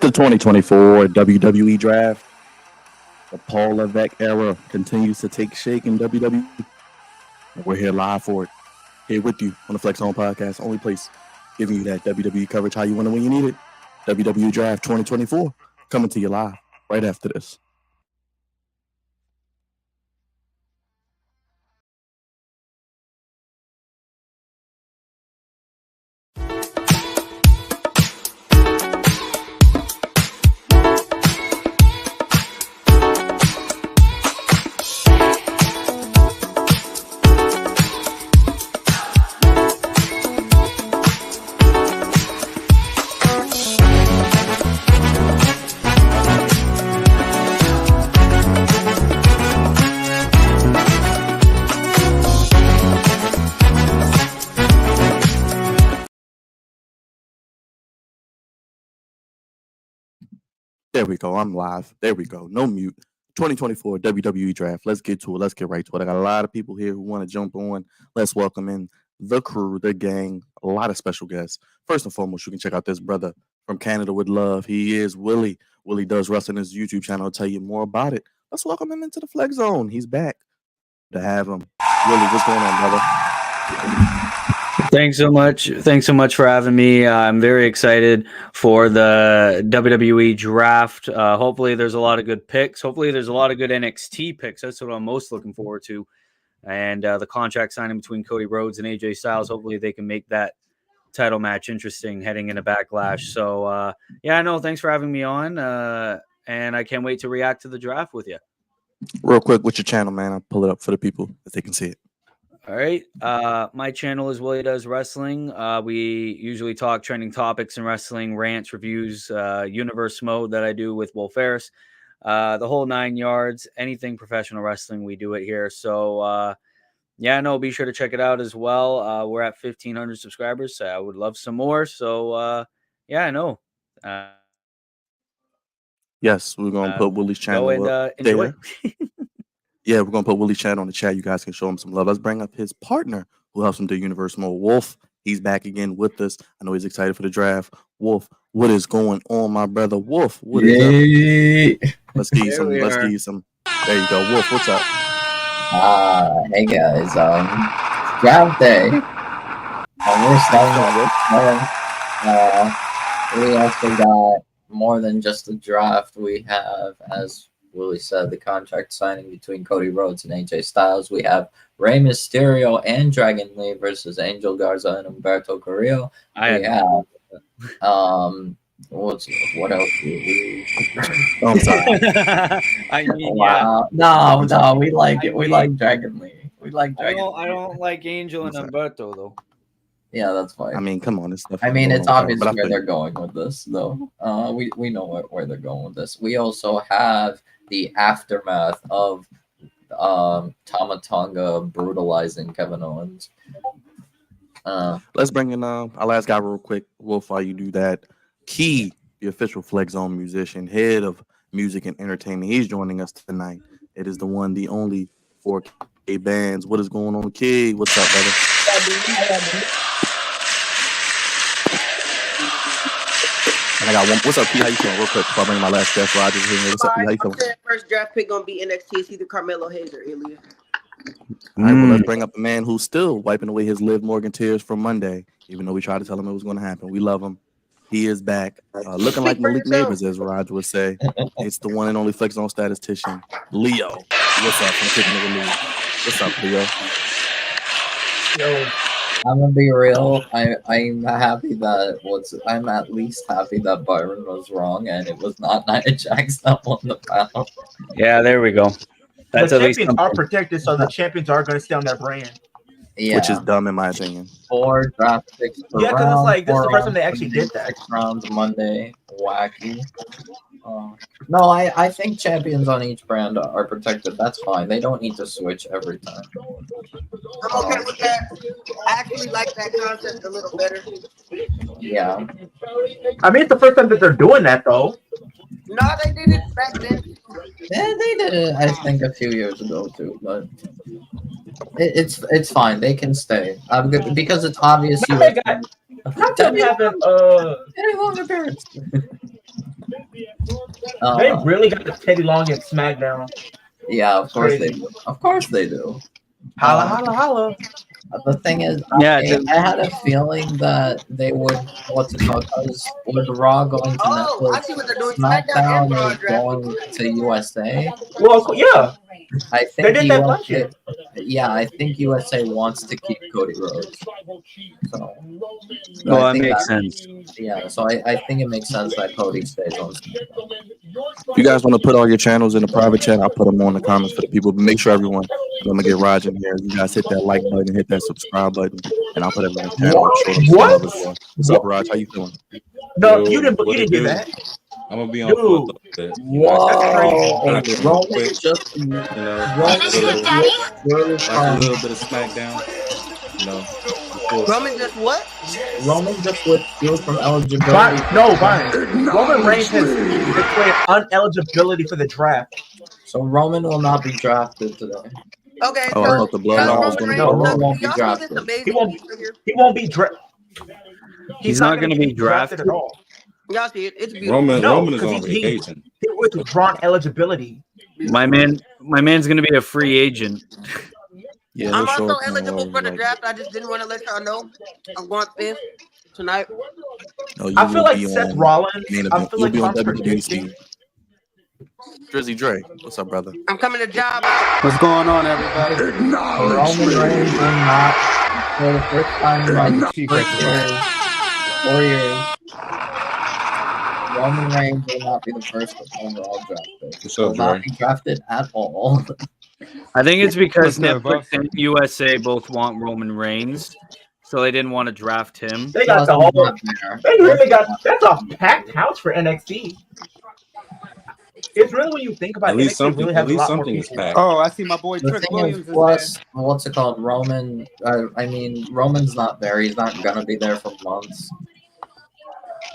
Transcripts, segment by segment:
The 2024 WWE Draft. The Paul Levesque era continues to take shape in WWE. And we're here live for it. Here with you on the Flex On Podcast, only place giving you that WWE coverage how you want it when you need it. WWE Draft 2024 coming to you live right after this. There we go. I'm live. There we go. No mute. 2024 WWE Draft. Let's get to it. Let's get right to it. I got a lot of people here who want to jump on. Let's welcome in the crew, the gang, a lot of special guests. First and foremost, you can check out this brother from Canada with love. He is Willie. Willie does wrestling his YouTube channel. I'll tell you more about it. Let's welcome him into the Flex Zone. He's back to have him. Willie, what's going on, brother? Thanks so much. Thanks so much for having me. I'm very excited for the WWE draft. Hopefully there's a lot of good picks. Hopefully there's a lot of good NXT picks. That's what I'm most looking forward to. And the contract signing between Cody Rhodes and AJ Styles, hopefully they can make that title match interesting heading into Backlash. So, yeah, no, thanks for having me on. And I can't wait to react to the draft with you. Real quick, what's your channel, man? I'll pull it up for the people if they can see it. All right. My channel is Willie Does Wrestling. We usually talk trending topics in wrestling, rants, reviews, universe mode that I do with Will Ferris. The whole 9 yards, anything professional wrestling, we do it here. So, yeah, no, be sure to check it out as well. We're at 1,500 subscribers. So I would love some more. So, yeah, I know. Yes, we're going to put Willie's channel go and enjoy. Yeah, we're going to put Willie's channel on the chat. You guys can show him some love. Let's bring up his partner who helps him do Universe Mode, Wolf. He's back again with us. I know he's excited for the draft. Wolf, what is going on, my brother? Wolf, what is up? Let's give you some. Let's give you some. There you go. Wolf, what's up? Hey guys. Draft day. We're starting with we also got more than just the draft. We have, as Willie said, the contract signing between Cody Rhodes and AJ Styles. We have Rey Mysterio and Dragon Lee versus Angel Garza and Humberto Carrillo. What else do we? I'm sorry. I mean, wow. Yeah. No, we like it. We like Dragon Lee. We like Dragon Lee. I don't like Angel and Humberto though. Yeah, that's fine. I mean, come on, this stuff. I mean, it's obvious where they're going with this, though. We know where they're going with this. We also have the aftermath of Tama Tonga brutalizing Kevin Owens. Let's bring in our last guy real quick. Wolf, while you do that, Key, the official Flex Zone musician, head of music and entertainment. He's joining us tonight. It is the one, the only 4K bands. What is going on, Key? What's up, brother? And I got one. What's up, P? How you feeling? Real quick before I bring my last guest, Rogers here. What's up, P? How you feeling? First draft pick gonna be NXT. It's either Carmelo Hayes or Ilya. All right, well, let's bring up a man who's still wiping away his Liv Morgan tears from Monday, even though we tried to tell him it was going to happen. We love him. He is back, looking like Malik Neighbors, as Roger would say. It's the one and only Flex Zone statistician, Leo. What's up? I'm kicking it with Leo. What's up, Leo? Yo. I'm gonna be real. I'm happy that I'm at least happy that Byron was wrong and it was not Nia Jax that won the battle. Yeah, there we go. That's the champions are protected, so the champions are going to stay on that brand. Yeah. Which is dumb in my opinion. 4 draft picks per yeah, because it's like this is the first time they actually did that. 6 rounds Monday, wacky. No, I think champions on each brand are protected. That's fine. They don't need to switch every time. I'm okay with that. I actually like that concept a little better. Yeah. I mean, it's the first time that they're doing that, though. No, they did it back then. Yeah, they did it, I think, a few years ago, too. But it's fine. They can stay. Because it's obvious you not them having any longer parents. They really got the Teddy Long and SmackDown. Yeah, of course they Crazy. do. Of course they do. Holla, holla, holla. The thing is, Yeah, I had a feeling that they would, what's it called? Because with Raw going to Oh, I Netflix, see what they're doing. SmackDown and SmackDown Raw is draft. going to USA. Well, yeah, I they think did that last year. Yeah, I think USA wants to keep Cody Rhodes. So, Well, I that think makes sense. Yeah, so I think it makes sense that Cody stays on SmackDown. If you guys want to put all your channels in the private chat, I'll put them on the comments for the people. But make sure everyone, I'm gonna get Raj in here. You guys hit that like button, hit that subscribe button, and I'll put everyone's channel up, show them some love as well. What's up, Raj? How you feeling? No, Yo, you didn't what it hear do? that. I'm gonna be on for a little bit. You know, Whoa, That's crazy. Roman Roman quick. just You know, Roman watch a little, just watch a little bit of SmackDown. You know, before Roman just what? Roman just withdrew from eligibility. Byron. Roman Reigns has declared uneligibility for the draft. So Roman will not be drafted today. Okay, Oh, I so thought the does bloodline was Roman gonna Reigns go. Roman suck? won't be Y'all see this drafted. amazing He won't- piece right here? He won't be drafted. He's not going to be drafted drafted. at all. Y'all see it? It's beautiful. Roman is 'cause on vacation. He withdrawn eligibility. My man's going to be a free agent. Yeah, I'm he'll show also up in eligible for the like, draft. I just didn't want to let y'all know. I'm going fifth tonight. no, you I feel will like be Seth on Rollins. main I event. feel You'll like be on Tom's WWC. predicting. Drizzy Dre, what's up, brother? I'm coming to job out. What's going on, everybody? Roman Reigns will not, for the first time in like 4 years, Roman Reigns will not be the first overall drafted. What's Will up, not Dre? be drafted at all. I think it's because What's up, Netflix boss? and USA both want Roman Reigns, so they didn't want to draft him. They got the That's whole. not fair. They really got. That's a packed house for NXT. It's really when you think about At it, least NXT something. really At has a least lot more something is people. packed. Oh, I see my boy The Trick thing Williams is, is plus, what's it called? Roman, Roman's not there. He's not gonna be there for months.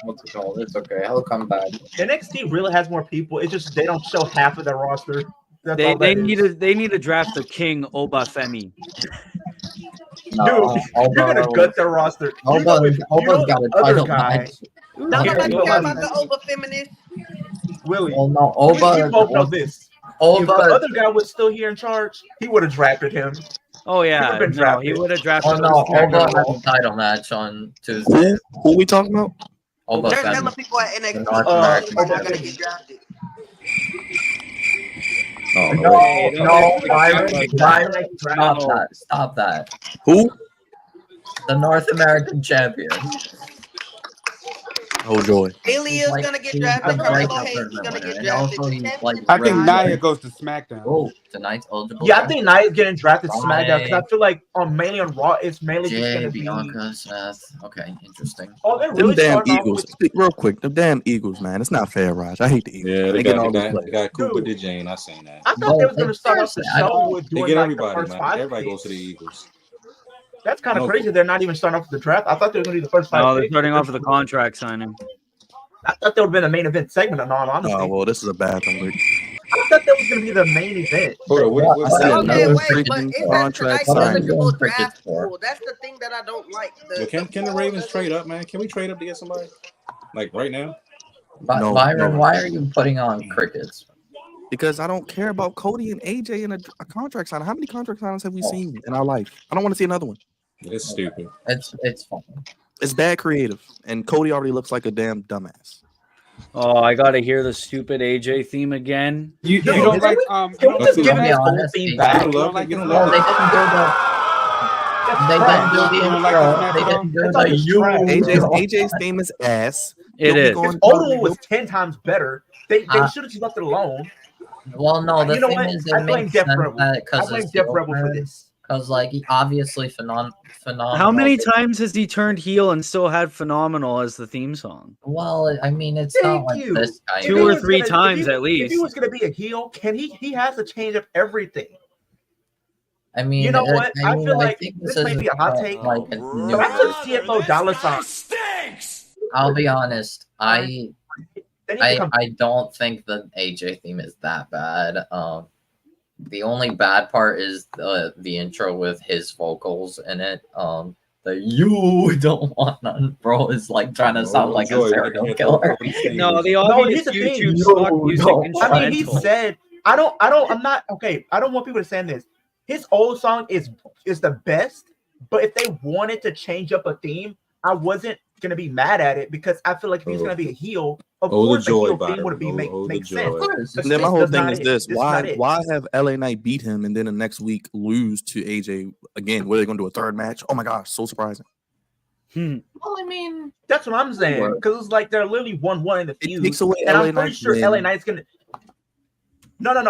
What's it called? It's okay. He'll come back. NXT really has more people. It's just they don't show half of their roster. That's They all that is. need to draft the King Obafemi. No, Dude, you're gonna gut their roster. You know, Oba's got a the other title guy, match. Nobody Well, care about the over feminist. Willie. Well, no, We both know this. If the Oba. other guy was still here in charge, he would have drafted him. Oh yeah, been no, drafted. he would have drafted. Oh no, SmackDown. Oba has a title match on Tuesday. Who we talking about? Oba There's Femi. hella people at The NXT. North Uh, American They're not champion. gonna get drafted. Oh, No, wait. no, Byron, Byron, stop that. Who? The North American champion. Oh joy. Haley is gonna get He's drafted. the Carmelo breakup Hayes is tournament gonna winner, get and drafted. also The he's champion like is I think Ryan. Nia goes to SmackDown. Oh, tonight's eligible. Yeah, I think Nia's getting drafted to SmackDown because Right. I feel like mainly on Raw, it's mainly just Jay, gonna be. Bianca, Seth. Okay, interesting. Oh, they're Them really damn starting off Eagles. with. Speak real quick. Them damn Eagles, man. It's not fair, Raj. I hate the Eagles. Yeah, man. they getting got, all they these got, players. they got Cooper Dude. DeJane. I seen that. I thought they was But gonna start off the seriously, I show don't- with They doing get like everybody, the first man. 5 Everybody picks. goes to the Eagles. That's kind of No. crazy. They're not even starting off with the draft. I thought they were gonna be the first 5 No, they're picks. starting off with the contract signing. I thought that would have been a main event segment. In all honesty, Oh well, this is a bathroom league. I thought that was gonna be the main event. Hold on, what I said happened? no Okay, wait, freaking but it says contract tonight's What are we signing. doing eligible crickets draft for? pool. That's the thing that I don't like. Well, can the Ravens trade up, man? Can we trade up to get somebody? Like right now? No, Byron, no. why are you putting on crickets? Because I don't care about Cody and AJ in a contract signing. How many contract signings have we Oh. seen in our life? I don't want to see another one. It's stupid. It's fun. It's bad creative, and Cody already looks like a damn dumbass. Oh, I gotta hear the stupid AJ theme again. You Yo, don't is like it- um. Can You we don't just Let's give be this whole honest, theme you back? don't love like it. You this don't Well, love they it. didn't do the. That's They trash. didn't do the You don't like intro. this next They song? didn't do It's like the you. AJ's theme is ass. It He'll be is. going His old one was 10 times better. They Uh, should have just left it alone. Well, no, the You know thing what? is, I it blame makes Def sense Rebel. that I because blame it's Def Rebel for this. because like he obviously phenomenal. How many times has he turned heel and still had Phenomenal as the theme song? Well, I mean, it's Thank not like you. this guy. If Two he or was three gonna- if times he- at least. If he was going to be a heel, he has to change up everything. I mean, You know what? I feel like think this may be a hot take, like a But new. I took CFO dollar sign. I'll be honest. I They need to come. don't think the AJ theme is that bad. The only bad part is the intro with his vocals in it. The you don't want none, bro, is like trying to sound like a serial killer. No, the No, obvious here's the thing. YouTube You stock music don't- I mean, he instrumental. said, I'm not okay. I don't want people to say this. His old song is the best, but if they wanted to change up a theme, I wasn't gonna be mad at it because I feel like if he's gonna be a heel, of Oh, the course a joy, heel Byron. theme would be Oh, make the sense. joy. Of course. But And then my this whole does thing not is it. this: This is not it. why have LA Knight beat him and then the next week lose to AJ again? What are they going to do, a third match? Oh my gosh, so surprising! Well, I mean, That's what I'm saying because it's like they're literally 1-1 in the It feud, takes away and LA I'm pretty Knight's sure win. LA Knight's gonna. No. That's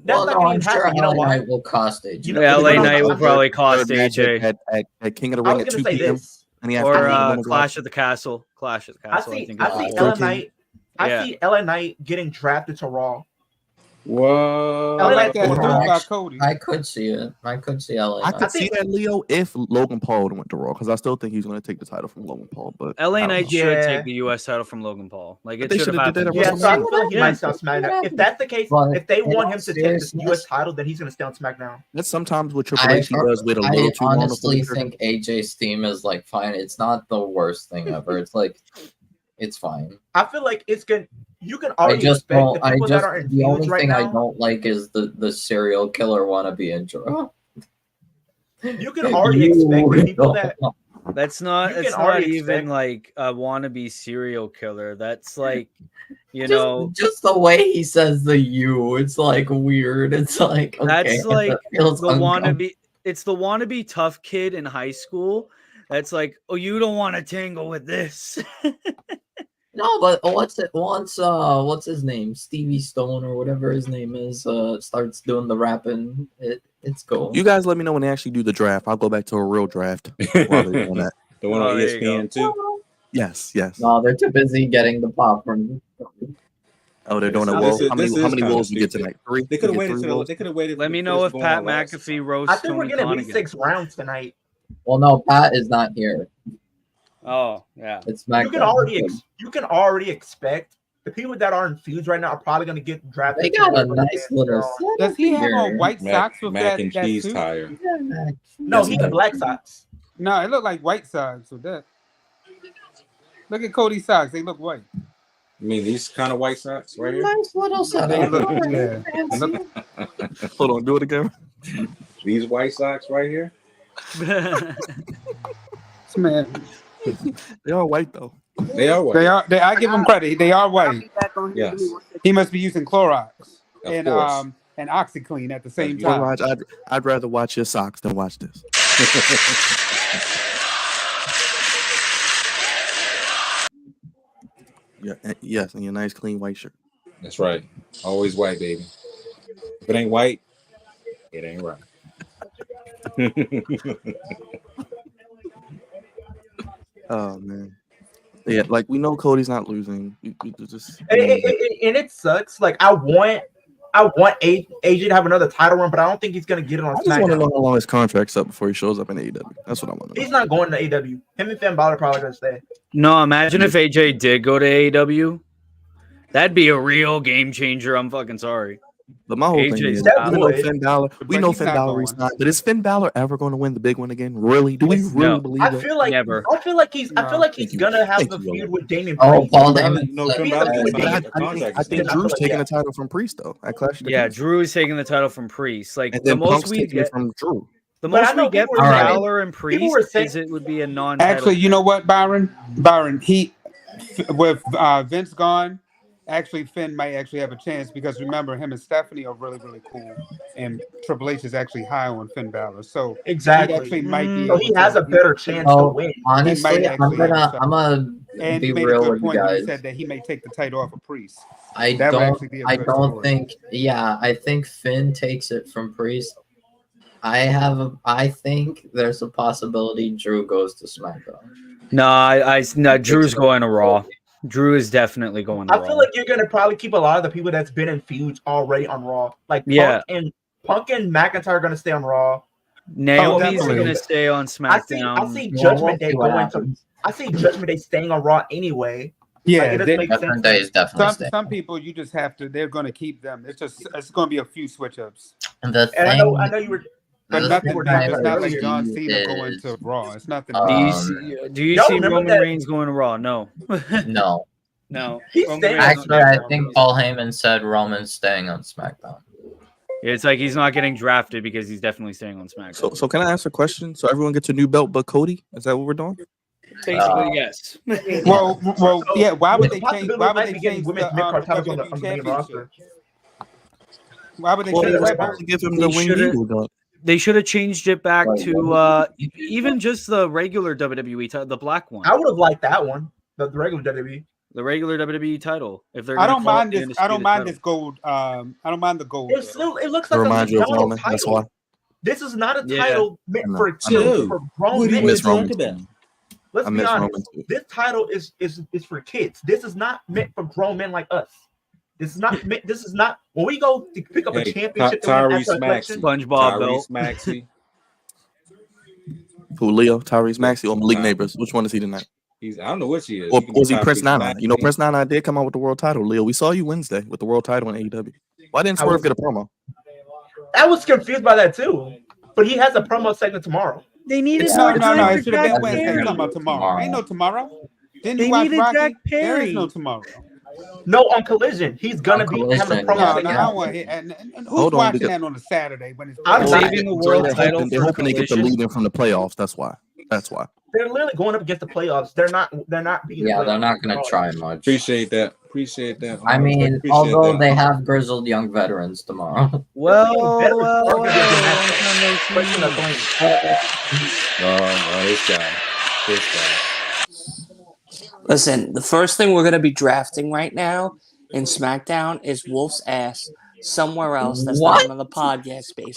well, not no, gonna I'm even sure happen. You know LA why? Knight will cost AJ. You know- Yeah, LA no, Knight will I'm probably Third cost match AJ at King of the I Ring was at 2 gonna say p.m. this. And he has or to beat Women's Clash Roster. at the Castle. Clash at the I Castle. see think LA 13. Knight. I Yeah. see LA Knight getting drafted to Raw. What? I like that Going dude on. by Cody. I could see it. I could see LA I Knight. could see that, Leo, if Logan Paul would have went to Raw, because I still think he's going to take the title from Logan Paul. But LA I don't Knight know. should Yeah. take the US title from Logan Paul. Like But it they should have shoulda did that happened. at Yeah, so I WrestleMania. feel like he Yeah. might stay on SmackDown. If that's the case, But if they in want all him to take the US seriousness, title, then he's gonna stay on SmackDown. That's sometimes what Triple H does with a little I too long. honestly think AJ's theme is like fine. It's not the worst thing ever. It's like it's fine. I feel like it's good. You can I already just expect don't. the I people just that are in the only feuds right thing I now. don't like is the serial killer wannabe intro. You can already expect the people that That's not. You can It's not already even expect- like a wannabe serial killer. That's like, you just, know, just the way he says the "you," it's like weird. It's like okay, that's like it feels the uncomfortable. wannabe. It's the wannabe tough kid in high school. That's like, oh, you don't want to tangle with this. No, but what's his name? Stevie Stone or whatever his name is, starts doing the rapping. It's cool. You guys let me know when they actually do the draft. I'll go back to a real draft while they're doing that. The one Oh, on there you ESPN too. Yes, yes. No, they're too busy getting the pop from. Oh, they're doing So it this well. is- How many this is how many kinda wolves you get stupid. tonight? 3? They could have You get waited 3 till wolves? they could have waited. Let for me the know first if one Pat last. McAfee roasts I think we're Tony gonna Khan be again. 6 rounds tonight. Well, no, Pat is not here. Oh yeah. It's You can Smackdown. already expect the people that are in feuds right now are probably gonna get drafted. They to got a whatever nice they little. are. setup Does he have here. on white socks with Mac that, and that cheese suit? tire. No, Yes, he he had does. black socks. No, it looked like white socks with that. Look at Cody's socks; they look white. I mean, these kind of white socks right here. Nice little They setup. look, yeah. Fancy. Look, Hold on, do it again. These white socks right here. man, They are white though. They are white. they are. I give them credit; they are white. Yes. He must be using Clorox Of and course. and OxyClean at the same You Well, time. Raj, I'd rather watch your socks than watch this. Yeah, yes, and your nice clean white shirt. That's right. Always white, baby. If it ain't white, it ain't right. Oh man. Yeah, like we know Cody's not losing. We just And it sucks. Like I want AJ to have another title run, but I don't think he's gonna get it on I just want to know SmackDown. how long his contract's up before he shows up in AEW. That's what I want to know. He's not going to AW. Him and Finn Balor probably gonna stay. No, imagine if AJ did go to AEW. That'd be a real game changer. I'm fucking sorry. But my whole thing AJ's is, that even though boy. Finn Balor, we But know he's Finn not Balor going. resigned, but is Finn Balor ever going to win the big one again? Really? Do we Yes. really No. believe I it? feel like Never. I feel like he's Thank you. gonna have Thank the you, feud Will. with Damian Oh, Priest. Paul You Damon. know, Finn He's Balor a has good a Damian I contract think extension. I feel Drew's like, taking yeah. the title from Priest though at Clash of the Yeah, Kings. Drew is taking the title from Priest. Like And the then most Punk's we taking it get, from Drew. the But I most know we get people from were saying- Balor and Priest were saying- is it would be a non. Actually, you know what, Byron? He with Vince gone, actually Finn might actually have a chance because remember him and Stephanie are really really cool, and Triple H is actually high on Finn Balor, so he Exactly. actually might be. So able he has to- a better chance to Oh, win. honestly, I'm actually have a shot. gonna And be he made a real good with you point when he guys. said that he may take the title off of Priest. I That would don't. actually be a I good don't story. think. Yeah, I think Finn takes it from Priest. I think there's a possibility Drew goes to SmackDown. No, Drew's going to Raw. Drew is definitely going to I Raw. feel like you're gonna probably keep a lot of the people that's been in feuds already on Raw. Like Yeah. Punk and McIntyre are gonna stay on Raw. Naomi's definitely. going to stay on I SmackDown. see Well, Judgment we'll Day see what going to. happens. I see Judgment Day staying on Raw anyway. Yeah, Like, it doesn't they- make Judgment sense. Day is definitely staying. some people you just have to. They're going to keep them. It's going to be a few switch ups. And the And thing, I know you were. But This nothing. is It's not earlier. like John Cena is, going to Raw. It's nothing. Do you Y'all see remember Roman that- Reigns going to Raw? No. No. No. He's Roman staying- Reigns Actually, not I getting think drafted. Paul Heyman said Roman's staying on SmackDown. It's like he's not getting drafted because he's definitely staying on SmackDown. So can I ask a question? So everyone gets a new belt but Cody? Is that what we're doing? Basically, yes. Well, yeah. Why would they change? Possibility Why would might they be getting change women's the mid-card titles on the WWE main roster. Championship? Why would they Well, change they're that? supposed to give him They the wing should've- eagle belt. They should have changed it back Right, to even just the regular WWE title, the black one, I would have liked that one, the regular WWE. the regular WWE title. If they're I gonna don't call it mind the this. I don't Undisputed mind title. this gold. I don't mind the gold. It looks It like a reminds you of McDonald's Roman. That's title. why. This is not a Yeah. title meant I know. for I know. children, for grown What do you I men. miss talking Roman. about? too. Let's I be miss honest. Roman too. This title is for kids. This is not meant for grown men like us. This is not meant. This is not when we go to pick up a Hey, championship. to win Tyrese after a Maxey. collection. SpongeBob belt. Tyrese Maxey. Who, Leo, Tyrese Maxey, or Malik Neighbors? Which one is he tonight? I don't know what she is. Or You can was he Tyrese Prince Nana? Maxey. You know, Prince Nana did come out with the world title. Leo, we saw you Wednesday with the world title in AEW. Why didn't I Swerve was- get a promo? I was confused by that too. But he has a promo segment tomorrow. They needed No, No. It should have been Jack Wednesday. Perry. Talking about tomorrow. Ain't no tomorrow. Didn't you They watch needed Rocky? Jack There is Perry. no tomorrow. No, on Collision, he's gonna On be Collision, having a No, promo yeah. I segment. don't want it. And who's Hold on, watching because- that on a Saturday when it's? I'm I'm not- saving the world They're title hoping, they're for hoping they get the Collision. lead in from the playoffs. That's why. That's why. They're literally going up against the playoffs. They're not being. Yeah, they're not gonna try much. Appreciate that. Appreciate that. I mean, Appreciate although that. they have grizzled young veterans tomorrow. Well, Veterans well, are gonna be well. the question of going. Oh, this guy. This guy. Listen, the first thing we're going to be drafting right now in SmackDown is Wolf's ass somewhere else that's What? not on the podcast space.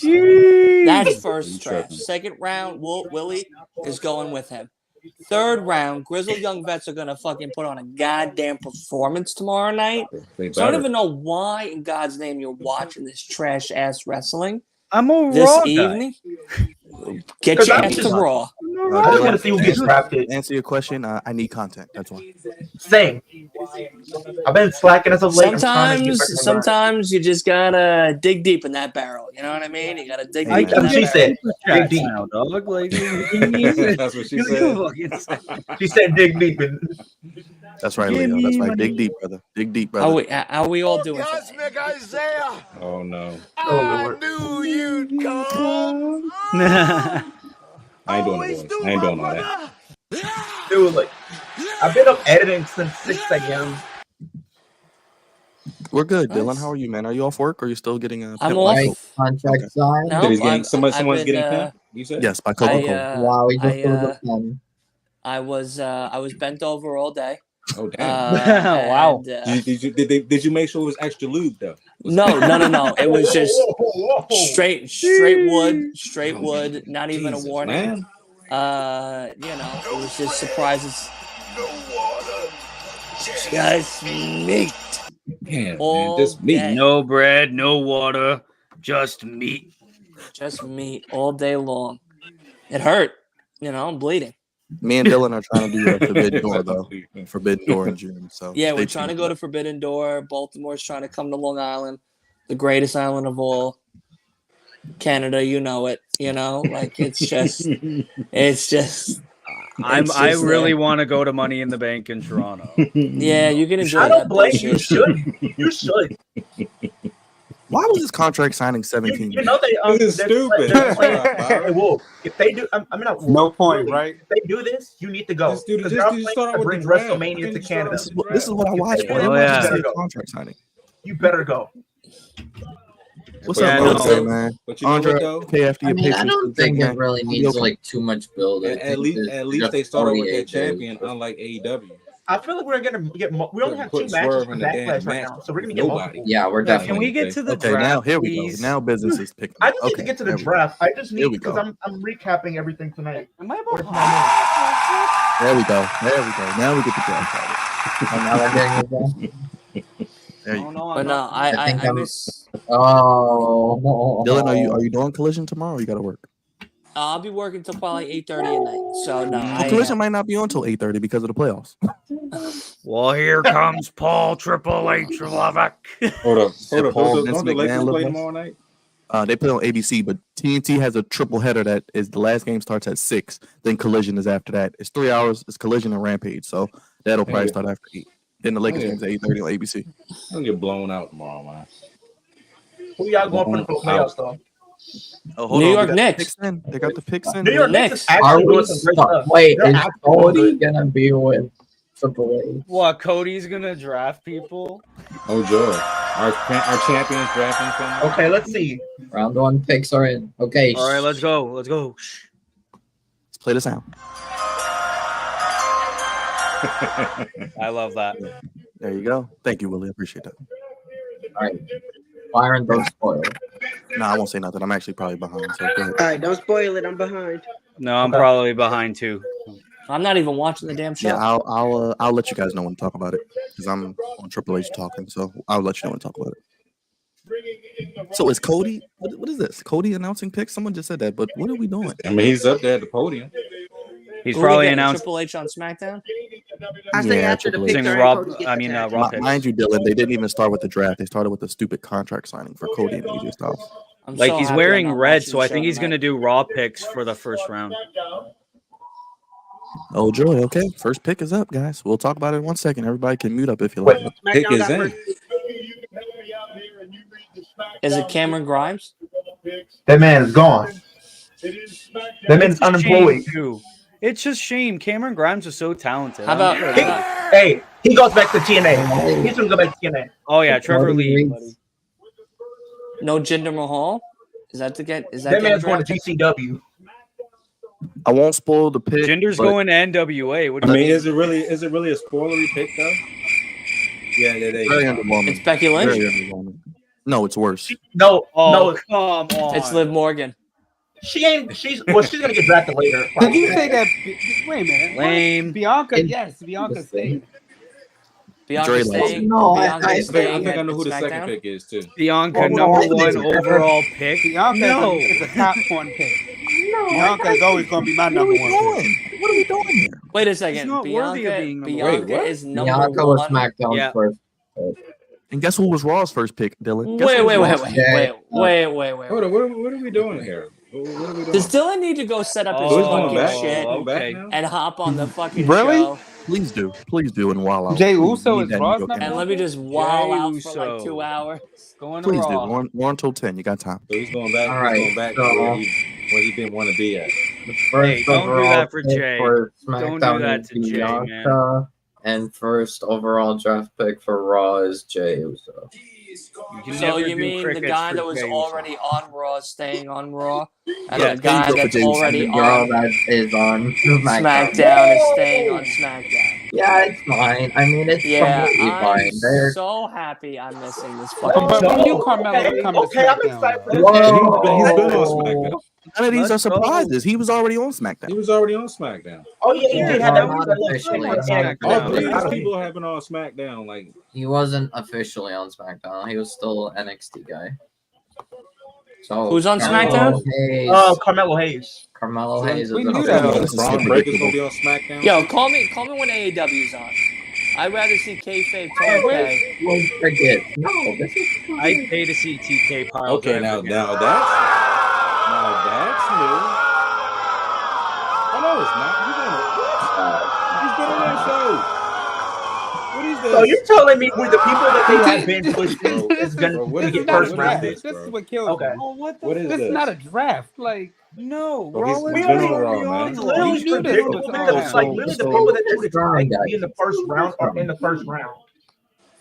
That's first You draft. tripping. Second round, Willie is going with him. Third round, Grizzled Young Vets are going to fucking put on a goddamn performance tomorrow night. They So I don't better. even know why in God's name you're watching this trash ass wrestling I'm a this Raw guy. evening. Get Because your I'm ass just- to Raw. I just want to see who gets drafted. Answer your question. I need content. That's why. Same. I've been slacking as of late. I'm trying to get back on the grind. Sometimes you just gotta dig deep in that barrel. You know what I mean? You gotta dig Hey, deep in man. that She barrel. said, dig deep. Now, dog. Like, That's what she said. She said, dig deep. And That's right, Give Leo. That's me right. money. Dig deep, brother. Dig deep, How brother. we all doing today? Oh no. oh, Lord. I ain't doing the voice. I ain't doing all that. Dude, like, I've been up editing since 6 a.m. We're good, Dylan. Nice. How are you, man? Are you off work or are you still getting a I'm pimp off. by Right, Coke? contract Okay. signed. No, Somebody's getting, I've someone's been, getting pimped. You said? Yes, by Coca-Cola. Wow, we just I, threw the pen. I was bent over all day. Oh damn. Wow. And, Did you make sure it was extra lube though? no. It was just Whoa. straight wood, not even Jesus, a warning. man. You know, it was just surprises. Just meat. Damn, man. All Just me. day. No bread, no water, just meat. Just meat all day long. It hurt. You know, I'm bleeding. Me and Dylan are trying to do a Forbidden Door, though. Forbidden Door in June. So Yeah, stay we're trying to tuned go for to Forbidden Door. Baltimore's trying to come to Long Island, the greatest island of all. Canada, you know it. You know, like it's just. I really want to go to Money in the Bank in Toronto. Yeah, you can enjoy I that don't blame you. You bullshit. should. You should. that. Why was his contract signing 17? You know they. This is they're- stupid. they're playing- Stop, Byron. Hey, Wolf, if they do, I mean, not Wolf, No point, really, right? If they do this, you need to go. Just do the- Because just they're do the playing start to with bring the draft. WrestleMania Just to start Canada. This is what I watched for. Oh, I yeah. watched the contract signing. You better go. What's Yeah, up, no. Andre, man? But you know Andre, what though? okay, after I your mean, I patience, don't think man. it really You'll be needs okay. like too much build. I At think least it's just they start with their 48 days. champion, unlike AEW. I feel like we're gonna get. We only have Put 2 matches Swerve for in the damn Backlash right match now, so we're gonna with get nobody. multiple. Yeah, we're Can definitely. we get to the Okay, draft? now here we please? go. Now business is picking I up. just need to Okay, get to the there we go. draft. I just Here need we because go. I'm recapping everything tonight. Am I What if behind? There we go. There we go. Now we get the draft started. And now we're getting it done. There you Oh, go. no, But I'm no, not. I think I I'm- miss. Oh, Dylan, are you doing Collision tomorrow? Or you got to work. I'll be working till probably 8:30 at night. So no, Collision might not be on until 8:30 because of the playoffs. Well, here comes Paul Triple H Lubbock. Hold up. Paul, Vince Don't the McMahon Lakers look play nice? tomorrow night? They play on ABC, but TNT has a triple header that is the last game starts at 6. Then Collision is after that. It's 3 hours. It's Collision and Rampage, so that'll probably start after 8. Then the Lakers game's at 8:30 on ABC. I'll get blown out tomorrow, man. Who y'all going for the playoffs though? Oh, hold New on. York They got Knicks. the picks in. They got the picks in. New York Knicks is Are actually we doing some great stuff. wait, They're is actually doing Cody good. gonna be with Triple H? What? Cody's gonna draft people? Oh, joy. Our champions drafting thing. Okay, let's see. Round 1 picks are in. Okay. All right, let's go. Let's go. Let's play the sound. I love that. There you go. Thank you, Willie. I appreciate that. All right. Byron, don't spoil it. No, I won't say nothing. I'm actually probably behind. So go ahead. All right, don't spoil it. I'm behind. No, I'm probably behind too. I'm not even watching the damn show. Yeah, I'll let you guys know when to talk about it because I'm on Triple H talking, so I'll let you know when to talk about it. So is Cody? What is this? Cody announcing picks? Someone just said that, but what are we doing? I mean, he's up there at the podium. He's Who we probably getting, announced. Triple H on SmackDown. I say Yeah, after the Triple picks H. are in, Rob- Cody gets I mean, the tag. Raw picks. Mind you, Dylan, they didn't even start with the draft. They started with the stupid contract signing for Cody and AJ Styles. I'm Like so he's happy I'm wearing not red, watching so I the think show he's gonna tonight. do Raw picks for the first round. Oh, joy. Okay, first pick is up, guys. We'll talk about it in 1 second. Everybody can mute up if you like. Pick SmackDown is got in. first. Is it Cameron Grimes? That man is gone. That man's It's a unemployed. shame, too. It's just shame. Cameron Grimes is so talented. How about, I'm- how about Hey, he goes back to TNA. He's gonna go back to TNA. Oh yeah, Trevor Cody Lee. Reeds. Buddy. no Jinder Mahal? Is that to get? Is that That getting man's going to drafted? GCW. I won't spoil the pick. Jinder's but going to NWA. What I do you mean, mean? is it really a spoilery pick though? Yeah, Very yeah. underwhelming. It's Becky Lynch. Very underwhelming. No, it's worse. No, Oh, no, come on. It's Liv Morgan. she ain't. She's gonna get drafted later. Did you say that? Wait a minute. What? Lame. Bianca, yes, Bianca stayed. Bianca Dre staying. No, Bianca I I staying think I at know who the SmackDown? second pick is too. Bianca, Oh, number no, one it's- overall pick. Bianca No. is a top 1 pick. Bianca is always going to be my What are number we 1 pick. doing? What are we doing here? Wait a second. not worthy of being number Bianca one. Wait, what? is number Bianca was one. SmackDown's Yeah. first. And guess who was Raw's first pick, Dylan? Guess Wait, who wait, was wait, Raw's- wait. Hold on, what are we doing here? What are we doing? Does Dylan need to go set up his So he's going fucking back. shit Going back okay. now? and hop on the fucking Really? show? Please do. And while out. Jay Please, Uso need is that Raw's New York number And energy. let me just wow Jey out for like Uso. 2 hours. Going to Please do. Raw. We're on till 10. You got time. So he's going back. All right, He's going back so- to where he didn't want to be at. The first Hey, don't do overall that for pick Jay. for Don't SmackDown do that is to Jay, Bianca, and first overall draft pick for Raw is Jey Uso. You can So never you do mean the crickets guy for that was Jey Uso. already on Raw is staying on Raw, and Yeah, the guy go for that's Jey Uso. already The girl on that is on SmackDown. SmackDown is staying on SmackDown. Yeah, it's fine. I mean, it's Yeah, completely I'm fine. They're so happy I'm missing this fucking But when show. you Carmelo come to Okay, I'm SmackDown, excited for though? this. He's been on SmackDown. None of these Let's are go. surprises. He was already on He SmackDown. was already on SmackDown. Oh yeah, he Yeah, did have that. not little officially, thing on not SmackDown. All Yeah. three of Yeah. these people have been on SmackDown. Like, He wasn't officially on SmackDown. He was still an NXT guy. So Who's on Carmelo SmackDown? Hayes. Carmelo Hayes. Carmelo Hayes is We an knew official that. This is Braun so Breaker's gonna predictable. be on SmackDown. Yo, call me when AEW's on. I'd rather see kayfabe Tony K. Don't forget. No, this is I'd pay to see TK pile Okay, driver now again. that's new. Oh no, it's not. He's been on that show. What is this? So you're telling me with the people that they have been Bro, pushing is bro, gonna what to is get this? first What round? is This bro? is what kills Okay. me. Oh, what the? What is This this? is not a draft. Like, No, Bro, he's Rollins been already on Raw, on man. It's Raw. literally You knew this predictable was because gonna it's like happen. literally the So- people that you would so- expect to be in the first round are in the first round.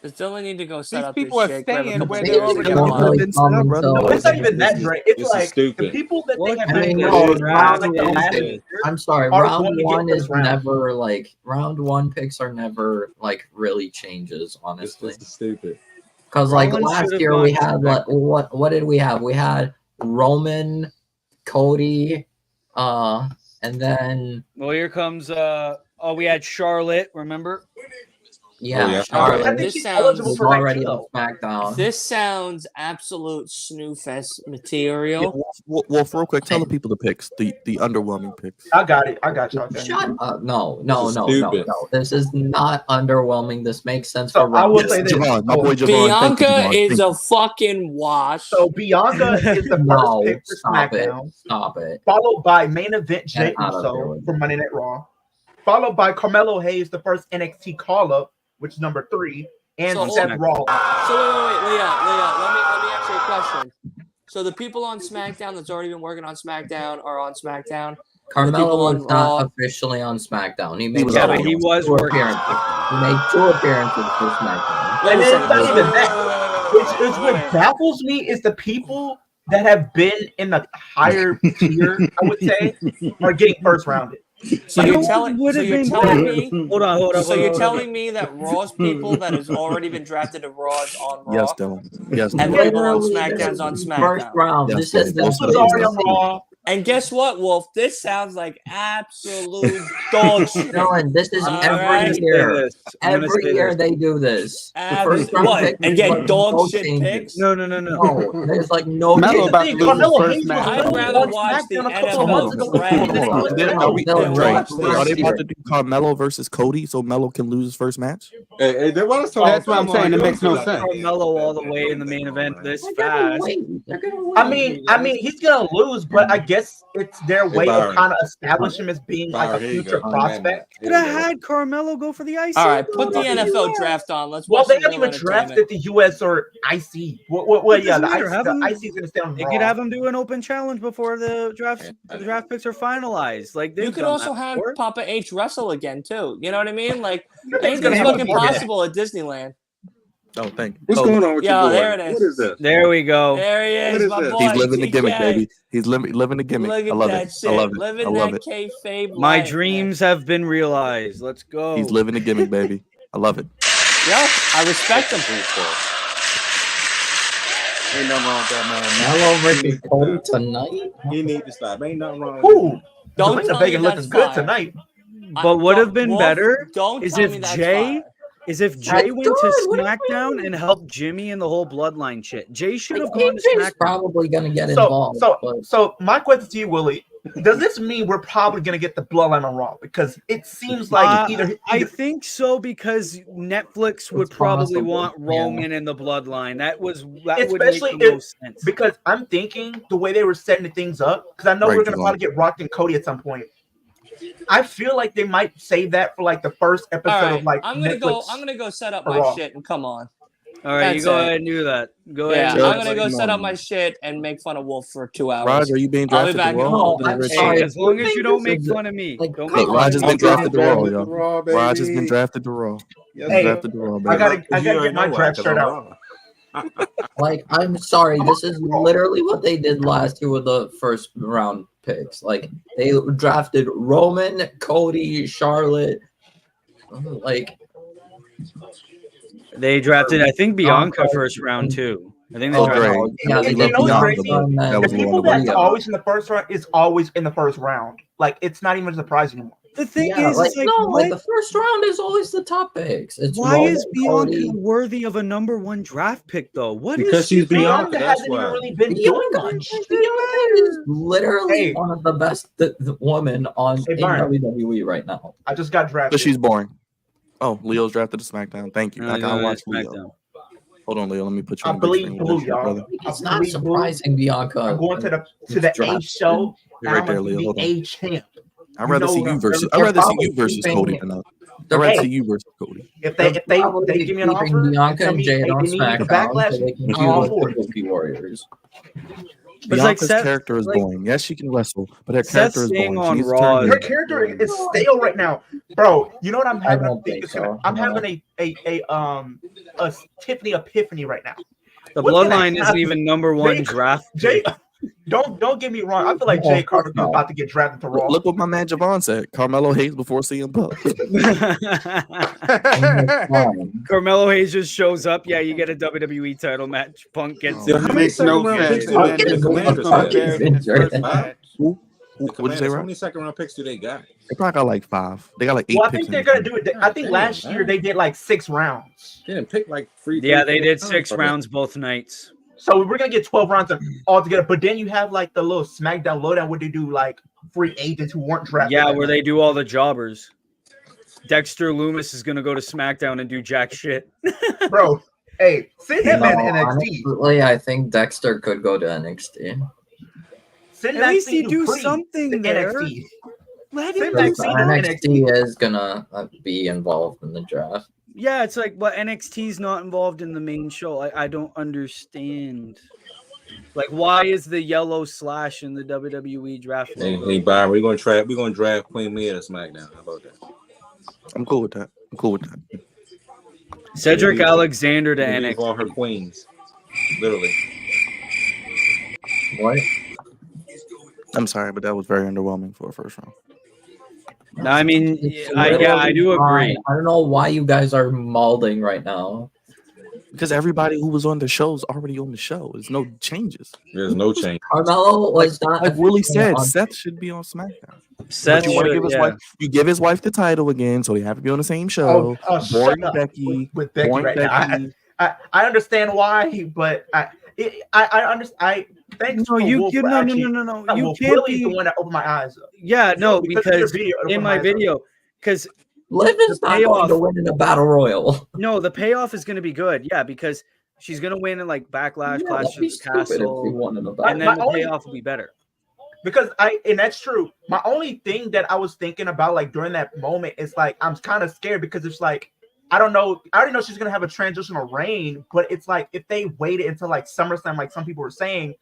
Does Dylan need to go set These up people his are shit? Grab a staying couple where beers they're and already get don't him on. really Vince come now, brother. until- No, it's not even that, This is- Dre. It's this is like the stupid. people that they have I been mean, pushing no, like the last round year. I'm sorry, Are round going to get one first is round. never like round one picks are never like really changes, honestly. This is stupid. Because like Rollins last should've year gone we to had like what did we have? We had Roman, Cody, and then Well, here comes. We had Charlotte. Remember? Yeah, yeah. I Charlotte think This he's sounds- eligible was for already 19. on SmackDown. This sounds absolute snoofest Yeah, material. Wolf, real quick, tell the people the picks, the underwhelming picks. I got it. I got y'all. Shut up! No. This is stupid. This is not underwhelming. This makes sense So for I will Raw. say this. Javon, my boy Javon. Bianca thank you, Javon. is Thank a fucking wash. So Bianca is the first No, pick for stop it. SmackDown, Stop it. followed by main event Jey Get out of here Uso with for Monday Night Raw, followed by Carmelo Hayes, the first NXT call up, which is number 3, and So- Seth Rollins. So wait, Leah, let me ask you a question. So the people on SmackDown that's already been working on SmackDown are on SmackDown. Carmelo on was not Raw. officially on SmackDown. He made was Yeah, already but he was two working. appearances. He made 2 appearances for SmackDown. Wait And a then second. it's not Wait, even wait, that. wait, wait, Which is what baffles me is the people that have been in the higher tier, I would say, are getting first rounded. So You know you're what telling, would so have you're been telling better? me, Hold on. so you're telling me that Raw's people that has already been drafted to Raw is on Raw, Yes, Dylan. Yes, and Dylan. the people on Literally, SmackDown's on First SmackDown. round. Yes, This is Dylan. Wolf Yes, was Dylan. already on Raw. And guess what, Wolf? This sounds like absolute dog shit. Dylan, this is All every right. year. Every year they do this. First round What? pick And is get like dog no shit changes. picks? No. No, there's like no Melo Here's the about thing, to lose his Carmelo first Hayes was match. I'd literally rather on watch the SmackDown a couple of NFL months ago before drag. he did Hold on. it. Are we, They'll Dre, watch are they this about year. to do Carmelo versus Cody so Melo can lose his first match? Hey, that's what That's what I'm saying. It makes no sense. Carmelo all the way in the main event this They're gonna fast. wait. They're gonna wait. I mean, he's gonna lose, but I guess it's their way of Byron. kind of establish him as being like a Byron, here you future go. prospect. Could have had Carmelo go for the IC. All right, put the bro. NFL draft on. Let's Well, watch they some haven't real even entertainment. drafted the US or IC. Well, It yeah, doesn't matter. Have the them- IC is gonna stay on They Raw. could have him do an open challenge before the draft picks are finalized. Like You they've could done also that have before. Papa H wrestle again too. You know what I mean? Like Everything's gonna anything's happen fucking before that. possible at Disneyland. Oh, thank you. What's Oh, going on with Yeah, your boy? there it is. What is this? There we go. There he What is, is my this? boy. He's living the gimmick, TK. baby. He's living the gimmick. Look at I love that it. shit. I love it. Living I love that it. kayfabe My life, dreams have been realized. Let's go. He's living the gimmick, baby. I love it. Man. Yeah, I respect him. Ain't nothing wrong with that, man. Melo versus Cody tonight. He need to stop. Ain't nothing wrong with Ooh, Don't Zelina tell Vega me looking that's good fire. tonight. But would have been Wolf, better Don't is tell if me that's Jay- fire. is if Jay That's went good. to What do you SmackDown mean? and helped Jimmy and the whole bloodline shit. Jay should Like, have gone to AJ's SmackDown. probably gonna get So, involved. but so my question to you, Willie, does this mean we're probably gonna get the bloodline on Raw? Because it seems like either I think so because Netflix would It's probably possible, want yeah. Roman in the bloodline. That would make Especially the most sense. because I'm thinking the way they were setting things up, because I know Right, we're gonna Javon. probably get Rock and Cody at some point. I feel like they might save that for like the first episode All right, of like I'm gonna Netflix. go set up for my Raw. shit and come on. All right, you That's go it. ahead and do that. Go Yeah, ahead. Sure. I'm gonna go Come set up on. my shit and make fun of Wolf for 2 hours. Raj, are you being I'll be drafted back to at Raw? home. I'm Hey, sorry. as long as you don't This make is- fun of me. like, Don't come make Look, Raj has on. been drafted to Raw, with yo. the Raw, Raj has been baby. drafted to Raw. Yes, Hey, sir. Drafted to Raw, I baby. gotta You get already my know draft why, 'cause shirt I'm out. wrong. Like, I'm sorry. This is literally what they did last year with the first round picks. Like, they drafted Roman, Cody, Charlotte. Like, They drafted, I think, Bianca first round too. I think they Oh, drafted. Dre. yeah, He they loved know what's Bianca, crazy? though. That was The one people of the that's Yeah. always in the first round is always in the first round. Like it's not even a surprise anymore. The thing yeah, is, like, it's like, no, what? like the first round is always the top picks. It's Why Roman, is Bianca Cody. worthy of a number one draft pick though? What is Because she's doing? Bianca, that's hasn't even why. really been doing Bianca, much. Bianca is literally Hey. one of the best women on Hey, in Byron. WWE right now. I just got drafted. But she's boring. Oh, Leo's drafted to SmackDown. Thank you. No, I gotta no, watch Leo. SmackDown. Hold on, Leo. Let me put you I on the big believe screen. blue, Watch your y'all. brother. It's I not believe blue. surprising Bianca. I'm going to the It's A drafted. show. You're right and there, I'm Leo. gonna Hold be on. a champ. I'd rather know see what you I'm- versus. they're I'd rather see probably you versus keeping- Cody than us. I'd They're rather Hey. see you versus Cody. If they probably give me an keeping offer, Bianca tell and me Jade they on need me to SmackDown backlash. so they can I'm all feud for with it. the Dookie Warriors. But it's like Bianca's Seth- character is like- boring. Yes, she can wrestle, but her Seth character is staying boring. She on needs to Raw turn is- Her heel. character is stale right now, bro. You know what I'm having? don't think so. I'm No. having a Tiffany epiphany right now. The What's gonna bloodline isn't happen? even number one Jay- draft. Jay, don't get me wrong. I feel like No, Jay Carter is no. about to get drafted to Raw. Look what my man Javon said. Carmelo Hayes before CM Punk. Carmelo Hayes just shows up. Yeah, you get a WWE title match. Punk gets Oh, How many Makes no second round sense. picks did How that can Commanders Punk have? get injured? First match. What'd you say, Commanders, how Rob? many second round picks do they got? They probably got like 5. They got like 8 Well, I picks. think they're gonna do it. I think Damn, last year man. they did like 6 rounds. They didn't pick like 3. Yeah, they 4 did rounds 6 for them. rounds both nights. So we're gonna get 12 rounds all together. But then you have like the little Smackdown lowdown where they do like free agents who weren't drafted. Yeah, that where night. they do all the jobbers. Dexter Loomis is gonna go to SmackDown and do jack shit. Bro, hey, send him No, in NXT. honestly, I think Dexter could go to NXT. Send At that least he thing do free something to there. NXT. Let Send him that do thing So to something. NXT is gonna be involved in the draft. Yeah, it's like, but NXT's not involved in the main show. I don't understand. Like, why is the yellow slash in the WWE draft logo? Hey, Byron, we're gonna draft Queen Mia to SmackDown. How about that? I'm cool with that. Cedric Leave- Alexander to Leave all her NXT. queens, literally. What? I'm sorry, but that was very underwhelming for a first round. No, I mean, It's I do literally fine. agree. I don't know why you guys are molding right now. Because everybody who was on the show is already on the show. There's no changes. There's no change. Carmelo was not Like Willie officially said, on- Seth should be on SmackDown. Seth But you want to should, give his yeah. wife, you give his wife the title again, so they have to be on the same show. Shut Boring up Becky, with Becky boring right now. Becky. I understand why, but I understand. Thanks No, for you Wolf give for no. actually- You Wolf, can't Willie's be. the one that opened my eyes up. Yeah, no, of your because video, it in opened my eyes up. video, because Liv is not going to win in a battle royal. no, the payoff is going to be good. Yeah, because she's going to win in like Backlash, Yeah, Clash that'd of be the stupid if she Castle, won in a and battle. then My the only- payoff will be better. Because and that's true. My only thing that I was thinking about like during that moment is like I'm kind of scared because it's like I don't know. I already know she's gonna have a transitional reign, but it's like if they waited until like SummerSlam, like some people were saying,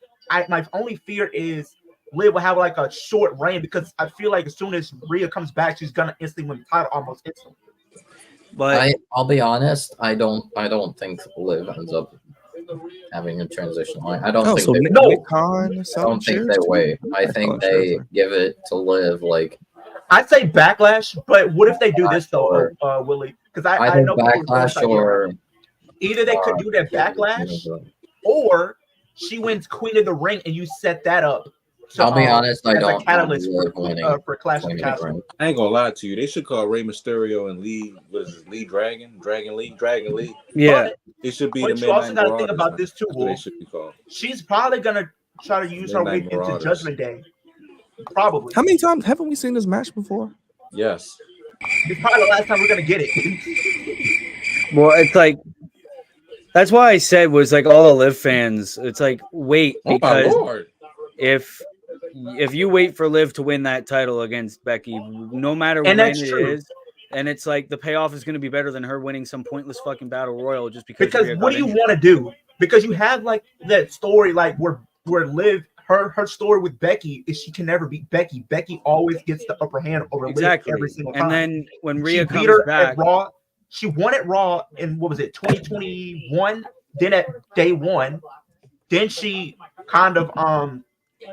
my only fear is Liv will have like a short reign because I feel like as soon as Rhea comes back, she's gonna instantly win the title almost instantly. But I'll be honest. I don't think Liv ends up having a transition line. I don't Oh, think so they. Nick, No. Nick Khan is I don't think they wait. I think they give it to Liv like I'd say Backlash, but what if they do this Or- though, Willie? Because I either know people were Backlash like, yeah, or either they could do that Backlash, or she wins Queen of the Ring and you set that up. So, I'll be honest. I as a don't catalyst Liv winning. for Clash of Queen the of the Castle. Ring. I ain't gonna lie to you. They should call Rey Mysterio and Lee Dragon Lee. yeah, It should be But the you also Midnight got to think Marauders, about man. this too, That's what they Wolf. should be called. She's probably gonna try to use her way Midnight into Marauders. Judgment Day. Probably. How many times haven't we seen this match before? Yes. It's probably the last time we're gonna get it. well, it's like that's why I said was like all the Liv fans. It's like wait Oh my because lord. if you wait for Liv to win that title against Becky, no matter And when that's it true. is, and it's like the payoff is going to be better than her winning some pointless fucking battle royal just because. Because Rhea what got do you injured. want to do? Because you have like that story, like where Liv, her story with Becky is she can never beat Becky. Becky always gets the upper hand over Exactly, Liv every single time. and then when she Rhea beat comes her back, at Raw. She won at Raw in what was it, 2021? Then at day one, then she kind of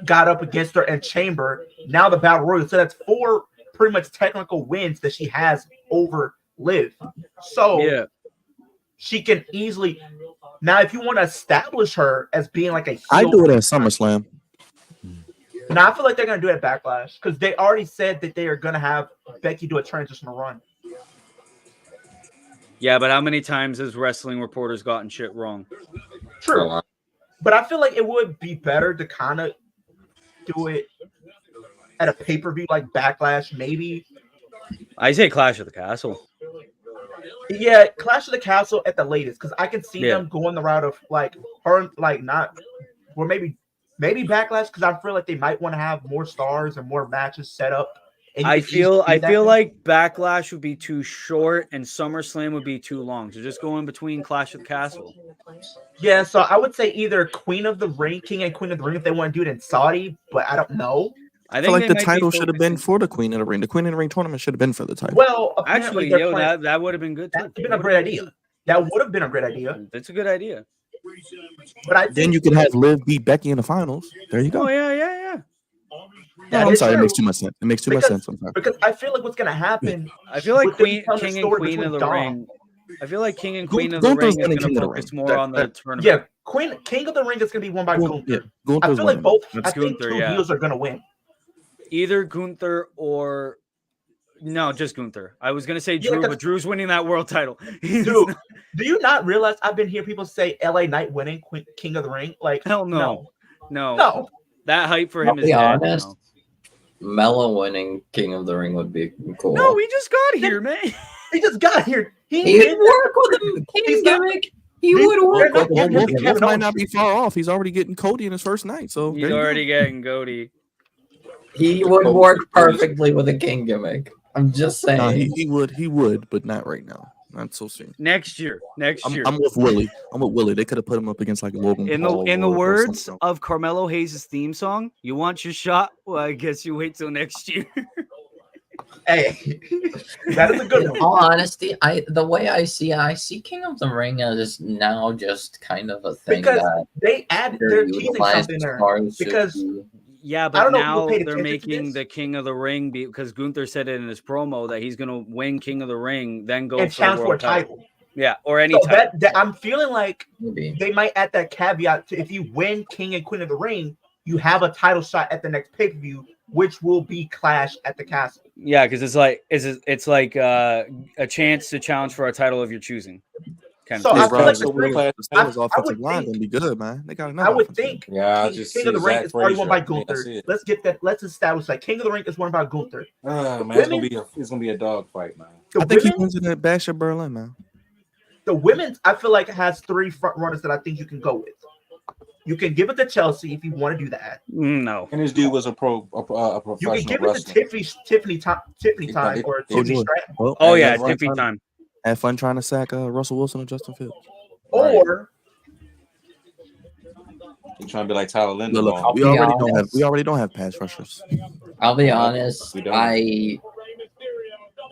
got up against her in Chamber. Now the Battle Royal. So that's 4 pretty much technical wins that she has over Liv. So yeah, she can easily now if you want to establish her as being like a heel, I do it at SummerSlam. now I feel like they're gonna do it at Backlash because they already said that they are gonna have Becky do a transitional run. yeah, but how many times has wrestling reporters gotten shit wrong? True. But I feel like it would be better to kind of do it at a pay-per-view like Backlash, maybe. I say Clash of the Castle. Yeah, Clash of the Castle at the latest, because I can see Yeah. them going the route of like her, like not, or maybe Backlash, because I feel like they might want to have more stars and more matches set up. And you I can easily do that. feel like Backlash would be too short and SummerSlam would be too long. So just go in between Clash of the Castle. Yeah, so I would say either Queen of the Ring, King and Queen of the Ring, if they want to do it in Saudi, but I don't know. I I think feel like they the might be title should have been focusing- for the Queen of the Ring. The Queen of the Ring tournament should have been for the title. Well, Actually, apparently they're yo, planning- that would have been good too. that's been a great idea. That would have been a great idea. That's a good idea. But I think Then you could have Liv beat Becky in the finals. There you Oh go. yeah. No, that I'm is sorry. It true. makes too much sense. It makes too much sense. I'm sorry. because I feel like what's gonna happen. I feel like with them King telling the and story Queen of between the Dom- Ring. I feel like King and Gun- Queen of the Gunther's Ring is winning going to King of the focus Ring. more That- on the that- tournament. Yeah, King of the Ring is gonna be won by Gun- Gunther. yeah, I Gunther's feel like winning. both. That's I think Gunther, two yeah. heels are gonna win. either Gunther or no, just Gunther. I was gonna say Yeah, Drew, 'cause- but Drew's winning that world title. He's Dude, not- do you not realize I've been hearing people say LA Knight winning King of the Ring? Like, hell no. No. no. That hype for I'll him is be dead. honest. No. Mello winning King of the Ring would be cool. No, he just got here, man. He just got here. He'd work with the King He's not- gimmick. He would work not with getting the rid of King Kevin gimmick. Wolf might Owens. not be far off. He's already getting Cody in his first night. So He's there you go. already getting Cody. He would work perfectly with a King gimmick. I'm just saying. Nah, he would, but not right now. Not so soon. Next year. I'm with Willie. They could have put him up against like Logan In Paul the or words something. of Carmelo Hayes' theme song, you want your shot? Well, I guess you wait till next year. Hey, that is a good In one. all honesty, the way I see King of the Ring as now just kind of a thing Because that they add they're teasing underutilized something there. stars should Because be. Yeah, I but don't know if now you paid they're attention to making this. the King of the Ring because Gunther said it in his promo that he's going to win King of the Ring, then go and for challenge the for a world title. title. Yeah, or any So title. that I'm feeling like Maybe. they might add that caveat to if you win King and Queen of the Ring, you have a title shot at the next pay-per-view, which will be Clash at the Castle. Yeah, because it's like a chance to challenge for a title of your choosing. Kind So of I thing. feel like so the we're Steelers- The Steelers' I offensive would line think- gonna be good, man. They got enough. I would offensive think Yeah, I King, just King see of the Ring Zach is already won by Frazier. Gunther. That's it. Let's get that. Let's establish that King of the Ring is won by Gunther. Man, Women- it's gonna be a dog fight, man. The I think he women, wins in that Bash at Berlin, man. the women's, I feel like has 3 front runners that I think you can go with. You can give it to Chelsea if you want to do that. No. And this dude was a You professional can give it to wrestler. Tiffany Time or Tiffany George. Stratton, Well, Oh, have yeah, fun Tiffy trying- time. Have fun trying to sack Russell Wilson or Justin Fields. or He's trying to be like Tyler Look, Linderbaum. we be already honest. don't have pass rushers. I'll be honest. We don't.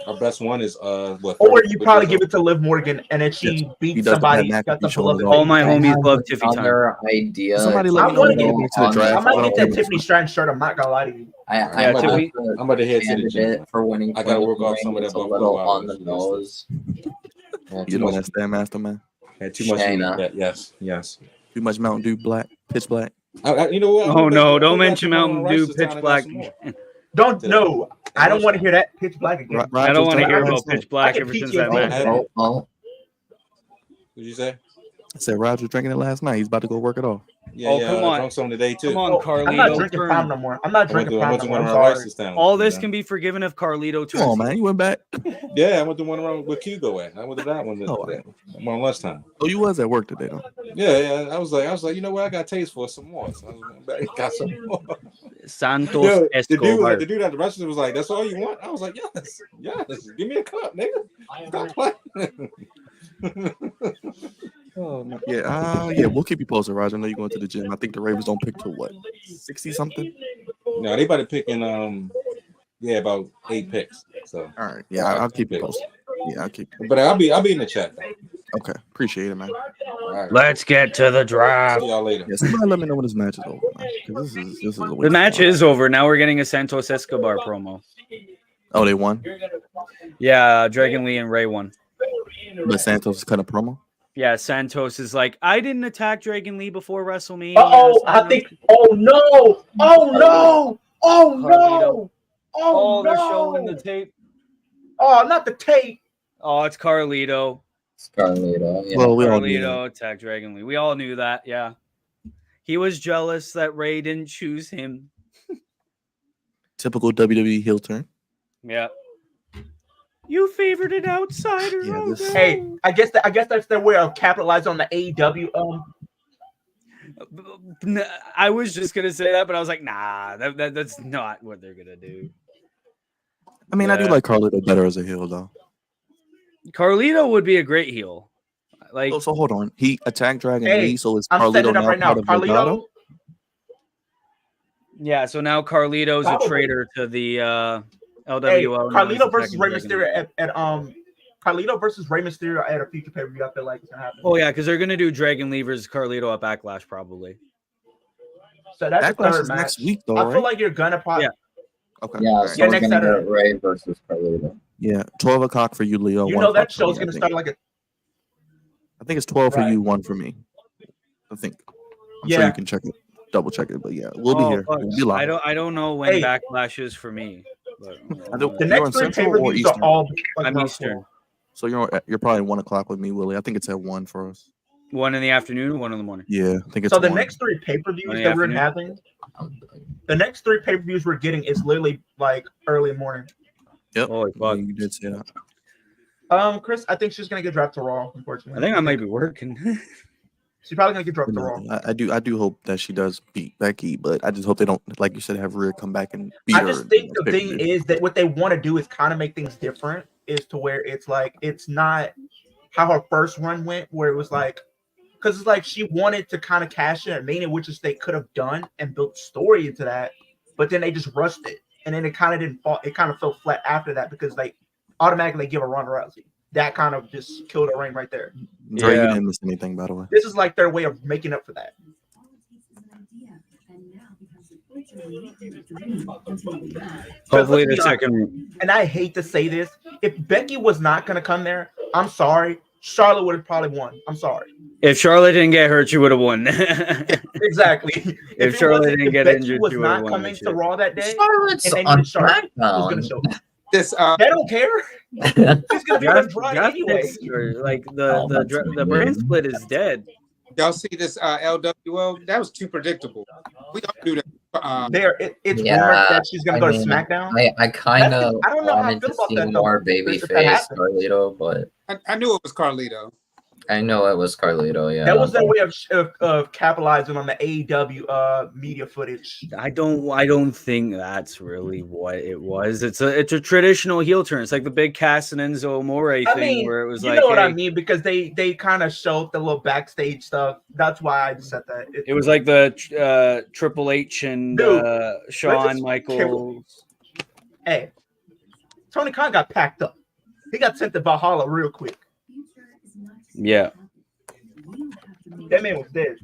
Our best one is what? or you probably give it to Liv Morgan and then she He beats does the somebody. Pat Got the McAfee show beloved as All well. my I homies have love Tiffy time. another idea. Somebody if let me you know when you get go back to the on draft. I might don't get care that what Tiffany it's Stratton shirt. I'm not gonna lie to you. I Yeah, have Tiffany- I'm about to head to the gym. candidate for winning. I gotta Queen work of the off Ring. some of that It's a Buffalo little Wild on the Wings. nose. Had You too know much, that Stairmaster, man. had too much Shayna. meat. Yes. Too much Mountain Dew black, pitch black. You know what? Oh, no. Don't Go back mention to Marlon Mountain Rice Dew this pitch time and black. got some more. Don't know. I don't want to hear that pitch black again. I don't want to hear Rogers about drinking pitch black I ever can since PTSD. that match. Oh, oh. What'd you say? I said Roger drinking it last night. He's about to go work it off. Yeah, Oh, yeah. come I on. drunk some today too. Come on, Oh, I'm not Carlito. drinking turn. Prime no more. I'm not I went drinking to Prime no more. I'm one around Rice sorry. this time. All this can be forgiven if Carlito Come on, turns. man. You went back. Yeah, I went to one around with Hugo at. I went to that one. Oh, That one lunchtime. Oh, you was at work today, though. Yeah. I was like, you know what? I got taste for some more. So I was back, got some more. Santos Yo, Escobar. the dude at the restaurant was like, "That's all you want?" I was like, "Yes. Give me a cup, nigga. Stop playing." Oh, no. Yeah. We'll keep you posted, Roger. I know you're going to the gym. I think the Ravens don't pick till what, 60 something. No, they about to pick in about 8 picks. So All right. Yeah, I'll keep you posted. Yeah, I'll keep. but I'll be in the chat. Okay, appreciate it, man. All right. Let's get to the draft. See y'all later. Yeah, somebody let me know when this match is over, man. 'Cause this is a waste The of match time. is over. Now we're getting a Santos Escobar promo. Oh, they won, Yeah, Dragon Lee and Ray won. but Santos cut a promo. Yeah, Santos is like, I didn't attack Dragon Lee before WrestleMania. Oh, so I think. Oh no! Oh no! Oh no! Oh they're showing no! the tape. Oh, not the tape. Oh, it's Carlito. Carlito. Yeah. Well, we all knew that. Carlito attacked Dragon Lee. We all knew that. Yeah, he was jealous that Ray didn't choose him. Typical WWE heel turn. Yeah. You favored an outsider. Yeah, oh, this- no. Hey, I guess that's their way of capitalizing on the AEW. I was just gonna say that, but I was like, nah, that's not what they're gonna do. I mean, I do Yeah. like Carlito better as a heel, though. Carlito would be a great heel. Like, So hold on. He attacked Dragon Hey, Lee, so is I'm setting Carlito it up now right now. part of Legado? Carlito. yeah. So now Carlito's a Probably. traitor to the LWO. Hey, and Carlito he's versus attacking Rey Dragon Mysterio Lee. at Carlito versus Rey Mysterio at a future pay per view. I feel like it's gonna happen. Oh yeah, because they're gonna do Dragon Lee versus Carlito at Backlash probably. So that's the Backlash third is match. next week, though, I feel right? like you're gonna probably. Yeah. Okay. Yeah, All so right. Yeah, we're next gonna Saturday. get Ray versus Carlito. Yeah, 12 o'clock for you, Leo. You 1 know o'clock that for me, show's I gonna think. start like a. I think it's 12 for Right. you, 1 for me. I think. I'm Yeah. sure you can check it. double check it. But yeah, we'll be here. fuck. We'll be live. I don't know when Hey. Backlash is for me. But, The You're next on 3 Central or pay-per-views are Eastern? all like I'm around Eastern. 4. So you're probably 1 o'clock with me, Willie. I think it's at 1 for us. 1 in the afternoon, 1 in the morning. Yeah, I think it's So the 1. next 3 pay-per-views Monday that we're afternoon. having, the next 3 pay-per-views we're getting is literally like early morning. Yep. Holy fuck. You did say that. Chris, I think she's gonna get dropped to Raw. Unfortunately, I think I might be working. she's probably gonna get dropped to No, Raw. I do hope that she does beat Becky, but I just hope they don't, like you said, have Rhea come back and beat her. I just think the thing pay-per-view. is that what they want to do is kind of make things different, is to where it's like it's not how her first run went, where it was like, because it's like she wanted to kind of cash in at Mania, which is they could have done and built story into that, but then they just rushed it, and then it kind of didn't fall. It kind of fell flat after that because they automatically give a Ronda Rousey. That kind of just killed her reign right there. Dre, you Yeah. didn't miss anything, by the way. This is like their way of making up for that. Hopefully the let's be second. And I hate to say this, if Becky was not going to come there, I'm sorry, Charlotte would have probably won. I'm sorry. If Charlotte didn't get hurt, she would have won. Exactly. If Charlotte didn't get Becky injured, was she would've not won coming that to shit. Raw that day, Charlotte's and they on needed Charlotte was going to SmackDown. show up. This They don't care. She's going to be on Bryan anyway. Like Oh, that's the brand split is dead. y'all see this LWO? That was too predictable. We all knew that. It's Yeah, rumored that she's going to I go to mean, SmackDown. I kind of I don't know how I wanted feel to about see that, though, more if that babyface happens. Carlito, but I knew it was Carlito. I know it was Carlito. Yeah, That was their but- way of capitalizing on the AEW media footage. I don't think that's really what it was. It's a traditional heel turn. It's like the big Cass and Enzo Amore I thing mean, where it was you like, know what I hey, mean, because they kind of showed the little backstage stuff. That's why I said that. it was like the Triple H and Dude, Shawn just Michaels. Hey, Tony Khan got packed up. He got sent to Valhalla real quick. Yeah. That man was dead.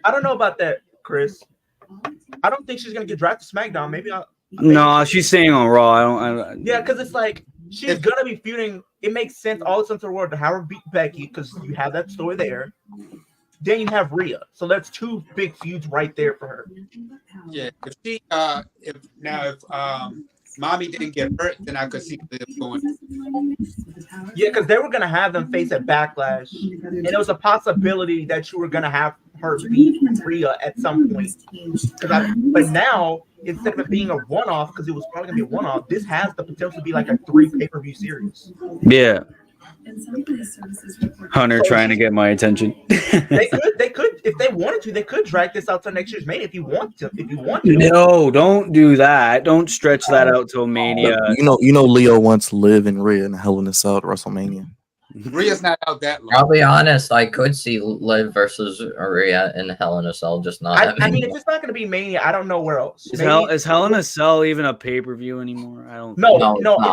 I don't know about that, Chris. I don't think she's gonna get drafted to SmackDown. Maybe No, she's staying on Raw. I don't. yeah, because it's like she's gonna be feuding. It makes sense, all the sense of the world, to have her beat Becky because you have that story there. Then you have Rhea, so that's 2 big feuds right there for her. Yeah, if Mommy didn't get hurt, then I could see Liv going. Yeah, because they were gonna have them face at Backlash, and there was a possibility that you were gonna have her beat Rhea at some point. But now, instead of it being a one-off, because it was probably gonna be a one-off, this has the potential to be like a 3 pay-per-view series. Yeah. Hunter trying to get my attention. They could, if they wanted to, they could drag this out to next year's Mania if you want to. No, don't do that. Don't stretch that out till Mania. You know, Leo wants Liv and Rhea in a Hell in a Cell at WrestleMania. Rhea's not out that long. I'll be honest, I could see Liv versus Rhea in Hell in a Cell, just not. I mean, if it's not going to be Mania, I don't know where else. Is Hell in a Cell even a pay-per-view anymore? I don't. No,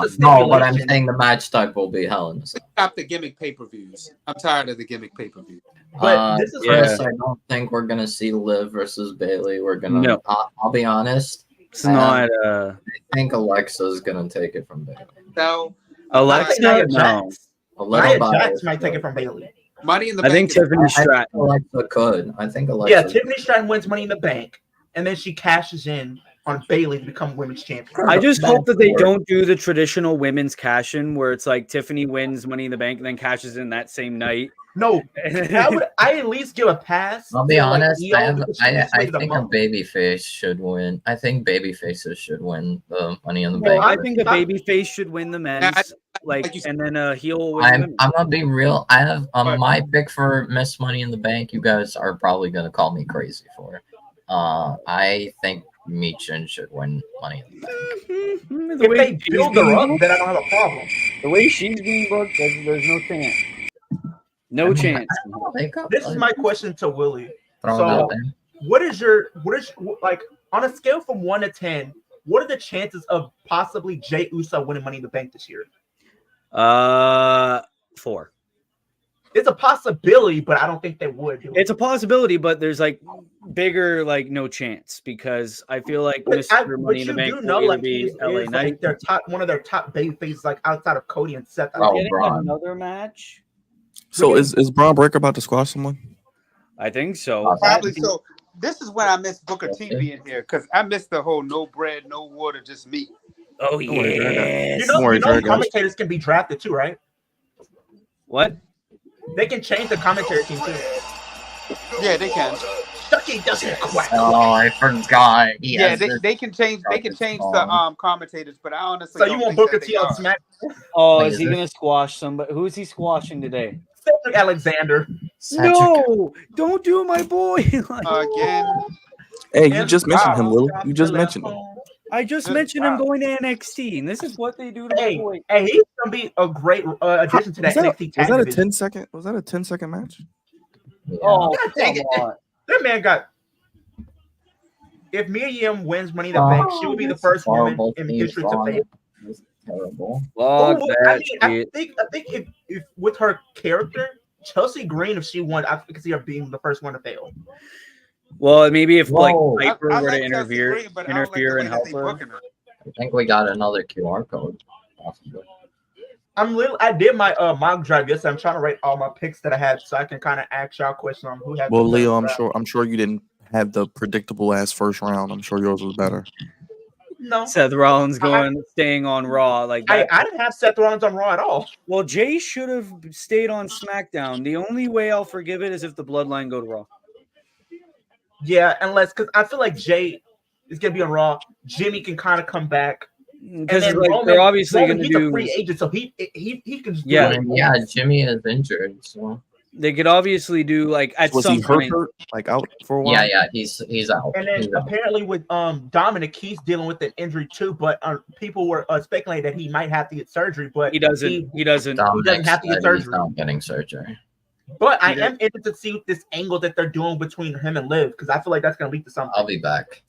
it's a no. But I'm stipulation. saying the match type will be Hell in a Cell. Stop the gimmick pay-per-views. I'm tired of the gimmick pay-per-view. But this is Chris, I don't think we're gonna see Liv versus Bailey. We're gonna. No. I'll be honest. It's not. I think Alexa's gonna take it from Bailey. So Alexa, Nia no. Jax. A little Nia biased, Jax might take but- it from Bailey. Money in the I think Bank. Tiffany Stratton. Alexa could. I think Alexa. Yeah, Tiffany Stratton wins Money in the Bank, and then she cashes in on Bailey to become women's champion. I just hope that they don't do the traditional women's cash-in where it's like Tiffany wins Money in the Bank and then cashes in that same night. No, I at least give a pass. I'll be to, like, honest. Io because she I wins the think a month. babyface should win. I think babyfaces should win the Money in the Well, Bank. I think a babyface should win the men's, like you said- and then a heel will win the I'm women's. gonna be real. I have my pick for Miss Money in the Bank. You guys are probably gonna call me crazy for. I think Michin should win Money in the Bank. The If way they she's build her up, being- then I don't have a problem. the way she's being booked, there's no chance. No chance. This is my question to Willie. Throw it So, out there. what is like on a scale from 1 to 10? What are the chances of possibly Jey Uso winning Money in the Bank this year? 4. It's a possibility, but I don't think they would do it. It's a possibility, but there's like bigger, like no chance because I feel like But Mr. Money in the you Bank do know, will either like, be he's LA like Knight. their top, one of their top baby faces, like outside of Cody and Seth. Oh, Getting Braun. another match. So is Braun Breaker about to squash someone? I think so. Probably so. this is when I miss Booker T being here because I miss the whole no bread, no water, just meat. Oh Don't worry, Jared. yes. Don't worry, Jared. Commentators can be drafted too, right? What? They can change the commentary team too. Yeah, they can. Stucky doesn't quack. Oh, I forgot. Yeah, they can change. They can change the commentators, but I honestly. So don't you want think Booker that T they on are. Smack? Oh, Wait, is is he this- gonna squash somebody? Who is he squashing today? Cedric Alexander. No, don't do my boy. Again. Hey, you just mentioned him, Wow. Will. You just mentioned him. I just Good mentioned him job. going to NXT, and this is what they do to my Hey, boy. hey, he's gonna be a great addition to that NXT Was tag that a division. 10-second? Was that a 10-second match? Yeah. Oh, God dang come it. on. That man got. If MrWillym wins Money in the Bank, she will be the first woman in history to fail. This is terrible. Fuck I that mean, I shit. think if with her character, Chelsea Green, if she won, I could see her being the first one to fail. Well, maybe if like Whoa. Piper I were to like Chelsea interfere, Green, but I don't like the way and that help they her. booking her. I think we got another QR code. Possibly. I did my mock draft yesterday. I'm trying to write all my picks that I had so I can kind of ask y'all a question on who had. Well, the Leo, best draft. I'm sure you didn't have the predictable ass first round. I'm sure yours was better. No, Seth Rollins staying on Raw like that. I didn't have Seth Rollins on Raw at all. Well, Jay should have stayed on SmackDown. The only way I'll forgive it is if the Bloodline go to Raw. Yeah, unless because I feel like Jay is gonna be on Raw. Jimmy can kind of come back. Because then like, Roman- they're obviously Roman, going to he's a do. free agent, so he can just do Yeah. it. And yeah, Jimmy is injured. So They could obviously do like at Was some he hurt, point. like out for a while? yeah, he's out. And then He's out. apparently with Dominic, he's dealing with an injury too. But people were speculating that he might have to get surgery, but He doesn't. He doesn't. Dominic have to get said he's surgery. not getting surgery. But I He am interested to see this angle that they're doing between him and Liv because I feel like that's going to lead to something. I'll be back.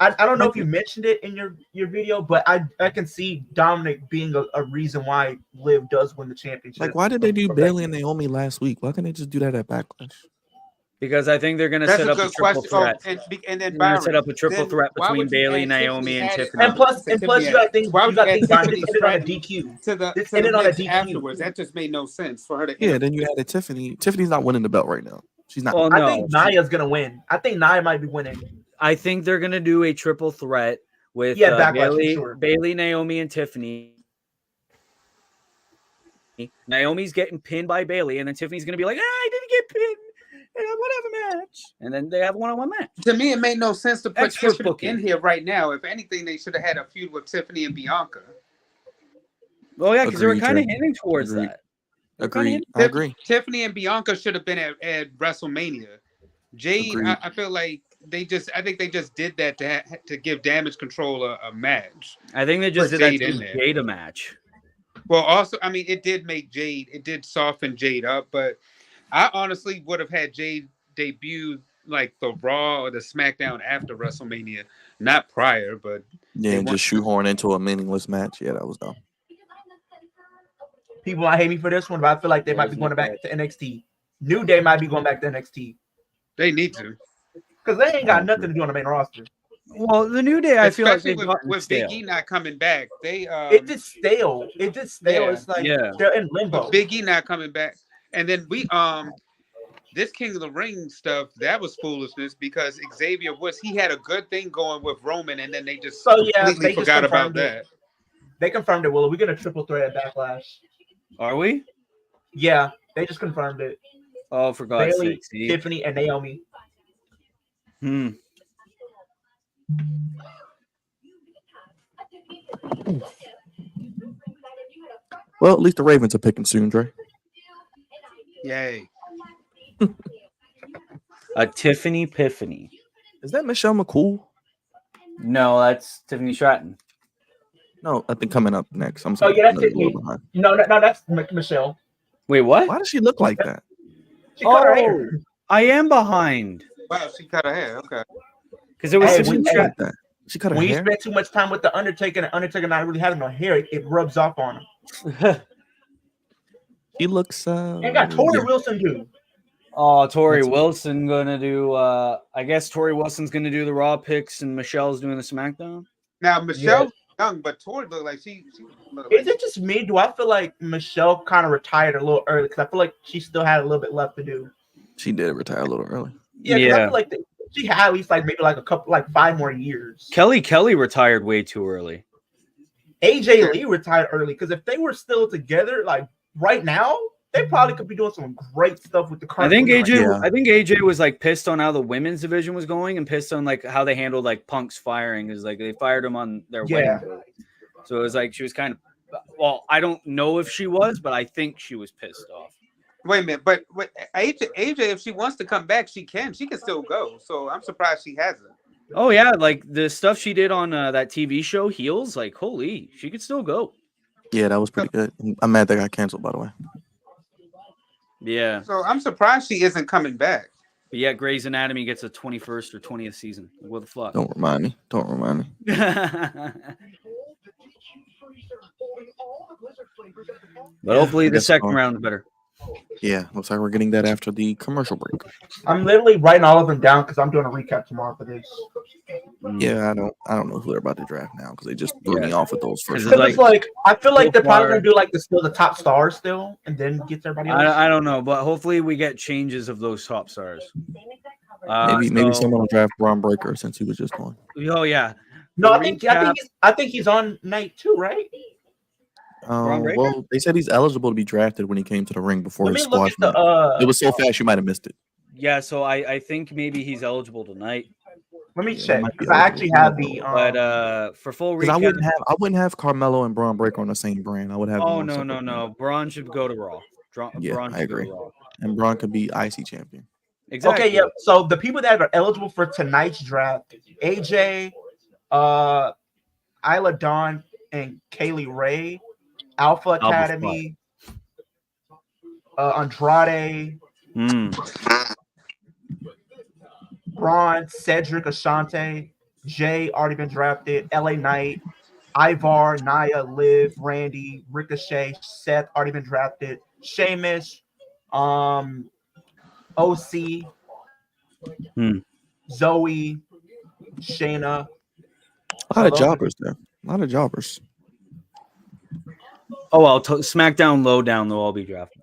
I don't know if you mentioned it in your video, but I can see Dominic being a reason why Liv does win the championship. Like, why did they do Bailey and Naomi last week? Why couldn't they just do that at Backlash? Because I think they're going to That's set a up a good triple question. threat. And then They're going Byron, to set up a triple then threat why between would you Bailey, add Naomi, and added- Tiffany. And plus, you got things. Why You would got you things add on Tiffany it on a Stratton DQ. to the It's to ended the on a match DQ. afterwards? That just made no sense for her to. Yeah, then you added Tiffany. Tiffany's not winning the belt right now. She's not. Well, I no. think Naya's gonna win. I think Naya might be winning. I think they're going to do a triple threat with Backlash for sure. Bailey, Naomi, and Tiffany. Naomi's getting pinned by Bailey, and then Tiffany's going to be like, I didn't get pinned. Whatever match. And then they have a one-on-one match. To me, it made no sense to put Expert Tiffany booking. in here right now. If anything, they should have had a feud with Tiffany and Bianca. Oh, yeah, because they were Agreed, kind of Jay. hinting towards Agreed. that. Agreed. I agree. Tiffany and Bianca should have been at WrestleMania. Jade, Agreed. I feel like I think they just did that to give Damage Control a match. I think they just Put did that Jade to in give there. Jade a match. Well, also, I mean, it did soften Jade up, but I honestly would have had Jade debut like the Raw or the SmackDown after WrestleMania, not prior, but Yeah, and just shoehorn into a meaningless match. Yeah, that was dumb. People might hate me for this one, but I feel like they might be going back to NXT. New Day might be going back to NXT they need to. because they ain't got nothing to do on the main roster. Well, the New Day, I feel like Especially they've gotten with stale. Big E not coming back. They It's just stale. It's just stale. Yeah. It's like Yeah. they're in limbo. with Big E not coming back, and then we this King of the Ring stuff, that was foolishness because Xavier Woods, he had a good thing going with Roman, and then they just So, yeah, completely they just forgot about confirmed it. that. They confirmed it. Well, we're gonna triple threat at Backlash. Are we? Yeah, they just confirmed it. Oh, for God's Bailey, sake. See? Tiffany, and Naomi. Well, at least the Ravens are picking soon, Dre. Yay. A Tiffany Piffany. Is that Michelle McCool? No, that's Tiffany Stratton. No, I think coming up next. I'm Oh sorry. yeah, that's I'm a little Tiffany. behind. No, that's Michelle. Wait, what? Why does she look like that? She cut her hair. I am behind. Wow, she cut her hair. Okay. Because it was Hey, Tiffany when- Stratton. Like that. She cut her When you hair. spend too much time with the Undertaker, and the Undertaker not really having no hair, it rubs off on him. She looks. And got Tori yeah. Wilson do. Oh, Tori That's- Wilson gonna do. I guess Tori Wilson's gonna do the Raw picks, and Michelle's doing the SmackDown. Now Michelle's young, but Tori looked like she looked Is like it just me? Do I feel like Michelle kind of retired a little early? Because I feel like she still had a little bit left to do. She did retire a little early. Yeah, 'cause I Yeah. feel like she had at least like maybe like a couple, like 5 more years. Kelly retired way too early. AJ Lee retired early because if they were still together, like right now, they probably could be doing some great stuff with the current. I think AJ. Yeah. I think AJ was like pissed on how the women's division was going and pissed on like how they handled like Punk's firing. Is like they fired him on their wedding day. So it was like she was kind of. Well, I don't know if she was, but I think she was pissed off. Wait a minute, but AJ, if she wants to come back, she can. She can still go. So I'm surprised she hasn't. Oh yeah, like the stuff she did on that TV show Heels, like holy, she could still go. Yeah, that was pretty good. I'm mad that got canceled, by the way. Yeah, So I'm surprised she isn't coming back. but yeah, Grey's Anatomy gets a 21st or 20th season. What the fuck? Don't remind me. Don't remind me. But hopefully I the guess second so. round is better. Yeah, looks like we're getting that after the commercial break. I'm literally writing all of them down because I'm doing a recap tomorrow for this. Yeah, I don't know who they're about to draft now because they just threw me off with those first. It's Because it's like I feel like they're probably far- gonna do like the top stars still, and then get everybody else. I don't know, but hopefully we get changes of those top stars. Maybe someone will draft Braun Breaker since he was just gone. Oh yeah. No, The I think he's on night 2, right? Breaker? Well, they said he's eligible to be drafted when he came to the ring before Let his me look squash at the. match. It was so fast you might have missed it. Yeah, so I think maybe he's eligible tonight. Let me Yeah, check he might be because I actually have the. But for full Because recap, I wouldn't have Carmelo and Braun Breaker on the same brand. I would have. oh them on no, separate. Braun should go to Raw. Yeah, Braun I should go to agree. Raw. And Braun could be IC champion. Exactly. Okay, yeah. So the people that are eligible for tonight's draft: AJ, Isla Dawn, and Kaylee Ray, Alpha Alpha Academy, Andrade, Braun, Cedric, Ashante, Jay already been drafted, LA Knight, Ivar, Nia, Liv, Randy, Ricochet, Seth already been drafted, Sheamus, OC, Zoe, Shayna. A lot of jobbers there. A lot of jobbers. Oh well, SmackDown Lowdown they'll all be drafted.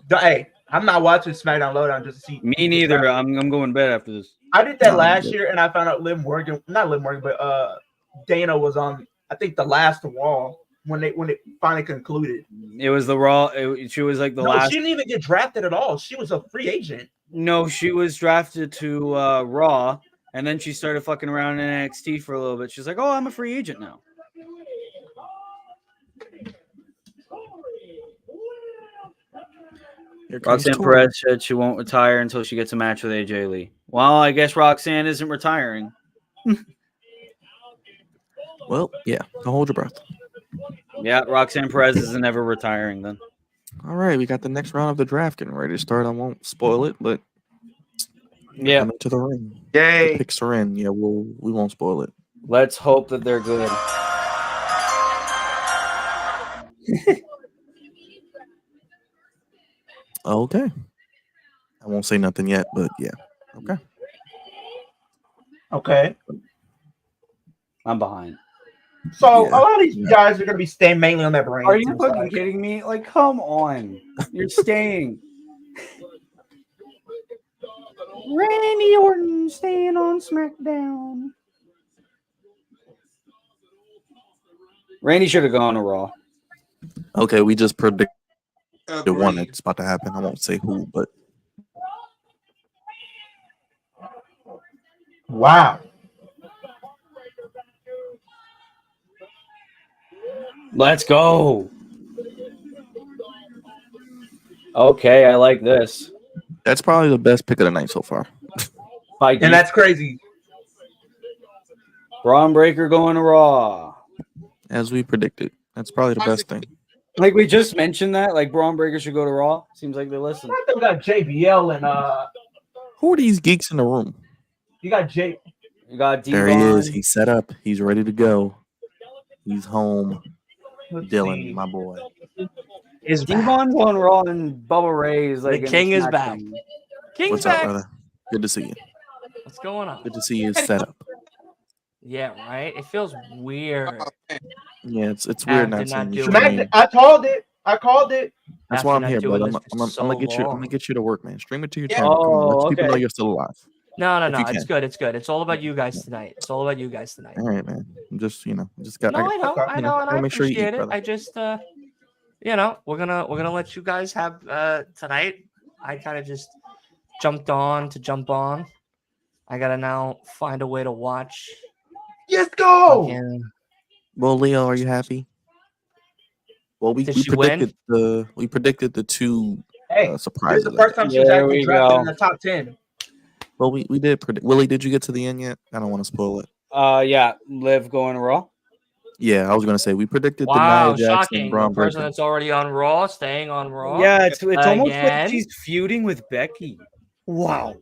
Hey, I'm not watching SmackDown Lowdown just to see. Me neither. I'm going to bed after this. I did that No, last but- year, and I found out not Liv Morgan, but Dana was on. I think the last Raw when it finally concluded. It was the Raw. She was like the last. She didn't even get drafted at all. She was a free agent. No, she was drafted to Raw, and then she started fucking around in NXT for a little bit. She's like, "Oh, I'm a free agent now." Here comes Roxanne Tori. Perez said she won't retire until she gets a match with AJ Lee. Well, I guess Roxanne isn't retiring. Well, yeah. Don't hold your breath. Yeah, Roxanne Perez is never retiring then. All right, we got the next round of the draft getting ready to start. I won't spoil it, but Yeah, coming to the ring. Yay! The picks are in. Yeah, we won't spoil it. let's hope that they're good. Okay. I won't say nothing yet, but yeah. Okay. Okay. I'm behind. So Yeah. a lot of these guys are going to be staying mainly on that brand. Are you fucking kidding me? Like, come on. You're staying. Randy Orton staying on SmackDown. Randy should have gone to Raw. Okay, we just predicted the one Agreed. that's about to happen. I won't say who, but Wow. Let's go. Okay, I like this. that's probably the best pick of the night so far. Fight And that's crazy. Braun Breaker going to Raw. As we predicted. That's probably the best thing. Like we just mentioned that, like Braun Breaker should go to Raw. Seems like they listen. I think we got JBL and Who are these geeks in the room? you got J. You got There he Devon. is. He's set up. He's ready to go. He's home. Let's Dylan, see. my boy. Is Devon going Raw and Bubba Ray is like The in king is SmackDown. back. King's What's up, back. brother? Good to see you. What's going on? Good to see you set up. Yeah, right. It feels weird. Yeah, it's weird After not not seeing you. doing stream. it. I called it. I called it. That's why I'm After here, not doing brother. this for I'm so gonna get you. I'm long. gonna get you to work, man. Stream it to your Yeah. channel. Come on, Oh, let people know okay. you're still alive. No. If you It's can. good. It's good. It's all about you guys tonight. It's all about you guys tonight. All right, man. I'm just got. No, I know, and I make sure you appreciate eat, it. brother. I just, we're gonna let you guys have tonight. I kind of just jumped on to jump on. I gotta now find a way to watch. Yes, go. Fucking- Well, Leo, are you happy? Well, we Did she win? predicted the two Hey, this is surprises. the first time she was There actually we drafted go. in the top 10. Well, we did predict. Willie, did you get to the end yet? I don't want to spoil it. Yeah, Liv going Raw. Yeah, I was gonna say we predicted Wow, the Nia Jax and shocking! The Braun person Breaker. that's already on Raw, staying on Raw. Yeah, it's almost like Again? she's feuding with Becky. Wow.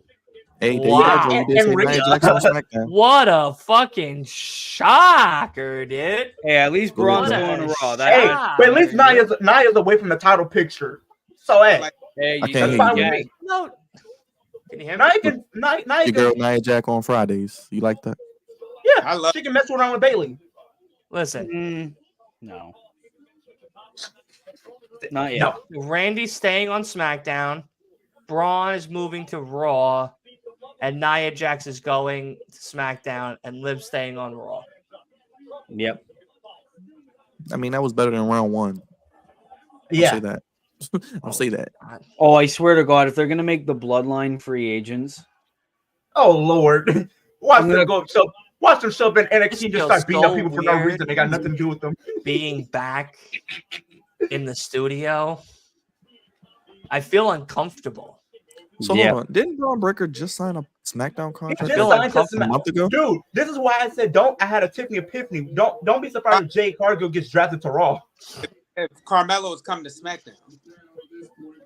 Hey, there Wow. you go, Joe. You did say And Nia Rhea. Jax on SmackDown. What a fucking shocker, dude! Hey, at least Braun's What a going Raw. shot. That's Hey, but at least Nia's away from the title picture. So hey, hey, I you can't that's hear fine you, with bro. me. No, can you hear me? Nia Your can, girl Nia Jax on Fridays. You like that? yeah, I love she can mess around with Bailey. Listen, no. Not yet. No, Randy's staying on SmackDown. Braun is moving to Raw, and Nia Jax is going to SmackDown, and Liv's staying on Raw. Yep. I mean, that was better than round one. I'll yeah, say that. I'll say that. Oh, I swear to God, if they're gonna make the Bloodline free agents, oh Lord, watch I'm them gonna- go. So watch them show up in NXT and This just feels start beating up so people for no weird. reason. They got nothing to do with them. Being back in the studio, I feel uncomfortable. So Yeah. hold on. Didn't Braun Breaker just sign a SmackDown He contract just feel signed to uncomfortable. a month ago? Dude, this is why I said I had a Tiffany epiphany. Don't be surprised if Jade Cargill gets drafted to Raw. if Carmelo is coming to SmackDown.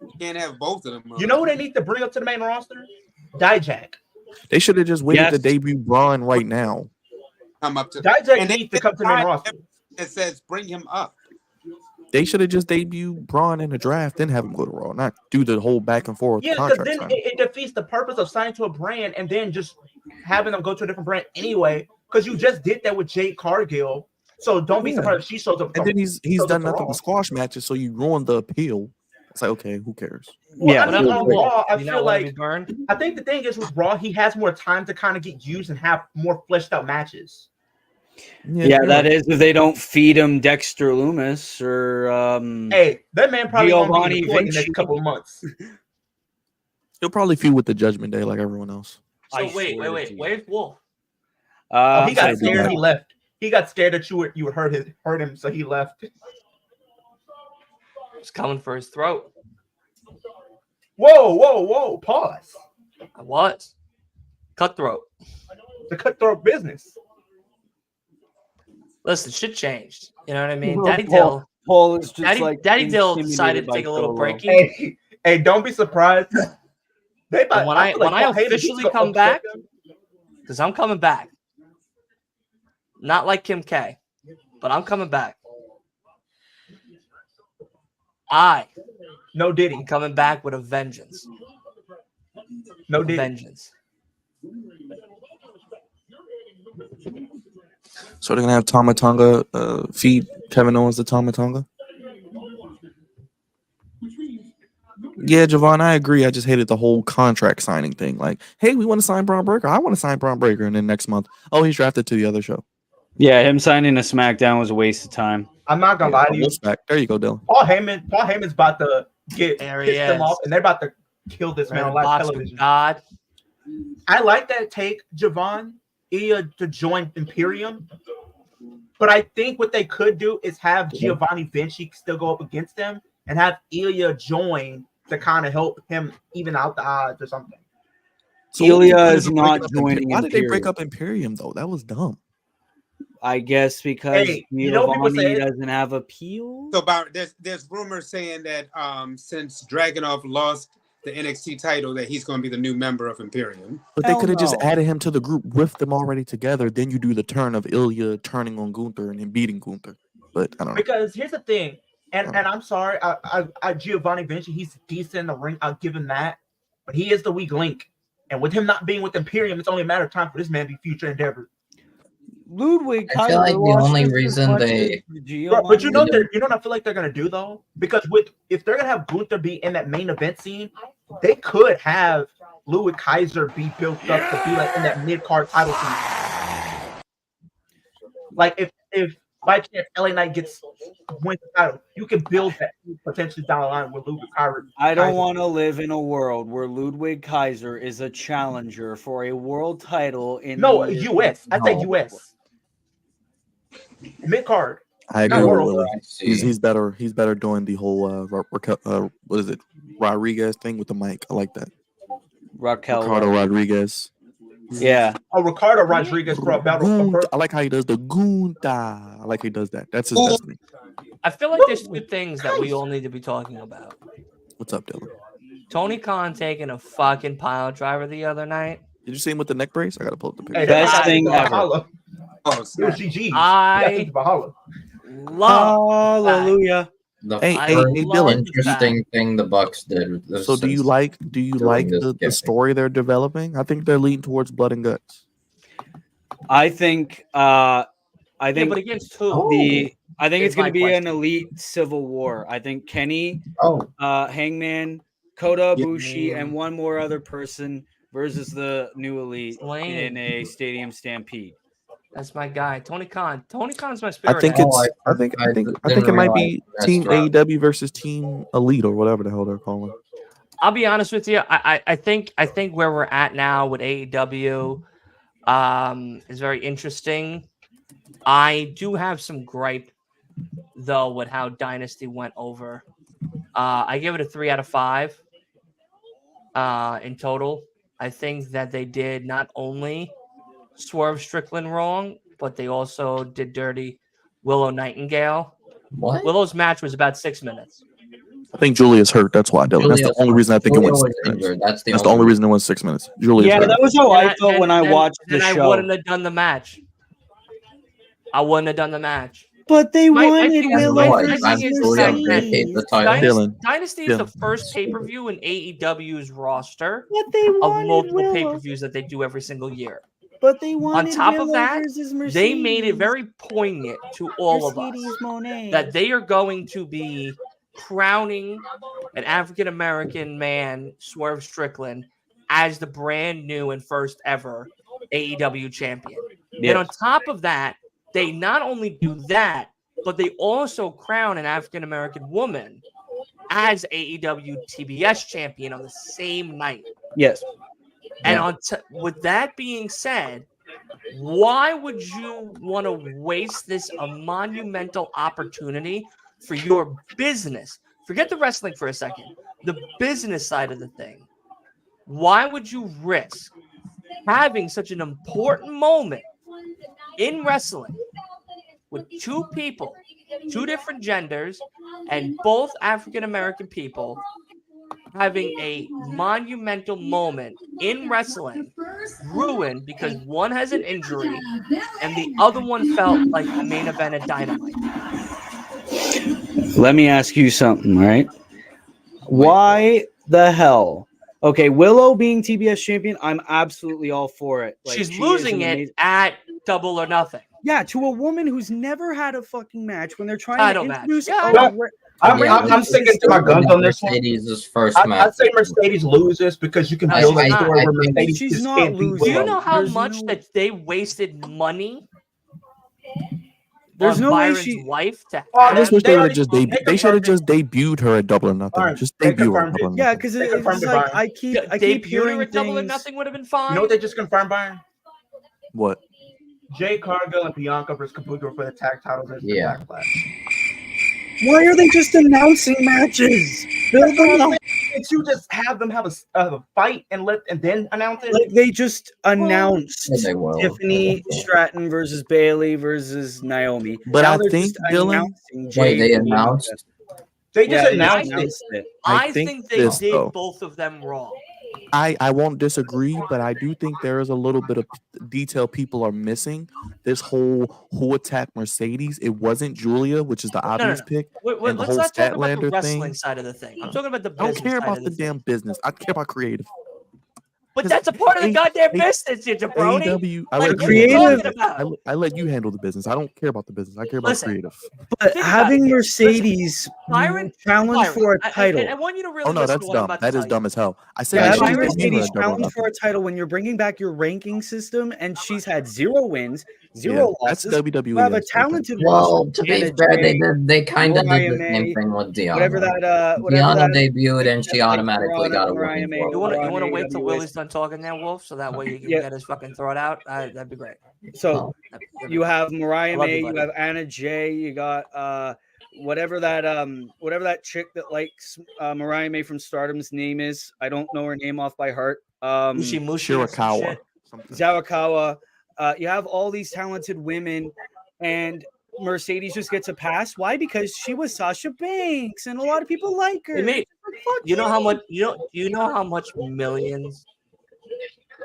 You can't have both of them. You know who they need to bring up to the main roster? Dijak. They should have just waited Yes. to debut Braun right now. come up to Dijak And they needs to come to the main roster. It says bring him up. They should have just debuted Braun in the draft, then have him go to Raw, not do the whole back and forth Yeah, because contract then signing. it defeats the purpose of signing to a brand and then just having them go to a different brand anyway. Because you just did that with Jade Cargill. So don't be Yeah. surprised if she shows up. And then he's shows done up to nothing Raw. but squash matches, so you ruined the appeal. It's like, okay, who cares? Well, Yeah. I mean, on Raw, I You not feel wanna be like burned? I think the thing is with Raw, he has more time to kind of get used and have more fleshed out matches. Yeah, that is if they don't feed him Dexter Loomis or Hey, that man probably won't Giovanni be deployed in the Vinci. next couple of months. He'll probably feud with the Judgment Day like everyone else. So I wait. swear to you. Where's Wolf? Oh, he got so scared. bad. He left. He got scared that you would hurt him, so he left. It's coming for his throat. Whoa! Pause. I was cutthroat. The cutthroat business. Listen, shit changed. You know what I mean? Well, Daddy Dill. Paul is just like Daddy Dill intimidated decided to by take a little Solo. breaky. Hey, don't be surprised. And when I feel like Paul Heyman officially needs to come upset back, them. because I'm coming back. Not like Kim K, but I'm coming back. No Diddy. I'm coming back with a vengeance. No A Diddy. vengeance. So they're gonna have Tama Tonga feed Kevin Owens to Tama Tonga. Yeah, Javon, I agree. I just hated the whole contract signing thing. Like, hey, we want to sign Braun Breaker. I want to sign Braun Breaker, and then next month, oh, he's drafted to the other show. Yeah, him signing a SmackDown was a waste of time. I'm not gonna lie to you. Respect. There you go, Dylan. Paul Heyman's about to get There he piss them is. off, and they're about to kill this man on live Box with television. God. I like that take, Javon, Ilya to join Imperium. But I think what they could do is have Giovanni Vinci still go up against them and have Ilya join to kind of help him even out the odds or something. Ilya why did is they not break up joining Why did they break Imperium. up Imperium though? That was dumb. I guess because Hey, you know what people Giovanni say? doesn't have appeal. So about there's rumors saying that since Dragunov lost the NXT title, that he's going to be the new member of Imperium. But they Hell could have just no. added him to the group with them already together. Then you do the turn of Ilya turning on Gunther and him beating Gunther. But I don't know. Because here's the thing, and I'm sorry, I Giovanni Vinci, he's decent in the ring. I'll give him that, but he is the weak link. And with him not being with Imperium, it's only a matter of time for this man to be future endeavor. Ludwig, I feel like the only reason they But you know what I feel like they're gonna do though, because if they're gonna have Gunther be in that main event scene, they could have Ludwig Kaiser be built up to be like in that mid card title team. Like if by chance LA Knight wins the title, you can build that potentially down the line with Ludwig Kaiser. I don't want to live in a world where Ludwig Kaiser is a challenger for a world title in No, the US. I say US. Mid card. I agree Not with world. Willie. He's better. He's better doing the whole what is it, Rodriguez thing with the mic. I like that. Ricardo Rodriguez. Yeah. Oh, Ricardo Rodriguez brought battle. I like how he does the Gunta. I like how he does that. That's his destiny. I feel like there's two things that we all need to be talking about. What's up, Dylan? Tony Khan taking a fucking pile driver the other night. Did you see him with the neck brace? I gotta pull up the picture. Hey, Best thing ever. It was GG. I love Hallelujah. The Hey, first Dylan. interesting thing the Bucks did. So do you like the story they're developing? I think they're leaning towards blood and guts. I think but against who? I think is it's going my to be question. an elite civil war. I think Kenny, Oh, Hangman, Kota Ibushi, and one more other person versus the new elite in a stadium stampede. That's my guy, Tony Khan. Tony Khan's my spirit. I think animal. I think it might be Team AEW versus Team Elite or whatever the hell they're calling. I'll be honest with you. I think where we're at now with AEW is very interesting. I do have some gripe though with how Dynasty went over. I give it a 3 out of 5 in total. I think that they did not only Swerve Strickland wrong, but they also did dirty Willow Nightingale. what? Willow's match was about 6 minutes. I think Julia's hurt. That's why, Dylan. That's the only reason I think it went 6 minutes. That's the only reason it went 6 minutes. Julia's Yeah, hurt. that was how I felt when I watched the I show. wouldn't have done the match. I wouldn't have done the match. But they My wanted thing is- Willow my versus thing is vacate the title. Dynasty is the first pay-per-view in AEW's roster But they of wanted multiple Willow. pay-per-views that they do every single year. But they On wanted top of Willow that, versus they made it Mercedes. very poignant to all of us Mercedes Moné. that they are going to be crowning an African-American man, Swerve Strickland, as the brand new and first ever AEW champion. Yes. And on top of that, they not only do that, but they also crown an African-American woman as AEW TBS champion on the same night. Yes. And with that being said, why would you want to waste this a monumental opportunity for your business? Forget the wrestling for a second. The business side of the thing. Why would you risk having such an important moment in wrestling with two people, two different genders, and both African-American people having a monumental moment in wrestling ruined because one has an injury and the other one felt like the main event at Dynamite? Let me ask you something, right? Why the hell? Okay, Willow being TBS champion, I'm absolutely all for it. Like, She's she losing is it amazing. at Double or Nothing. Yeah, to a woman who's never had a fucking match when they're trying Title to match. introduce. Yeah, I a know. re- I'm sticking to my guns on this one. Mercedes' first match. I'd say Mercedes loses because you can I- build I- a story where I think Mercedes she's just not can't beat losing. Do you Willow. know how There's much no- that they wasted money There's on no way Byron's she. wife to Oh, I have just wish They they would have already- just they they should have confirmed just debuted her at Double or Nothing. Alright, Just they debut her at confirmed Double or it. Yeah, Nothing. because They it's confirmed it, like Byron. I keep debut hearing her at Double or things. Nothing would have been fine. You know what they just confirmed, Byron? What? Jay Cargill and Bianca versus Kabuto for the tag titles at the Yeah. Backlash. Why are they just announcing matches? Build them up. Did you just have them have a fight and then announce it? Like they just announced Yeah, they will. Tiffany Stratton versus Bailey versus Naomi. But Now I they're think, just Dylan- announcing Wait, Jade they and announced. They Yeah, just they announced it. it. I I think think they this, did though. both of them wrong. I won't disagree, but I do think there is a little bit of detail people are missing. This whole who attacked Mercedes, it wasn't Julia, which is the obvious pick. Wait, And the let's whole not talk about the Statlander wrestling thing. side of the thing. I'm talking about the I don't business care side about of the the thing. damn business. I care about creative. But that's a part of the goddamn business, you jabroni. AEW, I Like, let what are you you handle talking it. about? I let you handle the business. I don't care about the business. I care about Listen, creative. But Think about having it here. Mercedes Byron, challenge for a title. I want you to really Oh no, listen that's to what I'm dumb. about That to is tell dumb you. as hell. I Yeah, said Yeah, you having should Byron, give me her Mercedes a double or challenge for nothing. a title when you're bringing back your ranking system and she's had 0 wins, 0 Yeah, that's losses. WWE. You have a that's okay. talented Well, to be Anna fair, Jay, they kind of did Mariah the same May, thing with whatever Deanna. that Deanna debuted and she like automatically got a Mariah women's May, World You want title. to wait till AWS. Willie's done talking there, Wolf, so that way you can Yeah. get his fucking throat out. That'd be great. So That'd be you great. have Mariah I love May, you, you buddy. have Anna Jay, you got whatever that chick that likes Mariah May from Stardom's name is. I don't know her name off by heart. Mushi Mushi or some Shirakawa. shit. Something. Zawakawa. You have all these talented women, and Mercedes just gets a pass. Why? Because she was Sasha Banks, and a lot of people like her. Hey, mate, Like, fuck you know how much you know how much millions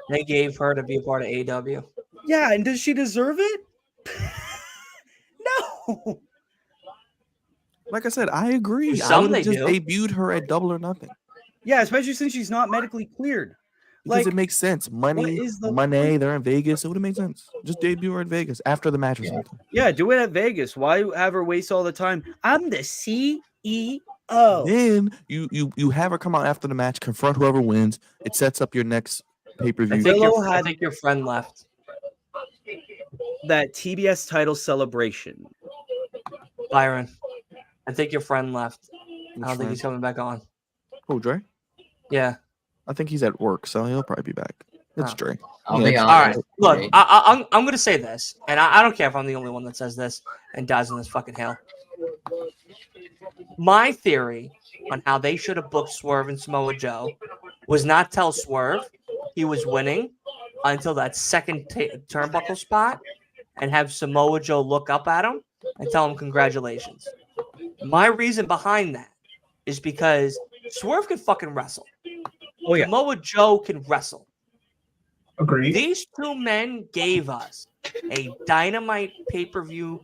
they gave her to be a part of AW? Yeah, and does she deserve it? No. Like I said, I agree. For I some would they have just do. debuted her at Double or Nothing Yeah, especially since she's not medically cleared. because Like, it makes sense. Money, is the money. They're in Vegas. It would have made sense. Just debut her in Vegas after the match or something. yeah, do it at Vegas. Why have her waste all the time? I'm the CEO. Then you have her come out after the match, confront whoever wins. It sets up your next pay per I view. think, Willow I had- think your friend left. That TBS title celebration. Byron. I think your friend left. I don't think he's coming back on. Oh, Dre. Yeah. I think he's at work, so he'll probably be back. It's Oh. Dre. I'll be All right. honest. Look, I'm going to say this, and I don't care if I'm the only one that says this and dies in this fucking hell. My theory on how they should have booked Swerve and Samoa Joe was not tell Swerve he was winning until that second turnbuckle spot and have Samoa Joe look up at him and tell him congratulations. My reason behind that is because Swerve can fucking wrestle. Oh, yeah. Samoa Joe can wrestle. Agreed. These two men gave us a Dynamite pay-per-view,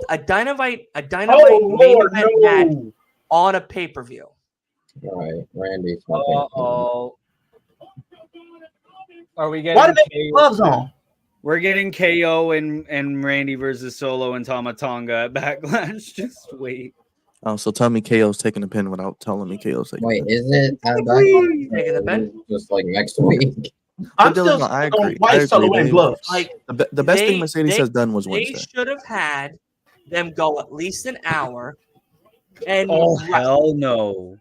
a Dynamite main event match on a pay-per-view. Right, Randy's Uh-oh. Are we Why getting did they put gloves on? We're getting KO and Randy versus Solo and Tama Tonga at Backlash. Just wait. Oh, so tell me KO's taking the pin without telling me KO's taking Wait, the pin. is it at Taking the Backlash? pin? Just like next week. I'm Dylan, still no, I stuck on agree. white I solo agree, and Dave. gloves. Like The best thing Mercedes has done was they Wednesday. should have had them go at least an hour and Oh, hell no.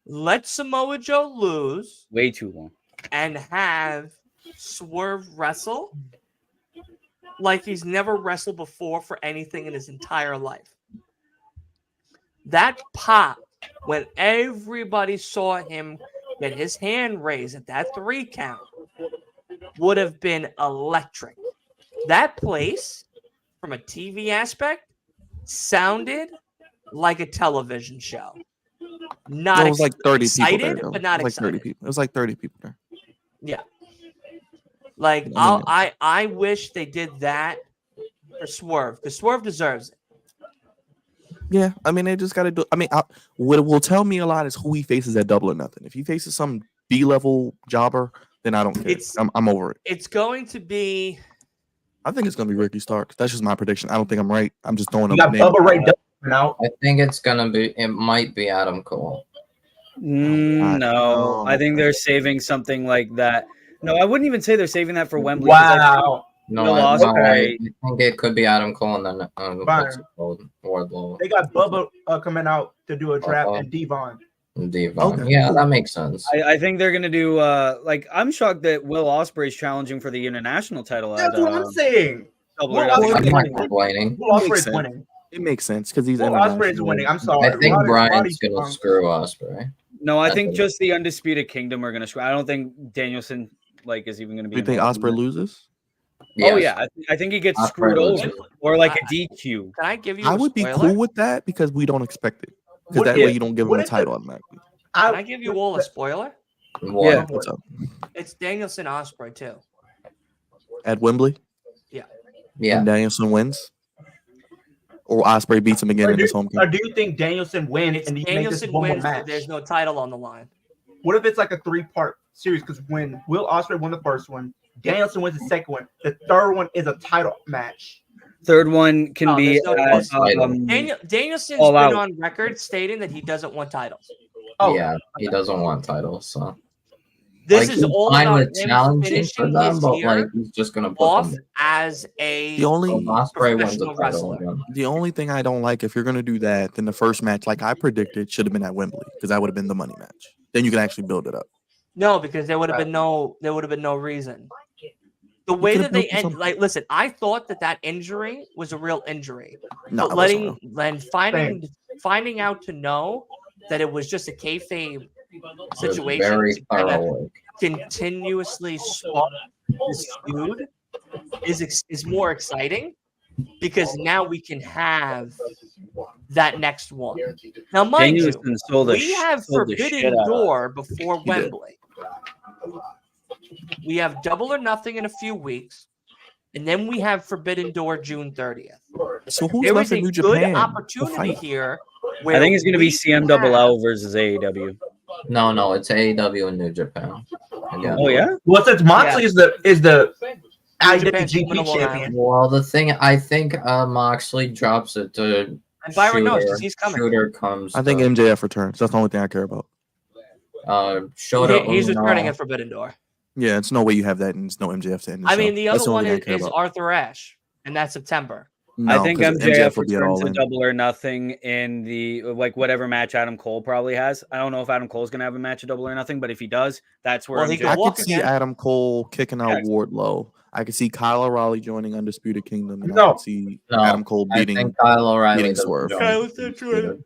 let Samoa Joe lose Way too long. and have Swerve wrestle like he's never wrestled before for anything in his entire life. That pop when everybody saw him get his hand raised at that 3 count would have been electric. That place, from a TV aspect, sounded like a television show. Not It was like 30 excited, people there. Though. but not it was like 30 excited. people. It was like 30 people there. Yeah. Like I wish they did that for Swerve because Swerve deserves it. Yeah, I mean they just got to do. I mean, what will tell me a lot is who he faces at Double or Nothing. If he faces some B-level jobber, then I don't care. I'm over it. It's going to be. I think it's gonna be Ricky Starks. That's just my prediction. I don't think I'm right. I'm just throwing You a got name. Bubba Ray Dudley out. I think it's gonna be. It might be Adam Cole. No, I think they're saving something like that. No, I wouldn't even say they're saving that for Wembley. Wow. No, Will I Ospreay. think it could be Adam Cole and then what's it called? Wardlow. They got Bubba coming out to do a draft and Devon. Devon. Okay. Yeah, that makes sense. I think they're gonna do like I'm shocked that Will Ospreay's challenging for the international title. That's what I'm saying. Double Will or Nothing. I'm not Ospreay complaining. Will Makes Ospreay's sense. winning. It makes sense because he's Will Ospreay's international. winning. I'm sorry. I think Roddy- Brian's Roddy's gonna strong. screw Ospreay. No, I That's think it. just the Undisputed Kingdom are gonna screw. I don't think Danielson like is even gonna be. Do you think involved in Osprey that. loses? Oh yeah, I think he gets Ospreay screwed loses. over or like a DQ. Can I give you? I a would be spoiler? cool with that because we don't expect it. Because What that if- way you don't give him what a if title the- automatically. Can I give you all a spoiler? What? Yeah. What's up? It's Danielson Osprey too. At Wembley, Yeah. and Danielson wins, or Osprey beats him again Or in do, his home or game. do you think Danielson wins It's and he makes this Danielson one more wins, but match? there's no title on the line. What if it's like a 3-part series because when Will Ospreay won the first one, Danielson wins the second one. The third one is a title match. Third one can be there's no Danielson's All been Out. on record stating that he doesn't want titles. Oh, Yeah, he doesn't want titles, so This like, is he's all fine about with him challenging for finishing them, his but year like he's just gonna put off them. as a The only Ospreay wins a professional title wrestler. again. the only thing I don't like, if you're gonna do that, then the first match, like I predicted, should have been at Wembley because that would have been the money match. Then you can actually build it up. No, because there would have been no reason. The way could that have they built to end, something. like, listen, I thought that injury was a real injury, No, but finding out to know that it was just a kayfabe It was situation very to kind of thorough. continuously spark this feud is more exciting because now we can have that next one. Now, mind you, Danielson sold the we have sold the shit Forbidden out of Door before He did. Wembley. We have Double or Nothing in a few weeks, and then we have Forbidden Door June 30th. So who's There left is a in New good Japan to opportunity fight? here. I think it's going to be we CM have- Double versus AEW. No, it's AEW in New Japan. Again. Oh yeah, Well, since Moxley is the Japan's IWGP coming along champion. Well, the thing I think Moxley drops it to And Byron knows Shooter. because he's coming. Shooter comes. I think to, MJF returns. That's the only thing I care about. Shota He's Uno. returning at Forbidden Door. Yeah, it's no way you have that and it's no MJF to end the I show. mean, the That's other only one thing I care is about. Arthur Ashe, and that's September. No, I think 'cause MJF will be at returns All to In. Double or Nothing in the whatever match Adam Cole probably has. I don't know if Adam Cole's going to have a match at Double or Nothing, but if he does, that's where Well, he MJF could I walk could see again. Adam Cole kicking out Yeah. Wardlow. I could see Kyle O'Reilly joining Undisputed Kingdom, and I No. could see No, Adam Cole I beating. think Kyle O'Reilly beating doesn't Swerve. join Kyle's not Undisputed.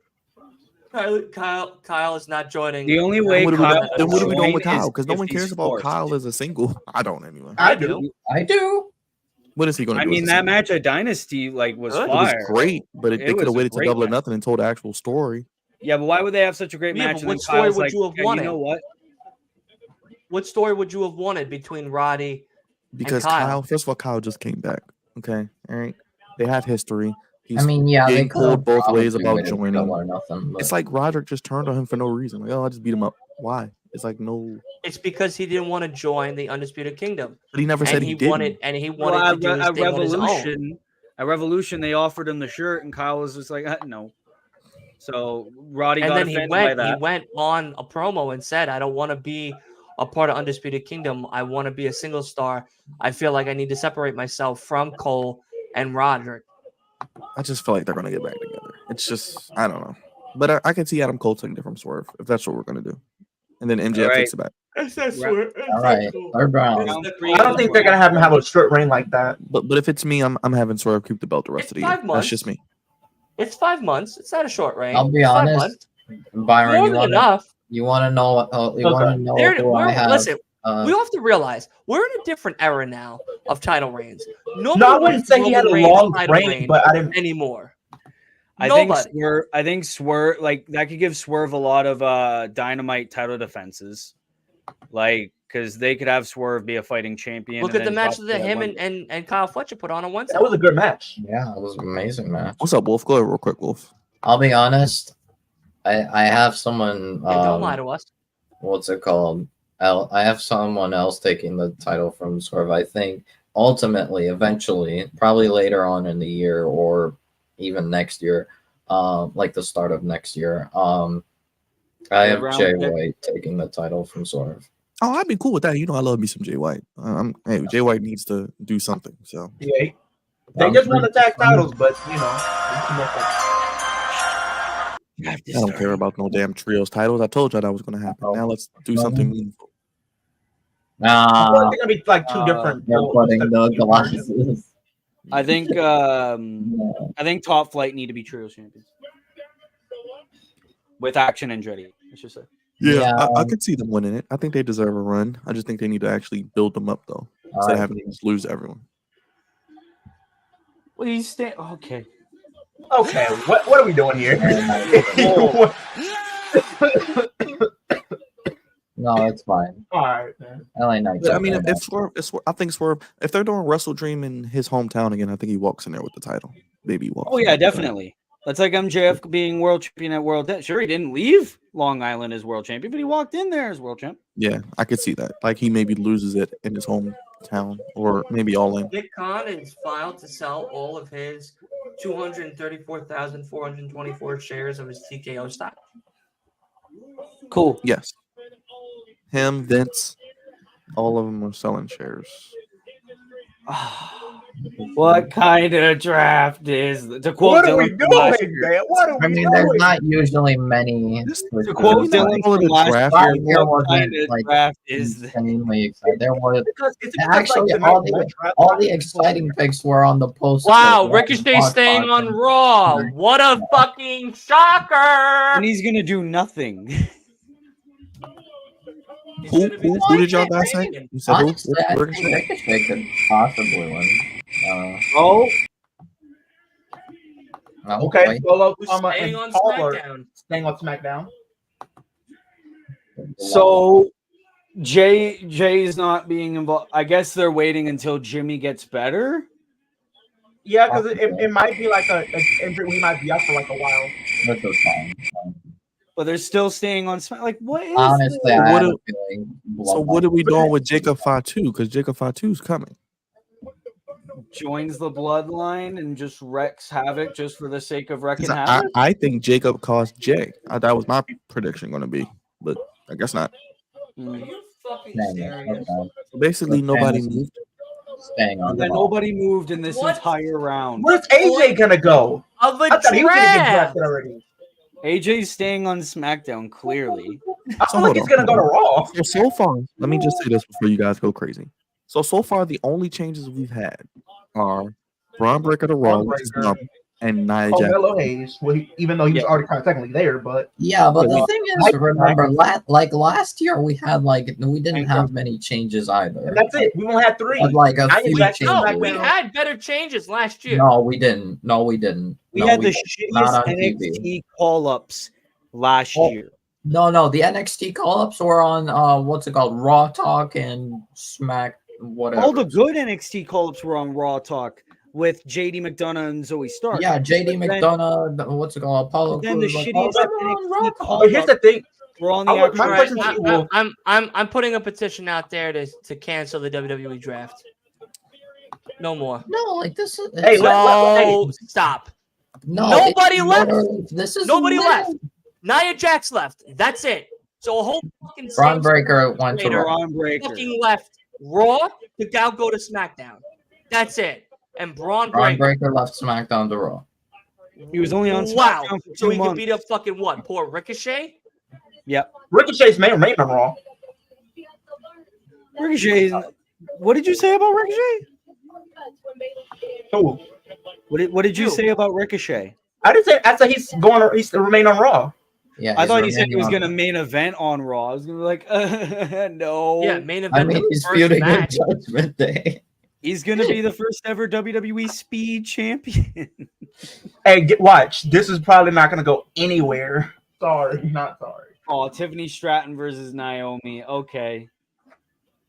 Kyle is not joining. The only Then way what are we, Kyle then what are we will doing with join is Kyle? Because no if one he's cares about forced. Kyle as a single. I don't anyway. I do. I do. What is he going to I do? mean, as a that single? match at Dynasty was Good. It was fire. great, but It they could was have a waited to great Double or match. Nothing and told the actual story. Yeah, but why would they have such a great Yeah, match? but And what then story Kyle's would like, you have "Yeah, wanted?" You know what? What story would you have wanted between Roddy? Because Kyle. First of all, Kyle just came back. Okay, all right. They have history. He's I mean, yeah, they getting could have pulled both ways probably about waited for joining. Double or Nothing. But It's like Roderick just turned on him for no reason. Like, oh, I just beat him up. Why? It's like no, It's because he didn't want to join the Undisputed Kingdom, but he never said and he he didn't. wanted to do Well, his thing on his own. At Revolution, they offered him the shirt, and Kyle was just like, no. So Roddy And got then he offended by went. He that. went on a promo and said, "I don't want to be a part of Undisputed Kingdom. I want to be a single star. I feel like I need to separate myself from Cole and Roderick." I just feel like they're gonna get back together. It's just I don't know, but I can see Adam Cole taking it from Swerve if that's what we're gonna do, and then MJF All right. takes it back. all right, third round. I don't think they're gonna have him have a short reign like that. But if it's me, I'm having Swerve keep the belt the rest It's of the year. 5 months. That's just me. It's 5 months. It's not a short reign. I'll be It's 5 honest, months. Byron. More You than want enough. you want to know? You want to know who I have? Listen, we have to realize we're in a different era now of title reigns. No, I wouldn't say he had a long reign, but I didn't. anymore. I think Swerve, like that could give Swerve a lot of Dynamite title defenses, like because they could have Swerve be a fighting champion. Look and at the then match drop that him one. and Kyle Fletcher put on Wednesday. That was a good match. Yeah, it was an amazing match. What's up, Wolf? Go ahead, real quick, Wolf. I'll be honest. I have someone. Yeah, don't lie to us. What's it called? I have someone else taking the title from Swerve. I think ultimately, eventually, probably later on in the year or even next year, like the start of next year. I have round Jay pick. White taking the title from Swerve. Oh, I'd be cool with that. You know, I love me some Jay White. Hey, Jay White needs to do something. So Yeah, they just won the tag titles, but you know. I don't care about no damn trios titles. I told you that was going to happen. Now let's do something meaningful. I feel like they're gonna be like two different. They're putting the glasses. I think Top Flight need to be trios champions with Action and Andretti. I should say. Yeah, I could see them winning it. I think they deserve a run. I just think they need to actually build them up though, instead of having to just lose everyone. Well, you stay okay. Okay, what are we doing here? No, it's fine. All right, man. LA Knight. I mean, if Swerve, I think Swerve, if they're doing Wrestle Dream in his hometown again, I think he walks in there with the title. Maybe he walks. Oh in yeah, there with the title. definitely. That's like MJF being world champion at World. Sure, he didn't leave Long Island as world champion, but he walked in there as world champ. Yeah, I could see that. Like he maybe loses it in his hometown, or maybe all in. Nick Khan is filed to sell all of his 234,424 shares of his TKO stock. Cool. Yes. Him, Vince, all of them are selling shares. What kind of draft is to quote What are we Dylan from last doing, year? man? What are we I mean, doing? there's not usually many. To quote Dylan from last draft year, year what kind wasn't, of like, draft is this? insanely exciting. There was Because it's because, actually like, all the exciting picks were on the post. Wow, Ricochet staying on Raw. What a fucking shocker! And he's gonna do nothing. Who did y'all guys say? You said who? Honestly, I think Ricochet could possibly win. Oh, Okay, wait. Solo, Who's Tama, staying and on Paul are SmackDown? staying on SmackDown. so Jay's not being involved. I guess they're waiting until Jimmy gets better. Yeah, because it might be like a injury. We might be up for like a while. That's just fine. But they're still staying on Smack. Like, what is Honestly, this? I What have do- a feeling. So what are we doing with Jacob Fatu? Because Jacob Fatu's coming. Joins the bloodline and just wrecks havoc just for the sake of wrecking 'Cause havoc? I think Jacob cost Jay. That was my prediction going to be, but I guess not. Mm. Are you fucking Dang it, serious? okay. So basically, nobody Fantasy. moved. Staying on And the then ball. nobody moved in this What? entire round. Where's AJ gonna go? Of a I thought he was gonna get draft. drafted already. AJ's staying on SmackDown, clearly. I So feel like hold he's on, gonna go to Raw. So far, let me just say this before you guys go crazy. So far, the only changes we've had are Braun Breaker to Raw, which is Breakker. numb, and Nia Jax. Carmelo Hayes, well, even though he was Yeah. already kind of technically there, but Yeah, but the Well, thing is, remember, last year we had we didn't have many changes either. and that's it. We only had three. Had, like, a Nia few Jax changes. No, back we down. had better changes last year. No, we didn't. No, we didn't. We No, had the didn't. Not shittiest on TV. NXT call-ups last Oh. year. No, the NXT call-ups were on what's it called, Raw Talk and Smack, whatever. All the good NXT call-ups were on Raw Talk with JD McDonough and Zoe Stark. Yeah, JD But then- McDonough, what's it called, Apollo But then the Crews, like, shittiest all that were on Raw NXT Talk. call But here's the thing. were on the I would- actual. my Right, question to you, Will. I'm putting a petition out there to cancel the WWE draft. No more. No, like this is Hey, No, stop. no, nobody it's left. literally- This is Nobody literally- left. Nia Jax left. That's it. So a whole fucking Braun same Breaker went to Later. Raw. Braun Breaker. fucking left Raw to now go to SmackDown. That's it. And Braun Braun Breaker. Breaker left SmackDown to Raw. He was only on Wow. SmackDown for So 2 he could months. beat up fucking what? Poor Ricochet? Yep. Ricochet's main reign on Raw. Ricochet. What did you say about Ricochet? Who? What did you You. say about Ricochet? I didn't say. I said he's to remain on Raw. Yeah, I he's thought he said he remaining was on- going to main event on Raw. I was going to be like, no. Yeah, main event. I mean, the he's first feuding with match. Judgment Day. He's going to be the first ever WWE Speed Champion. Hey, watch. This is probably not gonna go anywhere. Sorry, not sorry. Oh, Tiffany Stratton versus Naomi. Okay.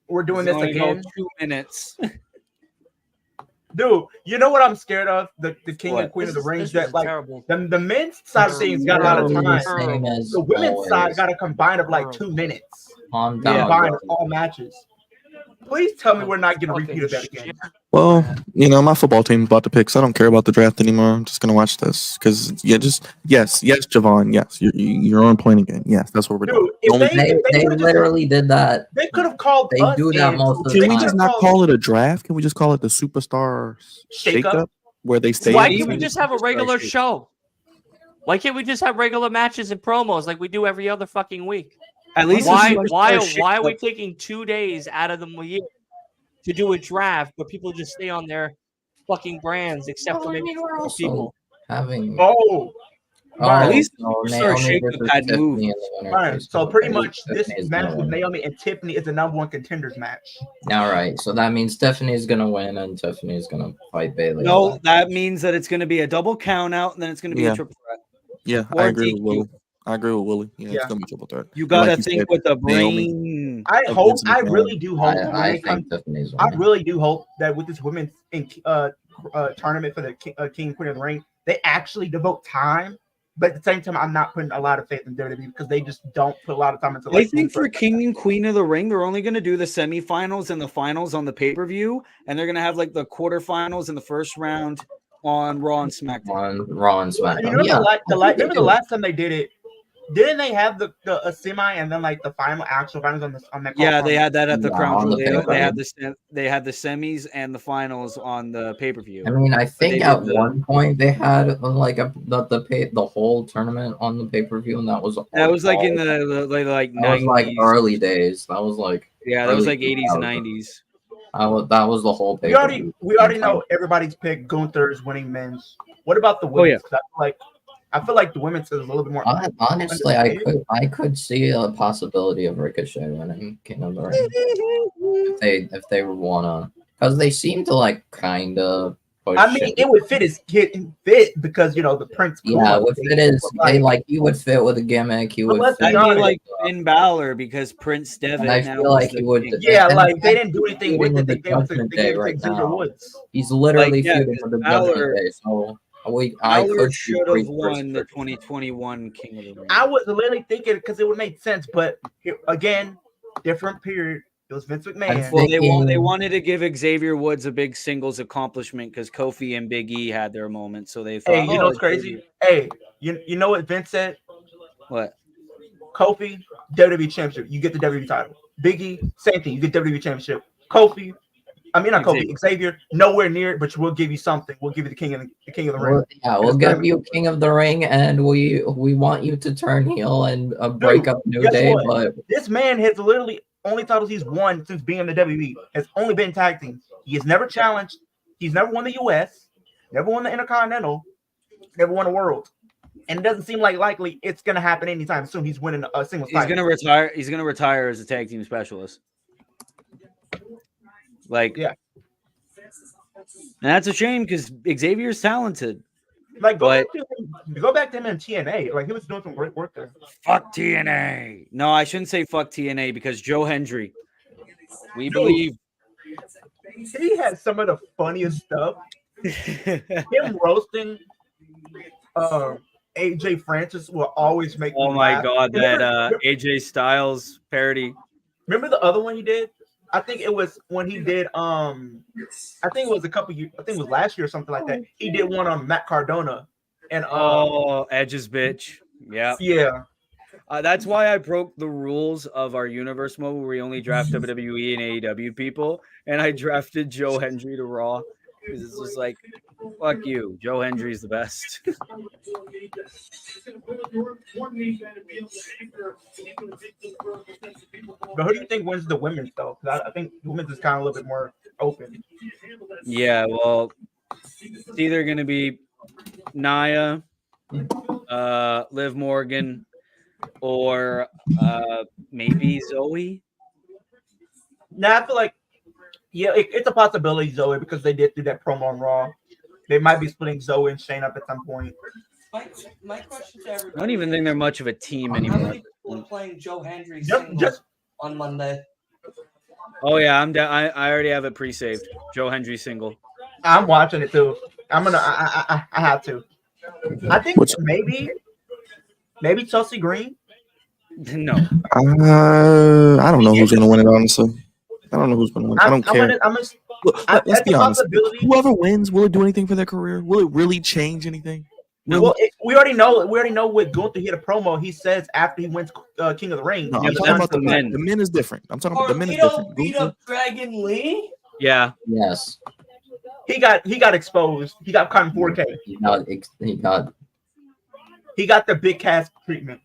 We're doing It's this only go again, 2 minutes. dude. You know what I'm scared of? The king What? and queen This of the rings. was That like terrible. the men's side of things got a lot of Literally time. the same as The women's always. side got a combined of like 2 minutes. Calm down. Combined of all matches. Please tell me we're not getting a repeat of that again. Well, my football team's about to pick, so I don't care about the draft anymore. I'm just gonna watch this because yes, Javon, yes, you're on point again. Yes, that's what we're doing. Dude, if Only- They could've just- literally did that. they could have called They us do that in. most of the Can we time. just not call it a draft? Can we just call it the Superstar Shake Shake Up? Up, where they stay? Why in can't we between? just have a regular show? Why can't we just have regular matches and promos like we do every other fucking week? At least Why this is why a why are we shake-up. taking 2 days out of the year to do a draft where people just stay on their fucking brands except for Well, I maybe mean, we're 4 also people? having. Oh, At least no, Superstar Naomi Shake-Up versus had Tiffany moved. in the winner fine. case. So pretty I much think this Tiffany's match gonna with win. Naomi and Tiffany is the #1 contenders match. All right, so that means Tiffany's gonna win and Tiffany's gonna fight Bailey. No, that means that it's going to be a double count out and then it's going to be Yeah. a triple threat. Yeah, Or I agree with DQ. Willie. Yeah, Yeah. it's gonna be triple threat. You got to like you think said, with the Naomi. brain. I Of hope. Vince I McMahon. really do hope. when I they come, think Tiffany's I winning. really do hope that with this women's tournament for the King Queen of the Ring, they actually devote time. But at the same time, I'm not putting a lot of faith in WWE because they just don't put a lot of time into. I think for King and Queen of the Ring, they're only going to do the semifinals and the finals on the pay-per-view, and they're going to have like the quarterfinals and the first round on Raw and SmackDown. On Raw and SmackDown. Remember, Yeah, remember the last time they did it? Didn't they have a semi and then like the actual finals on that? Yeah, they had that at the Crown Jewel. The they had the semis and the finals on the pay-per-view. I mean, I think at one point they had like the whole tournament on the pay-per-view, and that was like in the like 90s. That was like early days. That was like that was like 80s and 90s. That was the whole pay-per-view. We already know everybody's pick. Gunther's winning men's. What about the women's? I feel like the women's is a little bit more. Honestly, I could see a possibility of Ricochet winning King of the Ring if they wanna, because they seem to like kind of. I mean, it would fit because the Prince. Yeah, it would fit he would fit with a gimmick. He would. I'd be like Finn Balor because Prince Devitt. I feel like he would. Yeah, like they didn't do anything with it. They gave it right to Xavier Woods. He's literally feuding with the Judgment Day, so. I should have won the 2021 King of the Ring. I was literally thinking because it would make sense, but again, different period. It was Vince McMahon. Well, they wanted to give Xavier Woods a big singles accomplishment because Kofi and Big E had their moment, so they thought. Hey, you know what's crazy? Hey, you know what Vince said? What? Kofi, WWE Championship. You get the WWE title. Big E, same thing. You get WWE Championship. Kofi. I mean, not Kofi, Xavier, nowhere near it, but we'll give you something. We'll give you the king of the ring. We'll give you King of the Ring, and we want you to turn heel and break up New Day. But this man has literally only titles he's won since being in the WWE has only been tag teams. He has never challenged. He's never won the US, never won the Intercontinental, never won the World. And it doesn't seem likely it's going to happen anytime soon. He's winning a single title. He's going to retire. He's going to retire as a tag team specialist. And that's a shame because Xavier's talented. Like go back to him in TNA. Like he was doing some great work there. Fuck TNA. No, I shouldn't say fuck TNA because Joe Hendry. We believe. He had some of the funniest stuff. Him roasting AJ Francis will always make me laugh. God, that AJ Styles parody. Remember the other one he did? I think it was when he did I think it was a couple years, I think it was last year or something like that. He did one on Matt Cardona and Edge's bitch. Yeah. That's why I broke the rules of our universe mode where we only draft WWE and AEW people, and I drafted Joe Hendry to Raw because it's just like, fuck you, Joe Hendry's the best. But who do you think wins the women's though? Because I think women's is kind of a little bit more open. Yeah, well, it's either going to be Nia, Liv Morgan, or maybe Zoe. No, I feel like it's a possibility, Zoe, because they did do that promo on Raw. They might be splitting Zoe and Shane up at some point. My question to everybody. I don't even think they're much of a team anymore. How many people are playing Joe Hendry on Monday? Oh yeah, I'm down. I already have it pre-saved. Joe Hendry single. I'm watching it too. I have to. I think maybe Chelsea Green. No. I don't know who's gonna win it. Honestly, I don't know who's gonna win. I don't care. Let's be honest. Whoever wins, will it do anything for their career? Will it really change anything? Really? Well, we already know. We already know what Gunther hit a promo. He says after he wins King of the Ring. No, I'm talking about the men. The men is different. I'm talking about the men is different. Beat up Dragon Lee. Yeah. Yes. He got exposed. He got caught in 4K. He got the big cast treatment.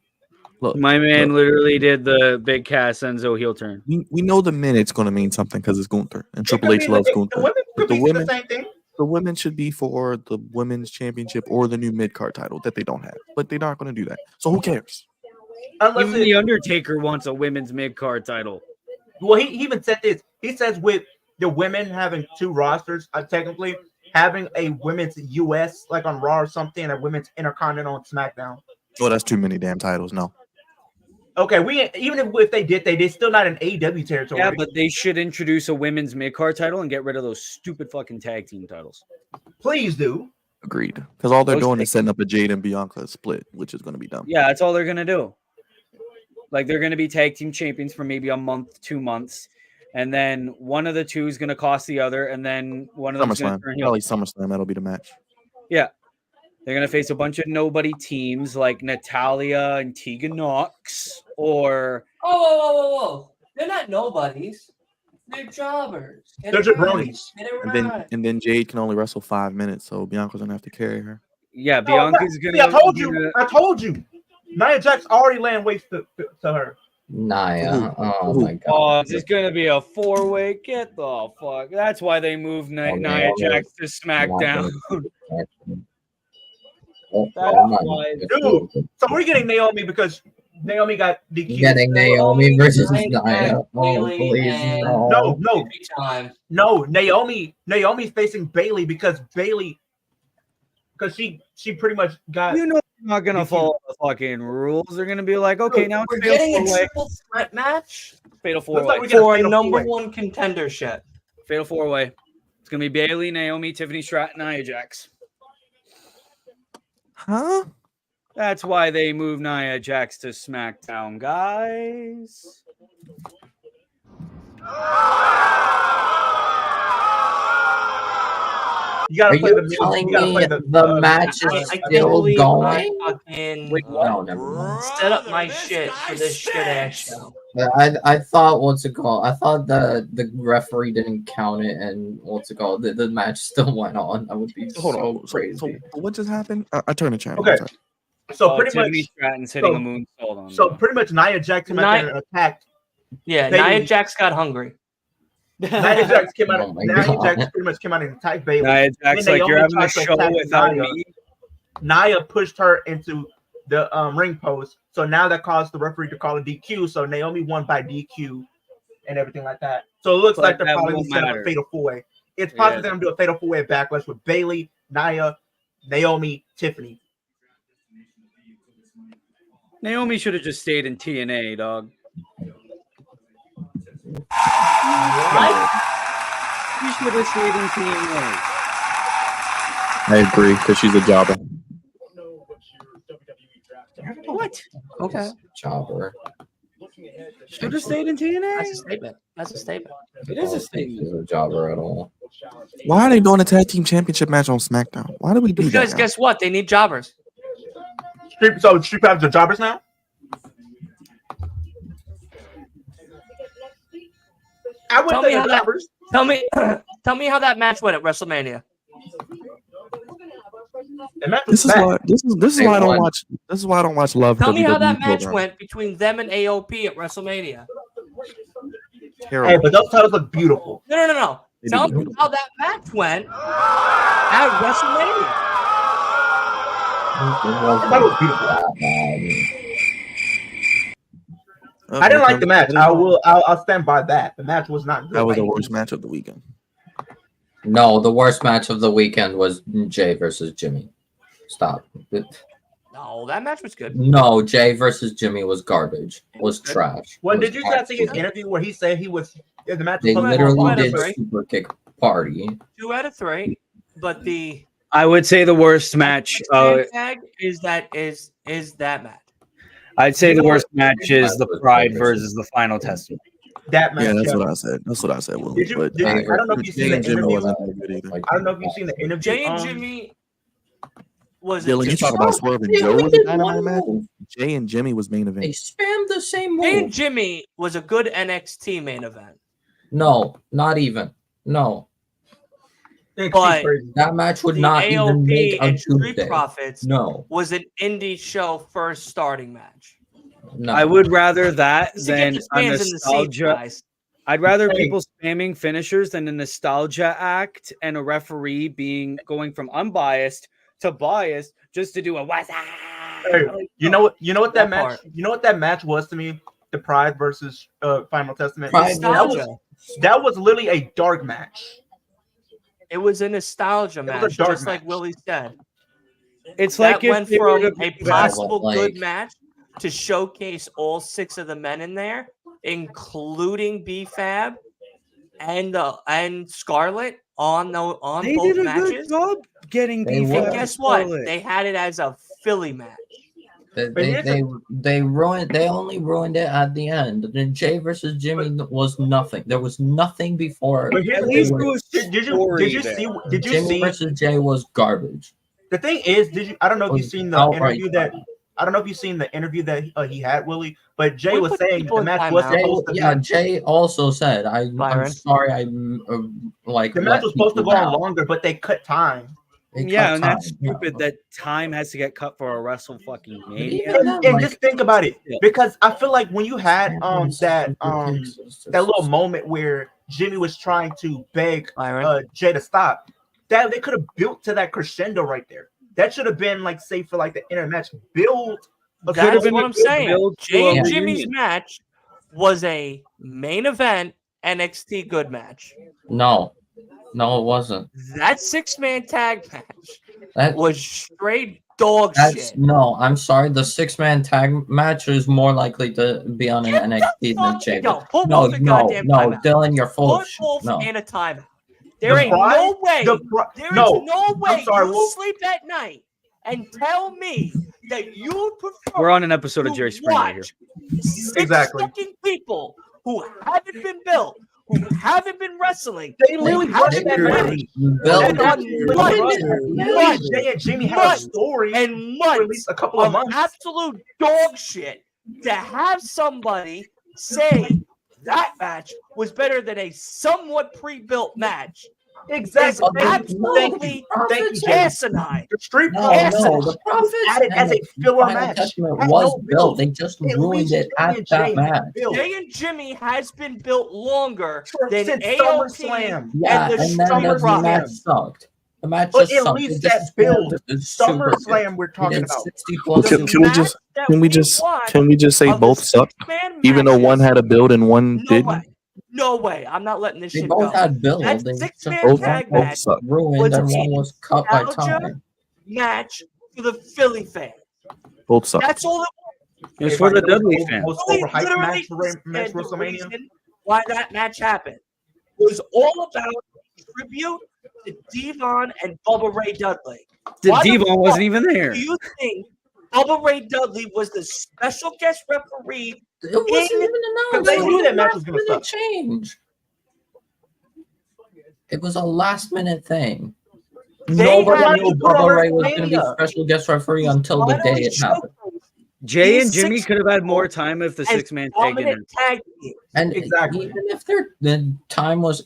Look, my man literally did the big Cass Enzo heel turn. We know the men it's going to mean something because it's Gunther and Triple H loves Gunther. The women should be for the women's championship or the new mid card title that they don't have, but they're not going to do that. So who cares? Even the Undertaker wants a women's mid card title. Well, he even said this. He says with the women having two rosters, technically having a women's US like on Raw or something, and a women's Intercontinental on SmackDown. Oh, that's too many damn titles. No. Okay, even if they did, they're still not in AEW territory. Yeah, but they should introduce a women's mid-card title and get rid of those stupid fucking tag team titles. Please do. Agreed. Because all they're Those doing things- is setting up a Jade and Bianca split, which is going to be dumb. Yeah, that's all they're gonna do. Like they're gonna be tag team champions for maybe a month, 2 months, and then one of the two is gonna cost the other, and then one of them's gonna SummerSlam. turn heel. Probably SummerSlam. That'll be the match. Yeah. They're gonna face a bunch of nobody teams like Natalia and Tegan Knox, or Whoa. They're not nobodies. They're jobbers. Get They're it right. jabronis. Get it And right. then Jade can only wrestle 5 minutes, so Bianca's going to have to carry her. yeah, No, Bianca's gonna. see, I told you. Nia Jax already laying waste to her. Naya. Oh my god. Oh, it's just gonna be a 4-way. Get the fuck. That's why they moved Nia no, Jax to SmackDown. Oh, That's oh my why- God. Dude. So we're getting Naomi because Naomi got DQ. Getting Naomi versus Nia Naya. Jax, Oh, Bayley, please, and- no. No. Big time. No, Naomi's facing Bailey because she pretty much got You know they're not gonna DQ. follow the fucking rules. They're gonna be like, okay, now We're it's fatal getting a 4-way. triple threat match Fatal Looks like 4-way. we get a for a fatal number four-way. one contendership. Fatal 4-way. It's gonna be Bailey, Naomi, Tiffany Stratton, Nia Jax. Huh? That's why they moved Nia Jax to SmackDown, guys. You gotta Are play you the music. telling You gotta me play the match is I can't still believe going? I fucking Wait, No, never mind. set up my shit for this shit ass show. I thought what's it called? I thought the referee didn't count it, and what's it called? The match still went on. That would be Hold so on. crazy. So what just happened? I turned the channel. Okay. I'm sorry. So pretty Tiffany much, Stratton's hitting so- a moonsault on so them. pretty much Nia Jax came out there and attacked. Yeah, Bailey. Nia Jax got hungry. Nia Jax came out. Oh my Nia God. Jax pretty much came out and attacked Bailey. Nia Jax, Then like you're Naomi having a tried to show attack without Nia. me. Nia pushed her into the ring post, so now that caused the referee to call a DQ. So Naomi won by DQ and everything like that. So it looks But like they're that probably won't set up matter. a fatal 4-way. It's possible Yeah. they're gonna do a fatal 4-way backlash with Bailey, Nia, Naomi, Tiffany. Naomi should have just stayed in TNA, dog. What? You should have stayed in TNA. I agree because she's a jobber. What? Okay. Jobber. Should have stayed in TNA. That's a statement. That's a statement. It is I a don't think statement. she's a jobber at all. Why are they doing a tag team championship match on SmackDown? Why do we do Because that? guess what? They need jobbers. Street Profits are jobbers now. I Tell wouldn't me say how they're that- jobbers. Tell me how that match went at WrestleMania. The match This was is bad. why. This is They why I don't won. watch. This is why I don't watch Love. Tell me how WWE that match program. went between them and AOP at WrestleMania. Terrible. Hey, but those titles look beautiful. No. They Tell do me look how that match went at WrestleMania. That was beautiful. Oh, I didn't here like the comes- match. I'll stand by that. The match was not good. That was by the any worst means. match of the weekend. No, the worst match of the weekend was Jay versus Jimmy. Stop. No, that match was good. No, Jay versus Jimmy was garbage. Was trash. Well, Was did you guys see his absolute- interview where he said he was the match? They was literally One did of three. super kick party. 2 out of 3. But the I would say the worst match. tag is that match. I'd say You the know worst match is the That was Pride good. versus the Final Testament. that match. Yeah, that's yeah. what I said. That's what I said. Will. Did you- But did- I don't know if you've seen Jay the and Jimmy interview. wasn't very good either. Like, I don't know if you've seen the interview. Jay and Jimmy was Dylan, you it? talk about Swerve and They Joe only was a did dynamite one match. move. Jay and Jimmy was main They event. spammed the same Jay and move. Jimmy was a good NXT main event. No, not even. No, But that match would the not even AOP make a and Street Tuesday. Profits No, was an indie show first starting match. no. I would rather that Just to get than the a fans in the seats, nostalgia. guys. I'd rather Hey. people spamming finishers than a nostalgia act and a referee going from unbiased to biased just to do a what's up. Hey, you know what that That match? part. You know what that match was to me? The Pride versus Final Testament. Pride Nostalgia. That was literally a dark match. It was a nostalgia was a match, dark just like match. Willie said. It's That like if went they were from to a be possible like- good match to showcase all 6 of the men in there, including B-Fab and Scarlett, on They both did a matches. good job getting They beef. were. And out guess of what? Charlotte. They had it as a Philly match. They ruined. They only ruined it at the end. The Jay versus Jimmy was nothing. There was nothing before. But here's At the least thing. there was Did you story see? there. Did you Jimmy see? versus Jay was garbage. The thing is, I don't know if Was you've seen the outright interview that. garbage. I don't know if you've seen the interview that he had, Willie. But Jay We was put saying people the in match was timeout. supposed to be. Jay also said, "I'm Byron. sorry, I like The let match was supposed to people go on down." longer, but they cut time. They Yeah, cut and that's time, yeah. stupid that time has to get cut for a Wrestle fucking Mania. Even then, And like, just think about it, because I feel like when you had that that little moment where Jimmy was trying to beg Byron. Jay to stop, that they could have built to that crescendo right there. That should have been like, say, for like the inner match build. That's been what a I'm good saying. build to Jay a and Jimmy's reunion. match was a main event NXT good match. No, it wasn't. That 6-man tag match That was straight dog That's shit. no. I'm sorry. The 6-man tag match is more likely to be on an NXT than Jay. Yo, pull No, both a goddamn no, timeout. Dylan, you're full Put of shit. both No, in a timeout. There ain't pride- no way. There is no, no way I'm sorry, you Will. sleep at night and tell me that you prefer. We're on an episode of to Jerry Springer here. watch 6 Exactly. fucking people who haven't been built, who haven't been wrestling. They literally who rushed haven't that been match. ready. Build That's Literally, Jay and Jimmy had a months story and for at months least a couple of months. absolute dog shit to have somebody say that match was better than a somewhat pre-built match. Exactly. Is absolutely Jay. asinine. The Street No, Profits the Profits added as a filler Final match. Testament Had was no built. build. They just At ruined least it Jimmy at and that Jay match. had build. Jay and Jimmy has been built longer than Since AOP SummerSlam. Yeah, and the and then Street the match Profits. sucked. The match But just at sucked. least They just that build, spammed it super good. SummerSlam we're They talking did about. 60 plus. The Can we match just that can we we just watched can we just say of the both suck? 6-man Even though one matches, had a build and one no didn't. way. No way. I'm not letting this They shit both go. had build. That They just 6-man Both tag both match suck. ruined, was and a one was cut by nostalgia time. match for the Philly fan. Both suck. That's all it was. It was for the Dudley most, fans. most Philly overhyped literally match for said the WrestleMania. reason why that match happened was all about tribute to Devon and Bubba Ray Dudley. Why the Devon wasn't fuck even there. Do you think Bubba Ray Dudley was the special guest referee? It wasn't even announced. They knew that match was gonna Last-minute suck. change. It was a last-minute thing. They Nobody had knew to put Bubba on Ray was going to be WrestleMania. special guest referee until the day it happened. Jay and These Jimmy 6 could have had more time if the as 6-man tag didn't. dominant tag team. And Exactly. even if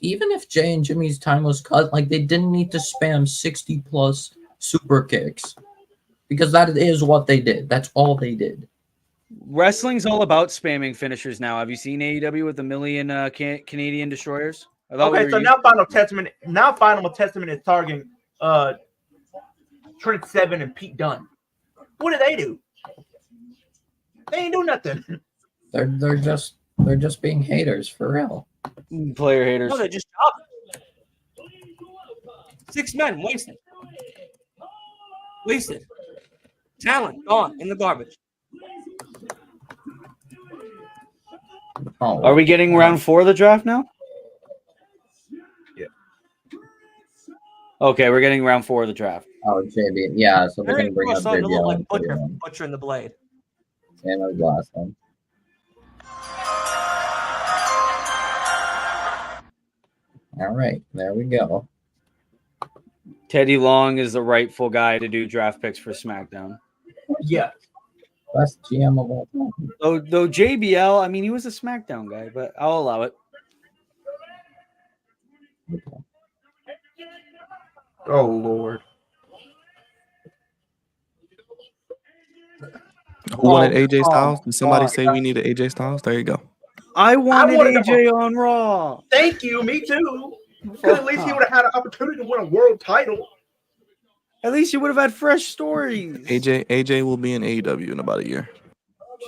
even if Jay and Jimmy's time was cut, like they didn't need to spam 60 plus super kicks because that is what they did. That's all they did. Wrestling's all about spamming finishers now. Have you seen AEW with the million Canadian destroyers? I thought we Okay, were so used- now Final Testament is targeting Trent Seven and Pete Dunne. What do they do? They ain't do nothing. They're just being haters for real. player haters. No, they just dropped. 6 men wasted. Wasted. Talent gone in the garbage. Oh, Are we getting round 4 of the draft now? Yeah. Okay, we're getting round 4 of the draft. Oh, JB. Yeah, so they're Very going to bring up starting to look JBL. like Butcher in the Blade. Same as last time. All right, there we go. Teddy Long is the rightful guy to do draft picks for SmackDown. Yeah. Best GM of all time. Though JBL, I mean, he was a SmackDown guy, but I'll allow it. Oh Lord. Who wanted AJ Styles? oh, Did somebody God. say we needed AJ Styles? There you go. I wanted wanted AJ on Raw. Thank you. Me too. Because at least he would have had an opportunity to win a world title. At least you would have had fresh stories. AJ will be in AEW in about a year.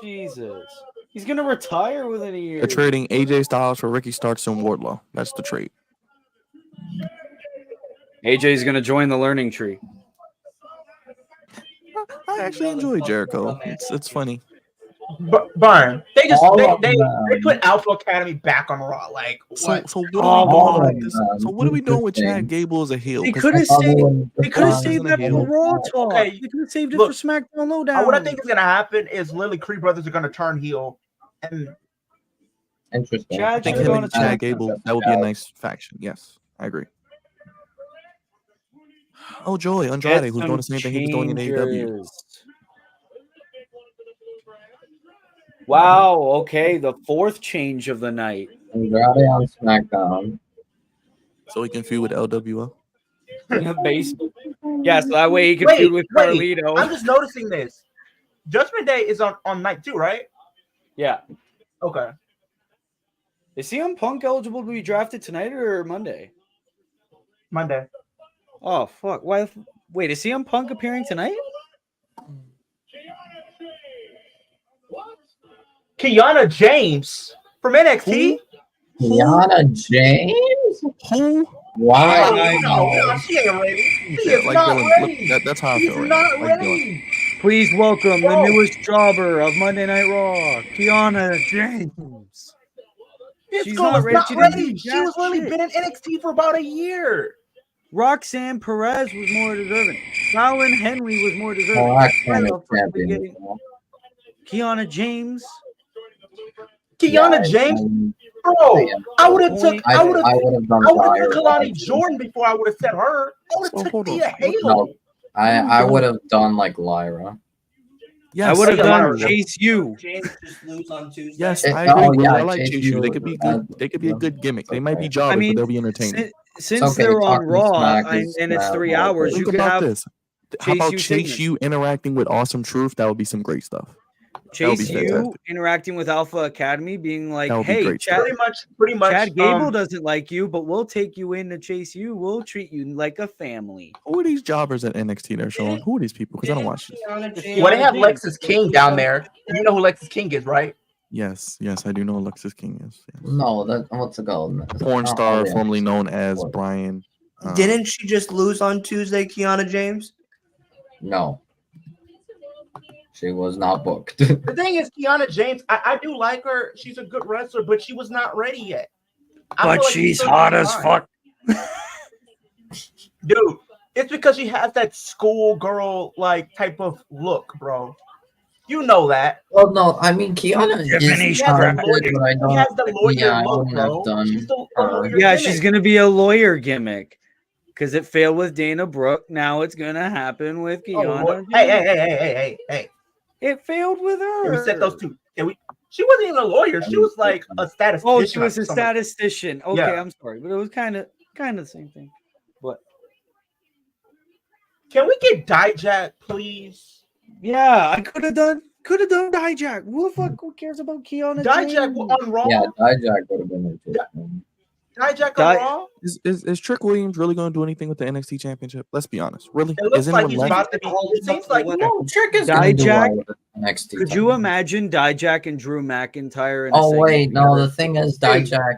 Jesus. He's going to retire within a year. They're trading AJ Styles for Ricky Starks and Wardlow. That's the trade. AJ's going to join the learning tree. I actually enjoy Jericho. It's funny. Burn. They just All they, of they, them. they put Alpha Academy back on Raw. Like what? So what are we all doing of with this? them. So what are we doing with Chad Interesting. Gable as a heel? They 'Cause could have thought we saved. wouldn't They could have define saved it that as for a Raw heel. talk. Okay, They could have saved it look, for SmackDown what I Lowdown. think is gonna happen is literally Creed brothers are gonna turn heel, and Interesting. Chad I think should him go on and a Chad tag. Gable, that would be a nice faction. Yes, I agree. Oh, Joy Andrade, Get who's some doing the same thing he was doing in AEW. changes. Wow. Okay, the fourth change of the night. Andrade on SmackDown. So he can feud with LWO. Basically. Yeah, so that way he can wait, feud with wait. Carlito. I'm just noticing this. Judgment Day is on night 2, right? Yeah. Okay. Is CM Punk eligible to be drafted tonight or Monday? Monday. Oh fuck! Why? Wait, is CM Punk appearing tonight? Kiana James from NXT. Kiana James? Who? Wow. No, she ain't ready. She Yeah, is like not Dylan. ready. That's how I She's feel right not now. Like Dylan. ready. Please welcome the Bro. newest jobber of Monday Night Raw, Kiana James. This She's girl not is ready. not She didn't ready. do She was jack literally shit. been in NXT for about a year. Roxanne Perez was more deserving. Fallon Henry was more deserving. Roxanne is Why the fuck are we champion. getting Kiana James? Kiana James, bro. I would have took. I would have done took Lyra. Kalani Jordan before I would have said her. I would have took Thea Halo. No, I would have done like Lyra. Yes, I would have yeah, done Lyra. Chase U. James just lose on Tuesday. Yes, It- I agree. oh, yeah, I like Chase Chase U. They U, could be good. They could be a good gimmick. They might be okay. jobbers, I mean, but they'll be entertaining. Since okay, they're on talking Raw smack and is it's not 3 more hours, good. you Think could about have this. How Chase about U Chase segments. U interacting with Awesome Truth? That would be some great stuff. That would be Chase U fantastic. interacting with Alpha Academy, being like, That would be "Hey, great Chad, Pretty much. Chad Gable doesn't like you, but we'll take you in to Chase U. We'll treat you like a family." Who are these jobbers at NXT they're showing? Who are these people? Because I don't watch this. Well, they have Lexus King down there. You know who Lexus King is, right? Yes, I do know who Alexis King is. Yes. No, what's it called? Porn Oh, star, yeah. formerly known as Brian. Didn't she just lose on Tuesday, Kiana James? No, she was not booked. The thing is, Kiana James, I do like her. She's a good wrestler, but she was not ready yet. I But feel like she's still hot got as time. fuck. Dude, it's because she has that schoolgirl like type of look, bro. You know that. Well, no, I mean Kiana Tiffany is She has that talented, lawyer, but I she don't. has the lawyer Yeah, I look, wouldn't have bro. done She's the her. lawyer Yeah, gimmick. she's gonna be a lawyer gimmick because it failed with Dana Brooke. Now it's gonna happen with Oh, Kiana. Lord. James. Hey. It failed with her. Can we set those two? She wasn't even a lawyer. She was like a statistician. Oh, she was or a something. statistician. Okay, Yeah. I'm sorry, but it was kind of the same thing. But Can we get Dijak, please? yeah, I could have done Dijak. Who cares about Kiana Dijak James? on Raw. Yeah, Dijak would have been interesting. Dijak on Raw. Is Trick Williams really going to do anything with the NXT Championship? Let's be honest. Really? It looks Is like anyone he's left? about to be. It seems like No, Trick is gonna do Dijak? well with the NXT. Could you title. imagine Dijak and Drew McIntyre? In a Oh segment wait, no. together? The thing is, Hey, Dijak.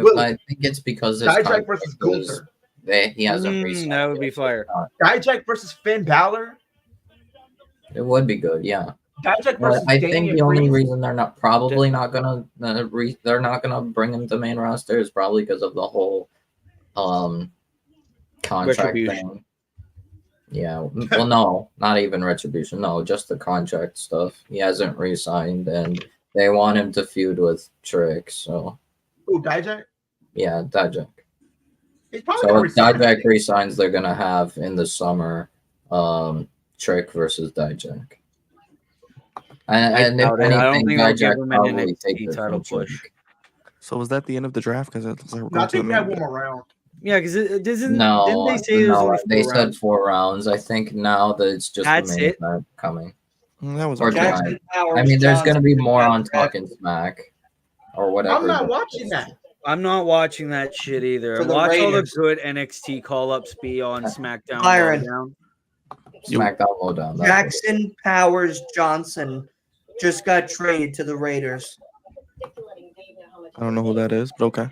Will. I think it's because his Dijak contract versus was- Gunther. he hasn't re-signed that would be yet, so fire. it's not- Dijak versus Finn Balor. It would be good, yeah. Dijak But versus I think Damian the only Priest. reason they're not probably not gonna they're not gonna bring him to main roster is probably because of the whole contract Retribution. thing. Yeah, well, no, not even retribution. No, just the contract stuff. He hasn't re-signed, and they want him to feud with Trick. So Ooh, Dijak. yeah, Dijak. He's probably So gonna if resign. Dijak re-signs, they're gonna have in the summer, Trick versus Dijak. And if doubt it. I don't anything, think they'll give Dijak him an probably NXT take it title from push. Trick. So was that the end of the draft? Because it looks like we're No, I going to think the we have main one event. more round. Yeah, because it doesn't. No, Didn't they say there's only they 4 said rounds? 4 rounds. I think now that it's just That's the main it? event coming. That was Or okay. tonight. Jackson Powers. I mean, there's going to Johnson, be more on Brad. Talking Smack or whatever. I'm not that watching is. that. I'm not watching that shit either. For the Watch all the Raiders. good NXT call-ups be on SmackDown. Byron. Lowdown. SmackDown Lowdown. that's Jackson Powers Johnson just got traded to the Raiders. I don't know who that is, but okay.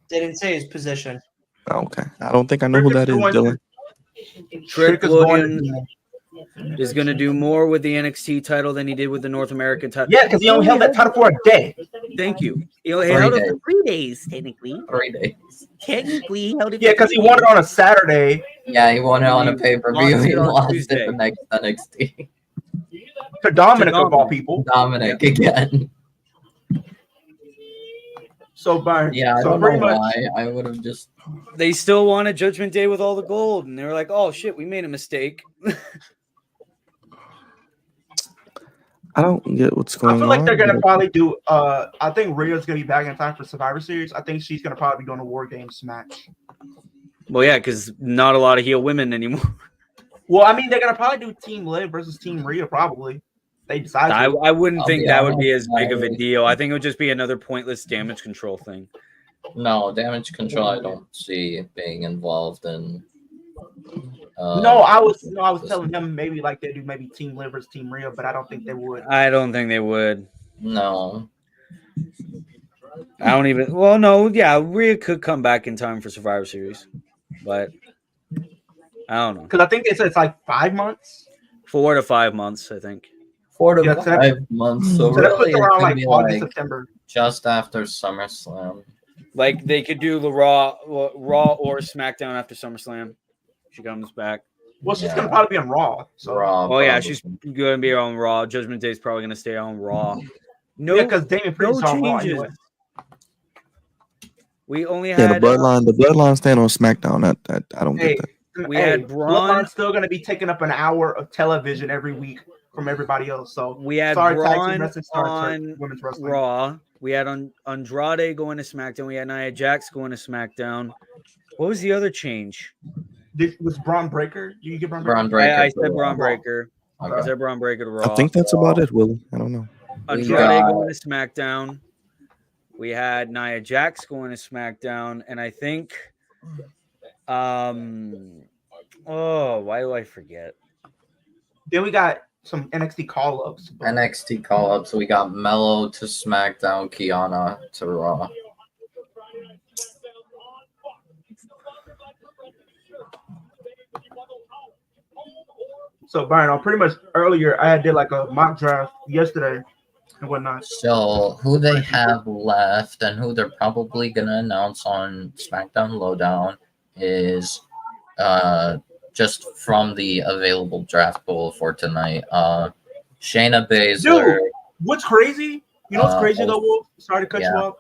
They didn't say his position. Okay. I don't think I know who that is, Dylan. Trick Trick is going Williams to is going to do more with the NXT title than he did with the North American title. yeah, because he only held that title for a day. Thank you. He 3 held it days. for 3 days, technically. 3 days. Technically, he held it. Yeah, because he won it on a Saturday Yeah, he won it on a He pay-per-view. lost He it on lost Tuesday. it the next NXT. to Dominic To of all Dominic. people. Dominic again. So Byron, Yeah, I so don't know pretty much, why. I would have just. They still wanted Judgment Day with all the gold, and they were like, "Oh shit, we made a mistake." I don't get what's I going feel on. like they're gonna but probably do. I think Rhea's gonna be back in time for Survivor Series. I think she's gonna probably be doing a War Games match. Well, yeah, because not a lot of heel women anymore. Well, I mean, they're gonna probably do Team Liv versus Team Rhea. Probably they decide. I wouldn't I'll think be that would be as honest, big of a I- deal. I think it would just be another pointless damage control thing. No, damage control. I don't see being involved in. No, I was telling him maybe like they do maybe Team Liv versus Team Rhea, but I don't think they would. I don't think they would. No. I don't even. Well, no, yeah, Rhea could come back in time for Survivor Series, but I don't know. Because I think they said it's like 5 months. 4 to 5 months, I think. 4 to Yeah, so 5 months. So So that puts really, it around could like be August, like September. just after SummerSlam. Like they could do the Raw or SmackDown after SummerSlam. She comes back. Well, she's Yeah. gonna probably be on Raw. So Raw. Oh yeah, probably. she's going to be on Raw. Judgment Day is probably going to stay on Raw. No, yeah, because Damien no Priest on Raw changes. anyway. We only yeah, had the bloodline stand on SmackDown. That I don't Hey, get that. We had Braun. Bloodline's still gonna be taking up an hour of television every week from everybody else. So We had sorry, tag Braun team wrestling, sorry, on women's wrestling. Raw. We had Andrade going to SmackDown. We had Nia Jax going to SmackDown. What was the other change? Was Braun Breaker? You get Braun Breaker? Braun Breaker. I to said Raw. Braun Breaker. I Okay. said Braun Breaker to Raw. I think that's about it, Willie. I don't know. We Andrade got- going to SmackDown. We had Nia Jax going to SmackDown, and I think, why do I forget? Then we got some NXT call-ups. NXT call-up. So we got Mello to SmackDown, Kiana to Raw. So Byron, pretty much earlier I did like a mock draft yesterday and whatnot. So who they have left and who they're probably gonna announce on SmackDown Lowdown is just from the available draft pool for tonight. Shayna Baszler. Dude, what's crazy? You know what's crazy though, Wolf? Sorry to cut you off.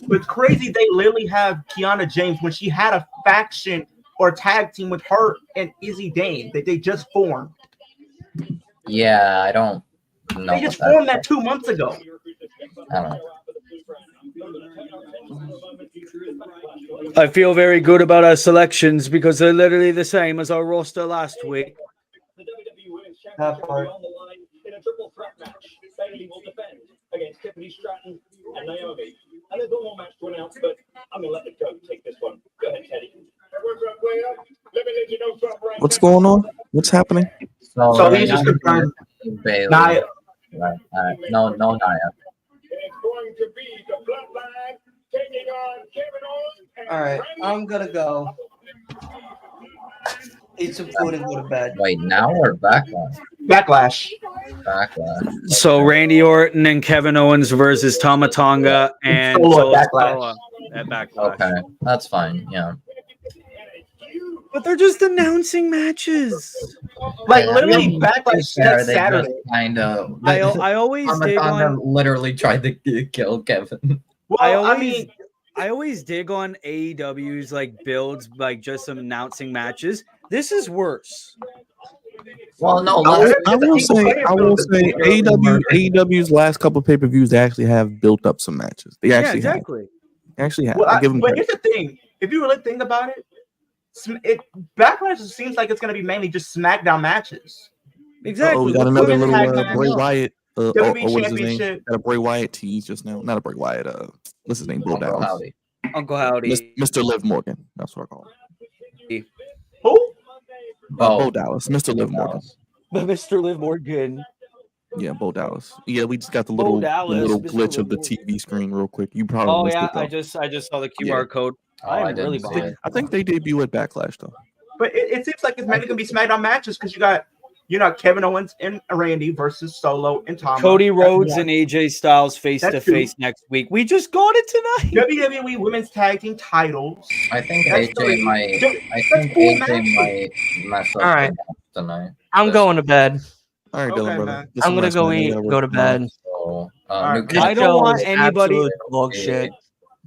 But it's crazy they literally have Kiana James when she had a faction or tag team with her and Izzy Dane that they just formed. Yeah, I don't know. They just formed that 2 months ago. I don't know. I feel very good about our selections because they're literally the same as our roster last week. That part. In a triple threat match, Bayley will defend against Tiffany Stratton and Naomi. And there's one more match to announce, but I'm going to let the goat take this one. Go ahead, Teddy. What's going on? What's happening? So he just confirmed Bayley. Nia. Right. No, Nia. It's going to be the Bloodline taking on Kevin Owens. All right, I'm gonna go eat some food and go to bed. Wait, now or backlash? Backlash. Backlash. So Randy Orton and Kevin Owens versus Tama Tonga and Solo at Solo Backlash. at Backlash. Okay, that's fine. Yeah. But they're just announcing matches. Like Yeah, literally I mean, Backlash fair, next they Saturday. just kind of. I always dig on. literally tried to kill Kevin. Well, I mean, I always dig on AEW's like builds, like just some announcing matches. This is worse. Well, no, I will say AEW's last couple pay-per-views they actually have built up some matches. They actually exactly. have. well, I give them but credit. here's the thing: if you really think about it, Backlash seems like it's going to be mainly just SmackDown matches. Exactly. Oh, we got With another women's little tag match. Bray Wyatt. WWE What is his name? Championship. Got a Bray Wyatt tease just now. Not a Bray Wyatt. What's his name? Bo Uncle Dallas. Howdy. Uncle Howdy. Mr. Liv Morgan. That's what I call him. Who? Bo Dallas. Mr. Liv Morgan. Mr. Liv Morgan. Yeah, Bo Dallas. Yeah, we just got the Bo little Dallas, little Mr. glitch of the Liv TV screen real quick. You probably Oh missed yeah, it though. I just saw the QR Yeah. code. Oh, I I am really didn't see behind. it. I think they debut at Backlash though. But it seems like it's mainly gonna be SmackDown matches because you got Kevin Owens and Randy versus Solo and Tom. Cody Rhodes and AJ Styles face to That's face next week. We just got it tonight. WWE Women's Tag Team titles. I think That's AJ three. might. I That's think four AJ matches. might mess up All right. tonight. I'm going to bed. All right, Okay, Dylan, brother. man. Get some I'm gonna rest, go man. You eat, gotta go work to tomorrow. bed. So, Alright, This I don't show want is anybody- absolute bullshit.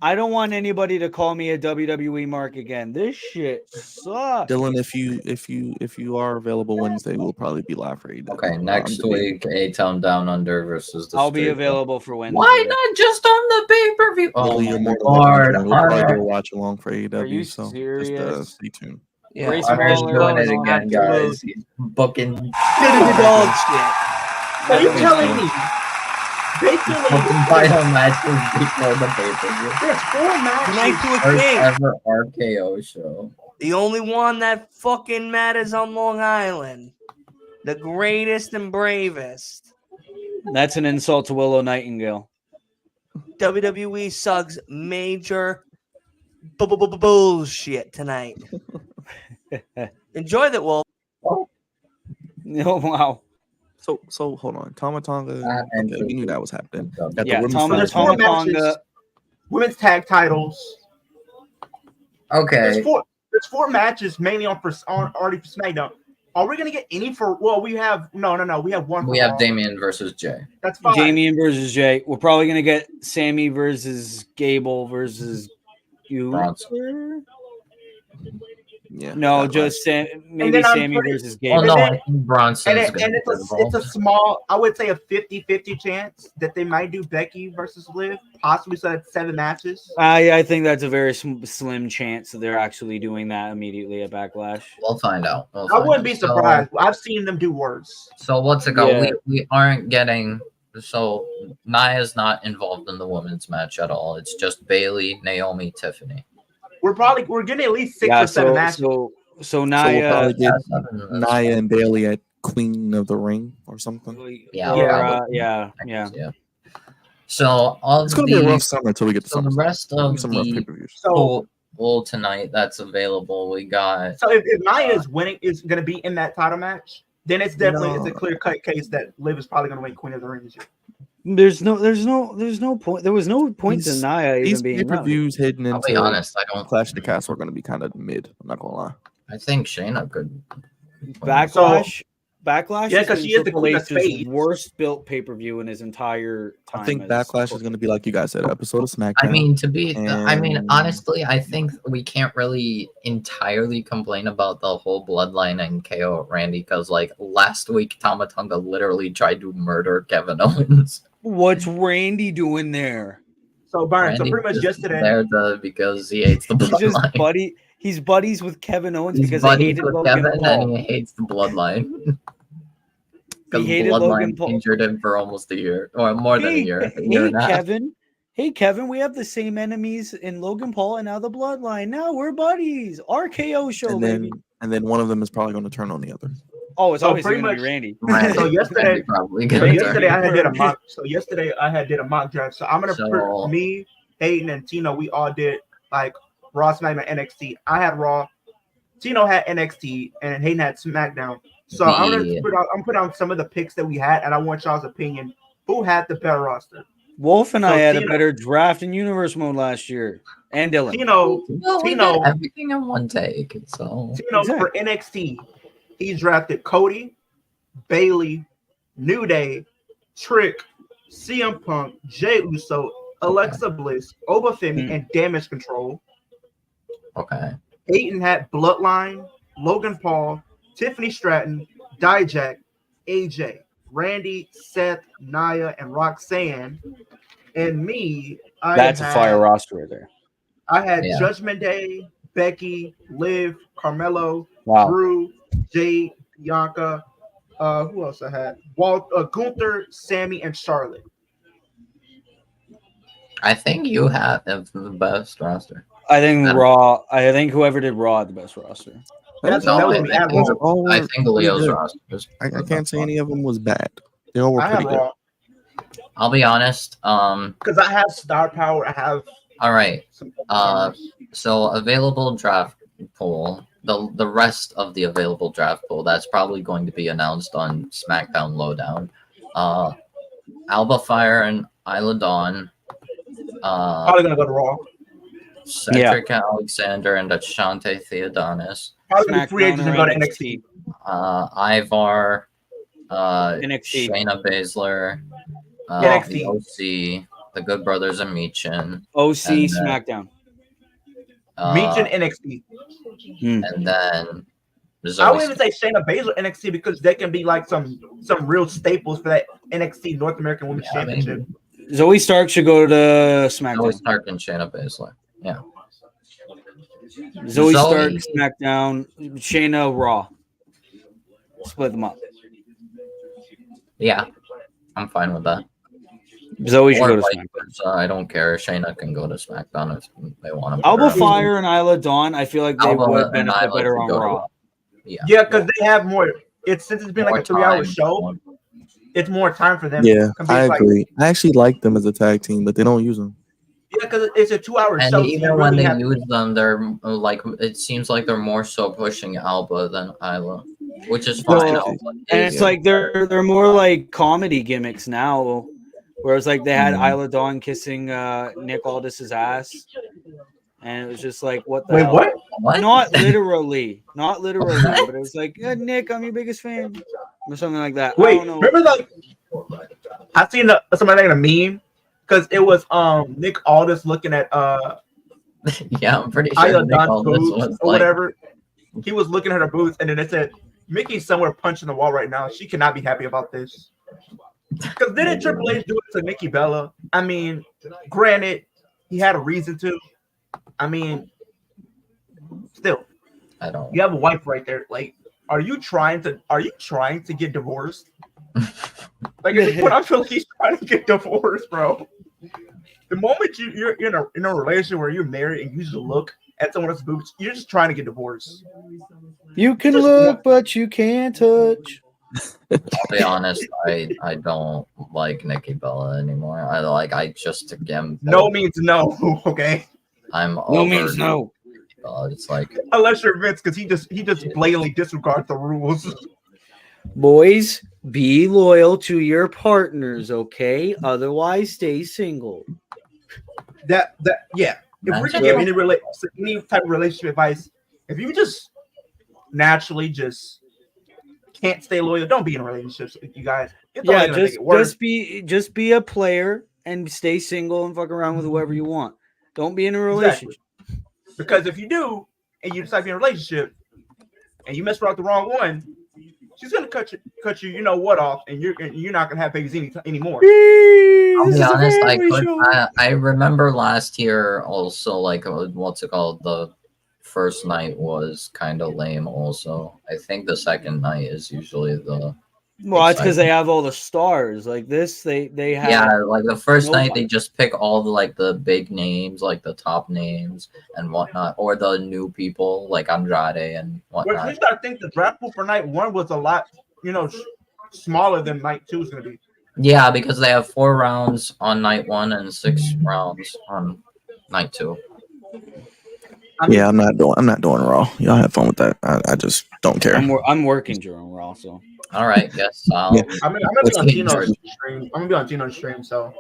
I don't want anybody to call me a WWE mark again. This shit sucks. Dylan, if you are available Wednesday, we'll probably be live for AEW. okay, next week, A-Town Down Under versus the I'll be Street available for Wednesday. Why not just on the pay-per-view? Oh Billy, you're my more than welcome to lord. join. We'll probably do a Arnold. watch along for AEW. Are you so just serious? stay tuned. Yeah, Grace Arnold's Waller doing it is again, guys. He's booking. dog shit. So you're telling me basically Booking title matches before the pay-per-view. there's 4 matches. Night to a First king. ever RKO show. The only one that fucking matters on Long Island. The greatest and bravest. That's an insult to Willow Nightingale. WWE sucks major bullshit tonight. Enjoy that, Wolf. Oh wow. So hold on, Tama Tonga. And Okay, we knew that was happening. Got the Yeah, women's Tama There's title. 4 matches. Tonga. Women's tag titles. Okay. There's 4 matches mainly on already for SmackDown. Are we gonna get any for? Well, we have no. We have one. We for have Raw. Damian versus Jay. That's fine. Damian versus Jay. We're probably gonna get Sammy versus Gable versus you. Bronson. Yeah. No, that just maybe then I'm Sammy pretty- versus Oh Gable. no, then- I think Bronson's And gonna it's get involved. a small, I would say a 50-50 chance that they might do Becky versus Liv, possibly so that's 7 matches. I think that's a very slim chance that they're actually doing that immediately at Backlash. We'll find out. I wouldn't be surprised. I've seen them do worse. So what's it go? Yeah. We aren't getting. So Nia's not involved in the women's match at all. It's just Bailey, Naomi, Tiffany. We're getting at least 6 Yeah, or 7 so matches. so So we'll Nia, probably get That's Nia and Bailey at Queen of the Ring or something. Yeah, or, probably. yeah. So all It's of gonna be a rough these. summer until we get to So the summer. rest of Some rough the pay-per-views. So pool tonight that's available, we got. if Nia is winning, is going to be in that title match, then it's definitely No. it's a clear cut case that Liv is probably going to win Queen of the Ring this year. There's no point. There was no point to These- Nia These even being out. pay-per-views heading I'll be into honest, I don't. Clash of the Castle are going to be kind of mid. I'm not gonna lie. I think Shayna could. Backlash. Backlash. Yeah, has 'cause been she is the Triple queen of H's spades. worst built pay per view in his entire time. I think as- Backlash is going to be like you guys said, an episode of SmackDown. I mean, And- honestly, I think we can't really entirely complain about the whole Bloodline and KO Randy because, like, last week, Tama Tonga literally tried to murder Kevin Owens. What's Randy doing there? So Byron, so Randy pretty much just yesterday, there because he hates the He's just Bloodline. He's buddies with Kevin Owens He's because they buddies hated with Logan Kevin Paul. and he hates the Bloodline. Because hated Logan Bloodline Paul. injured him for almost a year, or more than a year. A year Hey and a half. Kevin. Hey Kevin, we have the same enemies in Logan Paul and now the Bloodline. Now we're buddies. RKO show, and baby. then one of them is probably going to turn on the other. Oh, it's So obviously pretty going to be much- Randy. Randy. So yesterday- Randy probably so gonna yesterday turn. I had did a mock. So yesterday I had did a mock draft. So I'm gonna So- me, Aiden, and Tino. We all did like Raw, SmackDown, NXT. I had Raw. Tino had NXT, and Hayden had SmackDown. So I'm Yeah. gonna put on some of the picks that we had, and I want y'all's opinion. Who had the better roster? Wolf and So I had a Tino- better draft in universe mode last year. And Dylan. Tino, Well, we Tino- did everything in one take. So Tino for NXT, he drafted Cody, Bailey, New Day, Trick, CM Punk, Jey Uso, Alexa Bliss, Obafemi, and Damage Control. okay. Aiden had Bloodline, Logan Paul, Tiffany Stratton, Dijak, AJ, Randy, Seth, Nia, and Roxanne. And me, That's a fire roster right there. I had Yeah. Judgment Day, Becky, Liv, Carmelo, Wow. Drew, Jade, Bianca. Who else I had? Gunther, Sammy, and Charlotte. I think you have the best roster. I think Adam. Raw. I think whoever did Raw had the best roster. That's No, that was I me. think I had those Raw. All I were think pretty Leo's good. roster. is- I can't say any of them was bad. They all were I had pretty good. Raw I'll be honest. because I have Star Power. I have All right. some. So available draft pool. the rest of the available draft pool that's probably going to be announced on SmackDown Lowdown. Alba Fire and Isla Dawn. Probably gonna go to Raw. Cedric Alexander and Ashante Theodonis. Probably gonna be free agents and go to NXT. Ivar. NXT. Shayna Baszler. NXT. The OC. The Good Brothers and Meechin. OC and SmackDown. Meechin NXT. And then I would even say Shayna Baszler NXT because they can be like some real staples for that NXT North American Women's Championship. Zoe Stark should go to SmackDown. Zoe Stark and Shayna Baszler. Yeah. Zoe Stark SmackDown. Shayna Raw. Split them up. Yeah. I'm fine with that. Zoe should Or go to vice SmackDown. versa, I don't care. Shayna can go to SmackDown if they want to. Alba Fire and Isla Dawn, I feel like they Alba would and benefit Isla better could on go to Raw. Raw. Yeah, because they have more. Since it's been More like a 3-hour time. show, it's more time for them. Yeah, compared I to, like- agree. I actually like them as a tag team, but they don't use them. Yeah, because it's a 2-hour And show. even so you when really they have- use them, they're like it seems like they're more so pushing Alba than Isla, which is fine. Well, Alba And is- it's like they're more like comedy gimmicks now. Whereas like they had Isla Dawn kissing Nick Aldis's ass. And it was just like, what the Wait, hell? What? Not literally. Not literally. But it was like, yeah, Nick, I'm your biggest fan. Or something like that. I Wait, don't know. remember like I seen somebody making a meme because it was Nick Aldis looking at yeah, I'm pretty sure Isla Nick Dawn's Aldis boobs was or like, whatever. He was looking at her boobs, and then it said, "Mickey's somewhere punching the wall right now. She cannot be happy about this." Because didn't Triple H do it to Nikki Bella? I mean, granted, he had a reason to. I mean, still, I don't. you have a wife right there. Like, are you trying to get divorced? Like, at this point, I feel like he's trying to get divorced, bro. The moment you're in a relationship where you're married and you just look at someone else's boobs, you're just trying to get divorced. You can look, but you can't touch. I'll be honest, I don't like Nikki Bella anymore. I just again No means no, okay? I'm No over means no. Nikki Bella. It's like Unless you're Vince, because he just blatantly disregards the rules. Boys, be loyal to your partners, okay? Otherwise, stay single. That yeah. If we can give any type of relationship advice, if you just naturally just can't stay loyal, don't be in relationships with you guys. It's only gonna make it worse. just be a player and stay single and fuck around with whoever you want. Don't be in a relationship. Exactly. Because if you do and you decide to be in a relationship and you mess around with the wrong one, she's gonna cut you, you know what off, and you're not gonna have babies anymore. I'll be honest, I remember last year also like what's it called? The first night was kind of lame. Also, I think the second night is usually the. Well, it's because they have all the stars like this. They have like the first night nobody. they just pick all the big names, like the top names and whatnot, or the new people like Andrade and whatnot. Well, I think the draft pool for night one was a lot, smaller than night two is gonna be. Yeah, because they have 4 rounds on night 1 and 6 rounds on night 2. Yeah, I'm not doing Raw. Y'all have fun with that. I just don't care. I'm working during Raw, so. All right, yes. I'm gonna be on Tino's stream. I'm gonna be on Tino's stream, so.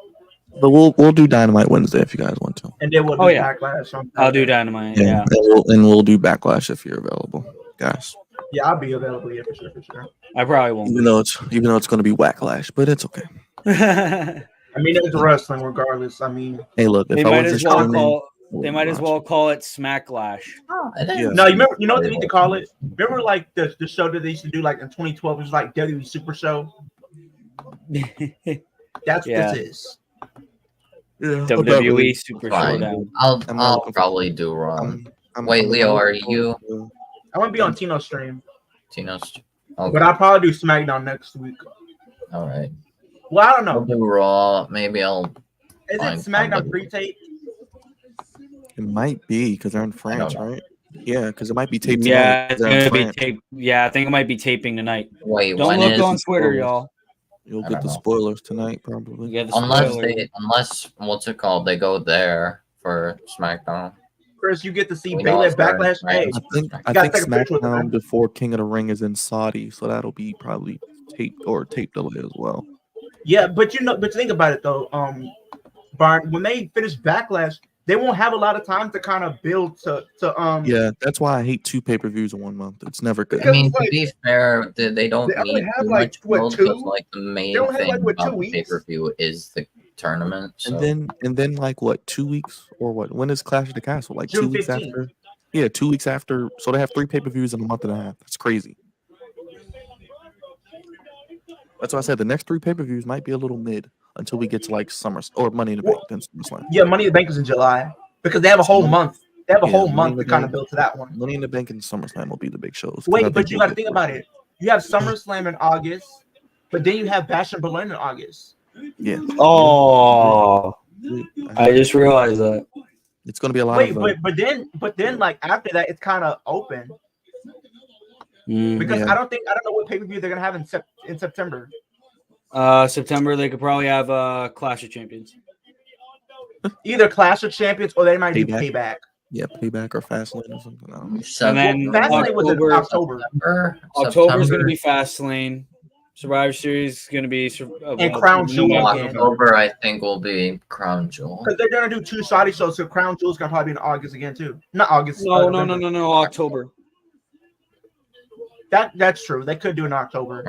But we'll do Dynamite Wednesday if you guys want to. And then we'll do Backlash. I'll do Dynamite. Yeah. And we'll do Backlash if you're available, guys. Yeah, I'll be available. Yeah, for sure. I probably won't. Even though it's going to be Wacklash, but it's okay. I mean, it's wrestling regardless. I mean, hey, look, if they I might was as just well streaming, call. They might as well call it Smacklash. Yeah. No, you know what they need to call it? Remember like the show that they used to do like in 2012, it was like WWE Super Show. That's what this is. WWE Super Showdown. I'll probably do Raw. Wait, Leo, are you? I want to be on Tino's stream. Tino's. But I'll probably do SmackDown next week. All right. Well, I don't know. I'll do Raw. Maybe I'll. Is it SmackDown pre-tape? It might be because they're in France, right? Yeah, because it might be taped. Yeah, tonight, it's 'cause they're in gonna be France. taped. Yeah, I think it might be taping tonight. Wait, don't when look is on Twitter, spoilers? y'all. You'll get the spoilers tonight, probably. Yeah, Unless what's it called? They go there for SmackDown. Chris, you get to see We know Bayley it's at Backlash. right. Hey, I gotta think take a picture with them, SmackDown man. before King of the Ring is in Saudi, so that'll be probably tape delay as well. Yeah, but think about it though, Byron. When they finish Backlash, they won't have a lot of time to kind of build to. Yeah, that's why I hate 2 pay-per-views in 1 month. It's never good. I mean, Because, to be fair, they don't they only need have, too like, much what, build 2? because like the main only have, thing like, what, 2 about the weeks? pay-per-view is the tournament. So. And then like what, 2 weeks or what? When is Clash of the Castle? Like 2 June weeks 15th. after? Yeah, 2 weeks after. So they have 3 pay-per-views in a month and a half. That's crazy. That's why I said the next 3 pay-per-views might be a little mid until we get to like or Money in the Bank, then SummerSlam. Yeah, Money in the Bank is in July because they have a whole month. They have a whole month to kind of build to that one. Money in the Bank and SummerSlam will be the big shows. Wait, but you got to think about it. You have SummerSlam in August, but then you have Bash in Berlin in August. Yeah. Oh, I just realized that. It's going to be a lot Wait, of. but then, like after that, it's kind of open because yeah. I don't know what pay-per-view they're gonna have in September. September they could probably have Clash of Champions. Either Clash of Champions or they might do Payback. Yeah, Payback or Fastlane or something. I don't know. And then Fastlane was in October. October is going to be Fastlane. Survivor Series is going to be and Crown Jewel. October, I think, will be Crown Jewel. Because they're gonna do 2 Saudi shows, so Crown Jewel's gonna probably be in August again too. Not August. No, October. That's true. They could do in October.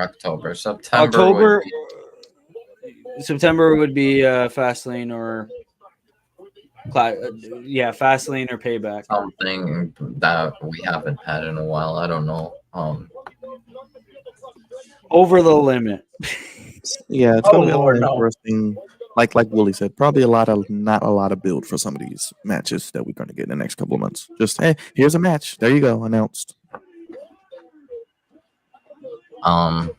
September would be Fastlane or Fastlane or Payback. Something that we haven't had in a while. I don't know. Over the limit. Yeah, it's gonna be a lot interesting. Like Willie said, probably not a lot of build for some of these matches that we're gonna get in the next couple of months. Just hey, here's a match. There you go, announced. I'm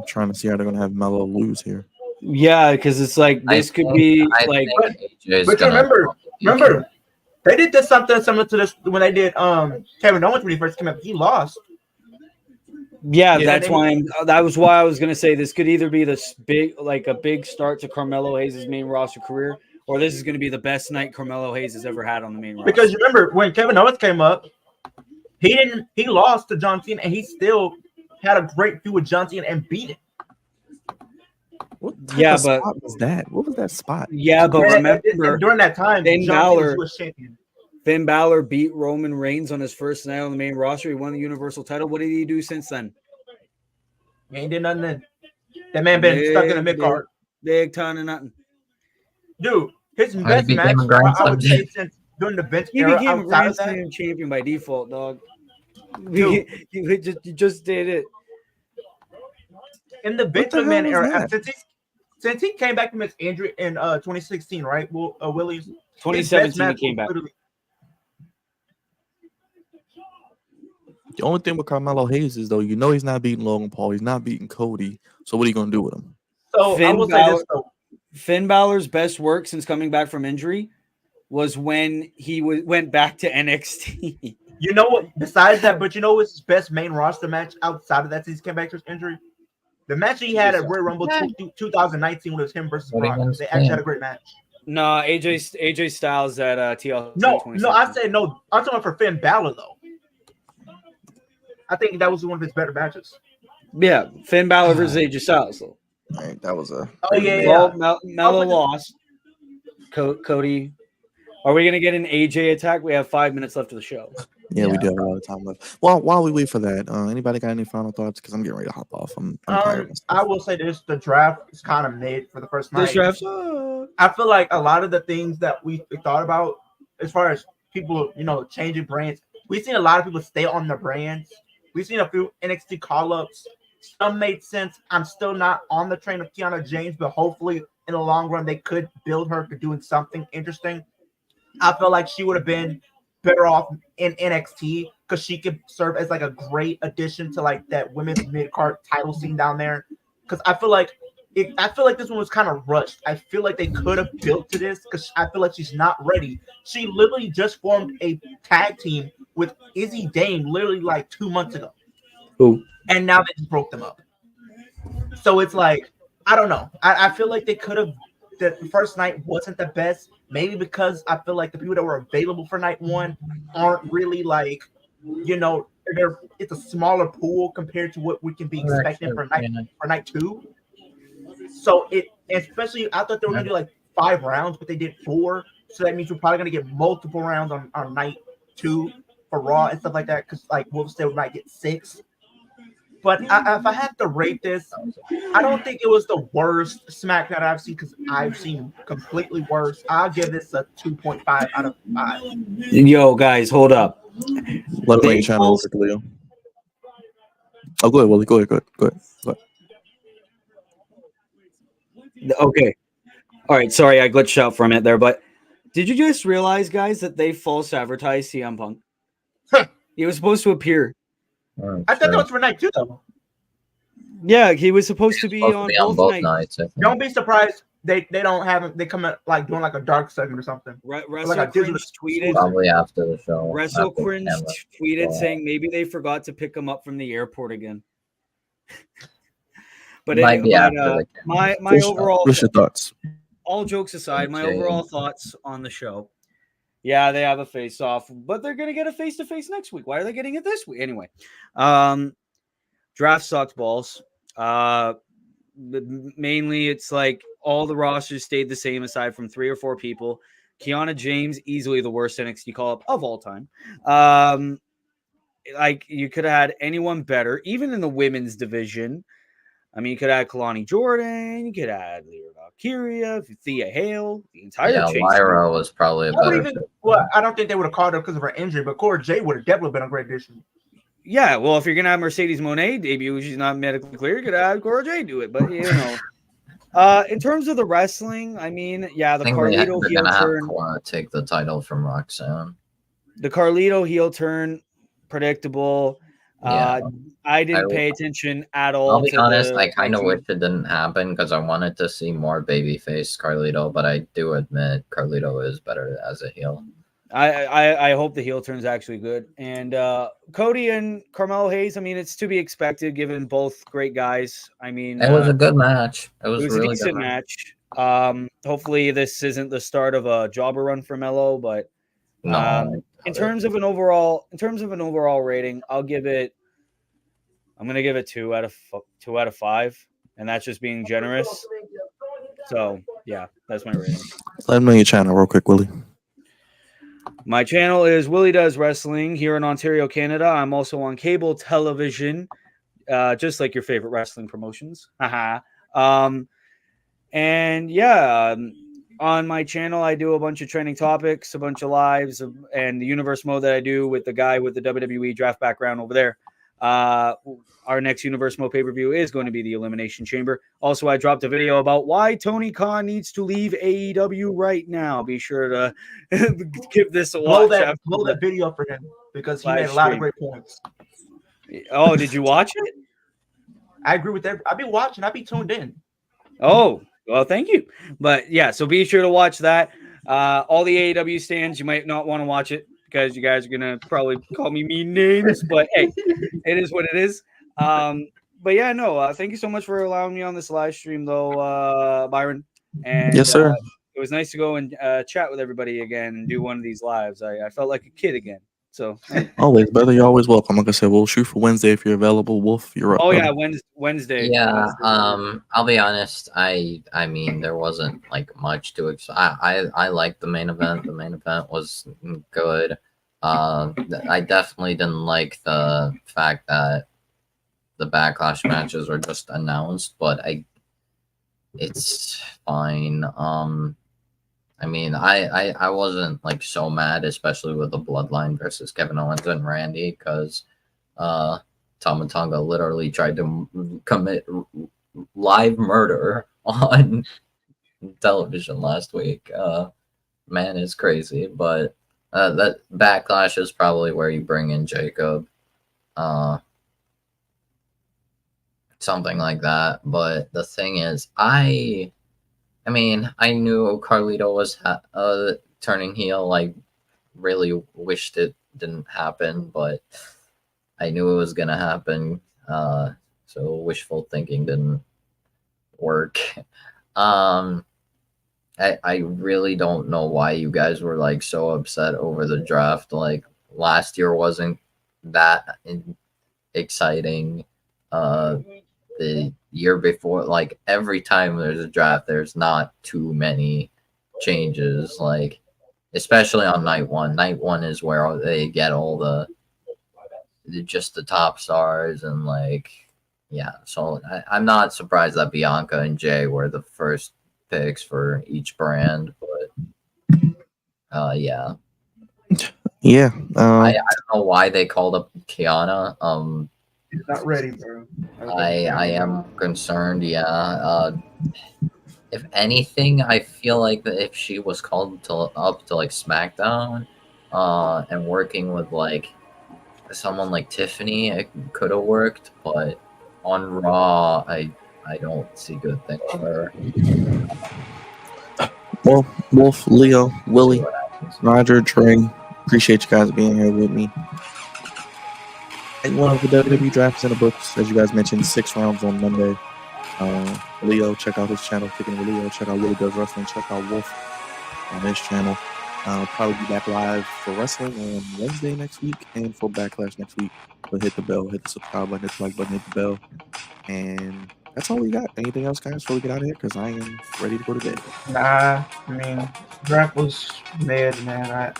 trying to see how they're gonna have Melo lose here. Yeah, because it's like this could be like. But remember, they did something similar to this when they did Kevin Owens when he first came up. He lost. Yeah, that's why that was why I was gonna say this could either be this big a big start to Carmelo Hayes' main roster career, or this is gonna be the best night Carmelo Hayes has ever had on the main roster. Because you remember when Kevin Owens came up, he lost to John Cena and he still had a great feud with John Cena and beat him. What spot was that? What was that spot? Yeah, but remember during that time, John Cena was champion. Finn Balor beat Roman Reigns on his first night on the main roster. He won the Universal title. What did he do since then? He ain't did nothing then. That man been stuck in the mid-card. Big ton of nothing. Dude, his best match, I would say, since during the Vince era, became a Grand Slam champion by default, dog. You just did it. In the Vince McMahon era, since he came back from his injury in 2016, right? Willie? 2017 he came back. The only thing with Carmelo Hayes is, though, he's not beating Logan Paul. He's not beating Cody. So what are you going to do with him? So I will say this, though. Finn Balor's best work since coming back from injury was when he went back to NXT. You know what? Besides that, but you know what's his best main roster match outside of that since he came back from his injury? The match he had at Royal Rumble 2019 when it was him versus Brock. They actually had a great match. No, AJ Styles at TLC. No, I said no. I'm talking for Finn Balor though. I think that was one of his better matches. Yeah, Finn Balor versus AJ Styles. Though. Right, that was a. Oh yeah. Melo lost. Cody, are we gonna get an AJ attack? We have 5 minutes left of the show. Yeah, we do have a lot of time left. Well, while we wait for that, anybody got any final thoughts? Because I'm getting ready to hop off. I'm tired. I will say this: the draft is kind of made for the first night. This draft. I feel like a lot of the things that we thought about, as far as people, changing brands, we've seen a lot of people stay on the brands. We've seen a few NXT call-ups. Some made sense. I'm still not on the train of Kiana James, but hopefully in the long run they could build her to doing something interesting. I feel like she would have been better off in NXT because she could serve as like a great addition to like that women's mid-card title scene down there. Because I feel like this one was kind of rushed. I feel like they could have built to this because I feel like she's not ready. She literally just formed a tag team with Izzy Dame literally like 2 months ago. Who? And now they just broke them up. So it's like, I don't know. I feel like they could have, the first night wasn't the best. maybe because I feel like the people that were available for night one aren't really like, it's a smaller pool compared to what we can be expecting for night two. So especially I thought they were gonna do like 5 rounds, but they did 4. So that means we're probably gonna get multiple rounds on night 2 for Raw and stuff like that. Because like Wolf said, we might get 6. But if I had to rate this, I don't think it was the worst SmackDown I've seen because I've seen completely worse. I'll give this a 2.5 out of 5. Yo, guys, hold up. Let me channel real quick, Leo. Oh, go ahead, Willie. Go ahead. Okay. All right. Sorry, I glitched out for a minute there, but did you just realize, guys, that they false advertised CM Punk? He was supposed to appear. I thought that was for night 2, though. Yeah, he was supposed to be on both nights. Don't be surprised they don't have him. They come at like doing like a dark segment or something. Wrestle Cringe tweeted probably after the show. Wrestle Cringe tweeted saying maybe they forgot to pick him up from the airport again. But my overall what's your thoughts? All jokes aside, my overall thoughts on the show. Yeah, they have a face off, but they're gonna get a face to face next week. Why are they getting it this week anyway? Draft sucked balls. Mainly, it's like all the rosters stayed the same aside from 3 or 4 people. Kiana James, easily the worst NXT call-up of all time. Like you could have had anyone better, even in the women's division. I mean, you could add Kalani Jordan, you could add Lyra Valkyria, Thea Hale, the entire Chase. Lyra was probably a better. I don't think they would have called her because of her injury, but Cora Jade would have definitely been a great addition. Yeah, well, if you're gonna have Mercedes Moné debut, she's not medically clear, you could have Cora Jade do it. But in terms of the wrestling, I mean, yeah, the Carlito heel turn. Take the title from Roxanne. The Carlito heel turn, predictable. Yeah, I didn't pay attention at all. I'll be honest, I kind of wish it didn't happen because I wanted to see more babyface Carlito, but I do admit Carlito is better as a heel. I hope the heel turn's actually good. And Cody and Carmelo Hayes, I mean, it's to be expected given both great guys. I mean, it was a good match. It was a really decent good match. Hopefully this isn't the start of a jobber run for Melo, but in terms of an overall rating, I'm gonna give it 2 out of 5, and that's just being generous. So yeah, that's my rating. Let me know your channel real quick, Willie. My channel is Willie Does Wrestling here in Ontario, Canada. I'm also on cable television, just like your favorite wrestling promotions. And yeah, on my channel, I do a bunch of trending topics, a bunch of lives, and the universe mode that I do with the guy with the WWE draft background over there. Our next universe mode pay-per-view is going to be the Elimination Chamber. Also, I dropped a video about why Tony Khan needs to leave AEW right now. Be sure to give this a watch. Blow that video for him because he made a lot of great points. Oh, did you watch it? I agree with that. I've been watching. I've been tuned in. Oh, well, thank you. But yeah, so be sure to watch that. All the AEW stands, you might not want to watch it because you guys are going to probably call me mean names, but hey, it is what it is. But yeah, no, thank you so much for allowing me on this live stream though, Byron. And yes, sir. It was nice to go and chat with everybody again and do one of these lives. I felt like a kid again. So always, brother, you're always welcome. Like I said, we'll shoot for Wednesday if you're available. Wolf, you're up. Oh yeah, Wednesday. Yeah. I'll be honest. I mean, there wasn't like much to. I liked the main event. The main event was good. I definitely didn't like the fact that the Backlash matches were just announced, but it's fine. I mean, I wasn't like so mad, especially with the Bloodline versus Kevin Owens and Randy, because Tama Tonga literally tried to commit live murder on television last week. Man is crazy, but that Backlash is probably where you bring in Jacob. Something like that. But the thing is, I mean, I knew Carlito was turning heel. I really wished it didn't happen, but I knew it was going to happen. So wishful thinking didn't work. I really don't know why you guys were like so upset over the draft. Like last year wasn't that exciting. The year before, like every time there's a draft, there's not too many changes. Like especially on night one. Night one is where they get all just the top stars and like yeah. So I'm not surprised that Bianca and Jay were the first picks for each brand, but yeah. Yeah. I don't know why they called up Kiana. He's not ready, bro. I am concerned. Yeah. If anything, I feel like that if she was called up to like SmackDown, and working with like someone like Tiffany, it could have worked. But on Raw, I don't see good things for her. Well, Wolf, Leo, Willie, Roger, Trey, appreciate you guys being here with me. And one of the WWE drafts in the books, as you guys mentioned, 6 rounds on Monday. Leo, check out his channel, Kicking with Leo. Check out Willie Does Wrestling. Check out Wolf on his channel. Probably be back live for wrestling on Wednesday next week and for Backlash next week. But hit the bell, hit the subscribe button, hit the like button, hit the bell. And that's all we got. Anything else, guys, before we get out of here? Because I am ready to go to bed. Nah, I mean, draft was mid, man.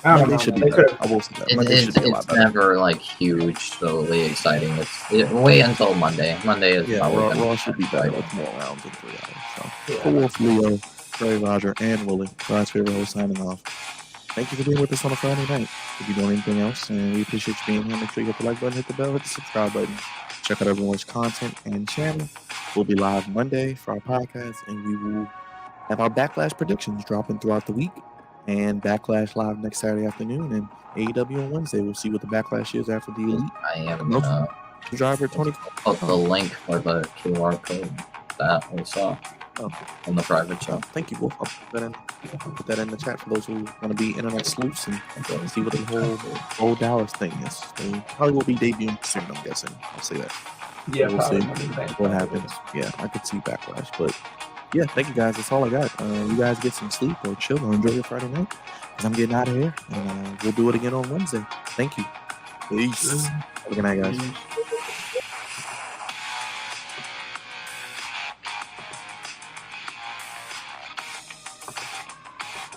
I don't know. Should be They better. I will say that. It's never like hugely exciting. Wait until Monday. Monday is probably Raw should be better with more rounds in 3 hours. So, for Wolf, Leo, Trey, Roger, and Willie, God's favorite host signing off. Thank you for being with us on a Friday night. If you're doing anything else, and we appreciate you being here, make sure you hit the like button, hit the bell, hit the subscribe button. Check out everyone's content and channel. We'll be live Monday for our podcast, and we will have our Backlash predictions dropping throughout the week. And Backlash live next Saturday afternoon, and AEW on Wednesday. We'll see what the Backlash is after the Elite. I am gonna driver 20. Put the link for the QR code that we saw on the private chat. Thank you, Wolf. I'll put that in the chat for those who want to be internet sleuths and see what the whole Dallas thing is. They probably will be debuting soon, I'm guessing. I'll say that. Yeah, we'll see what happens. Yeah, I could see Backlash, but. Yeah, thank you guys. That's all I got. You guys get some sleep or chill or enjoy your Friday night. Because I'm getting out of here. And we'll do it again on Wednesday. Thank you. Peace. Have a good night, guys.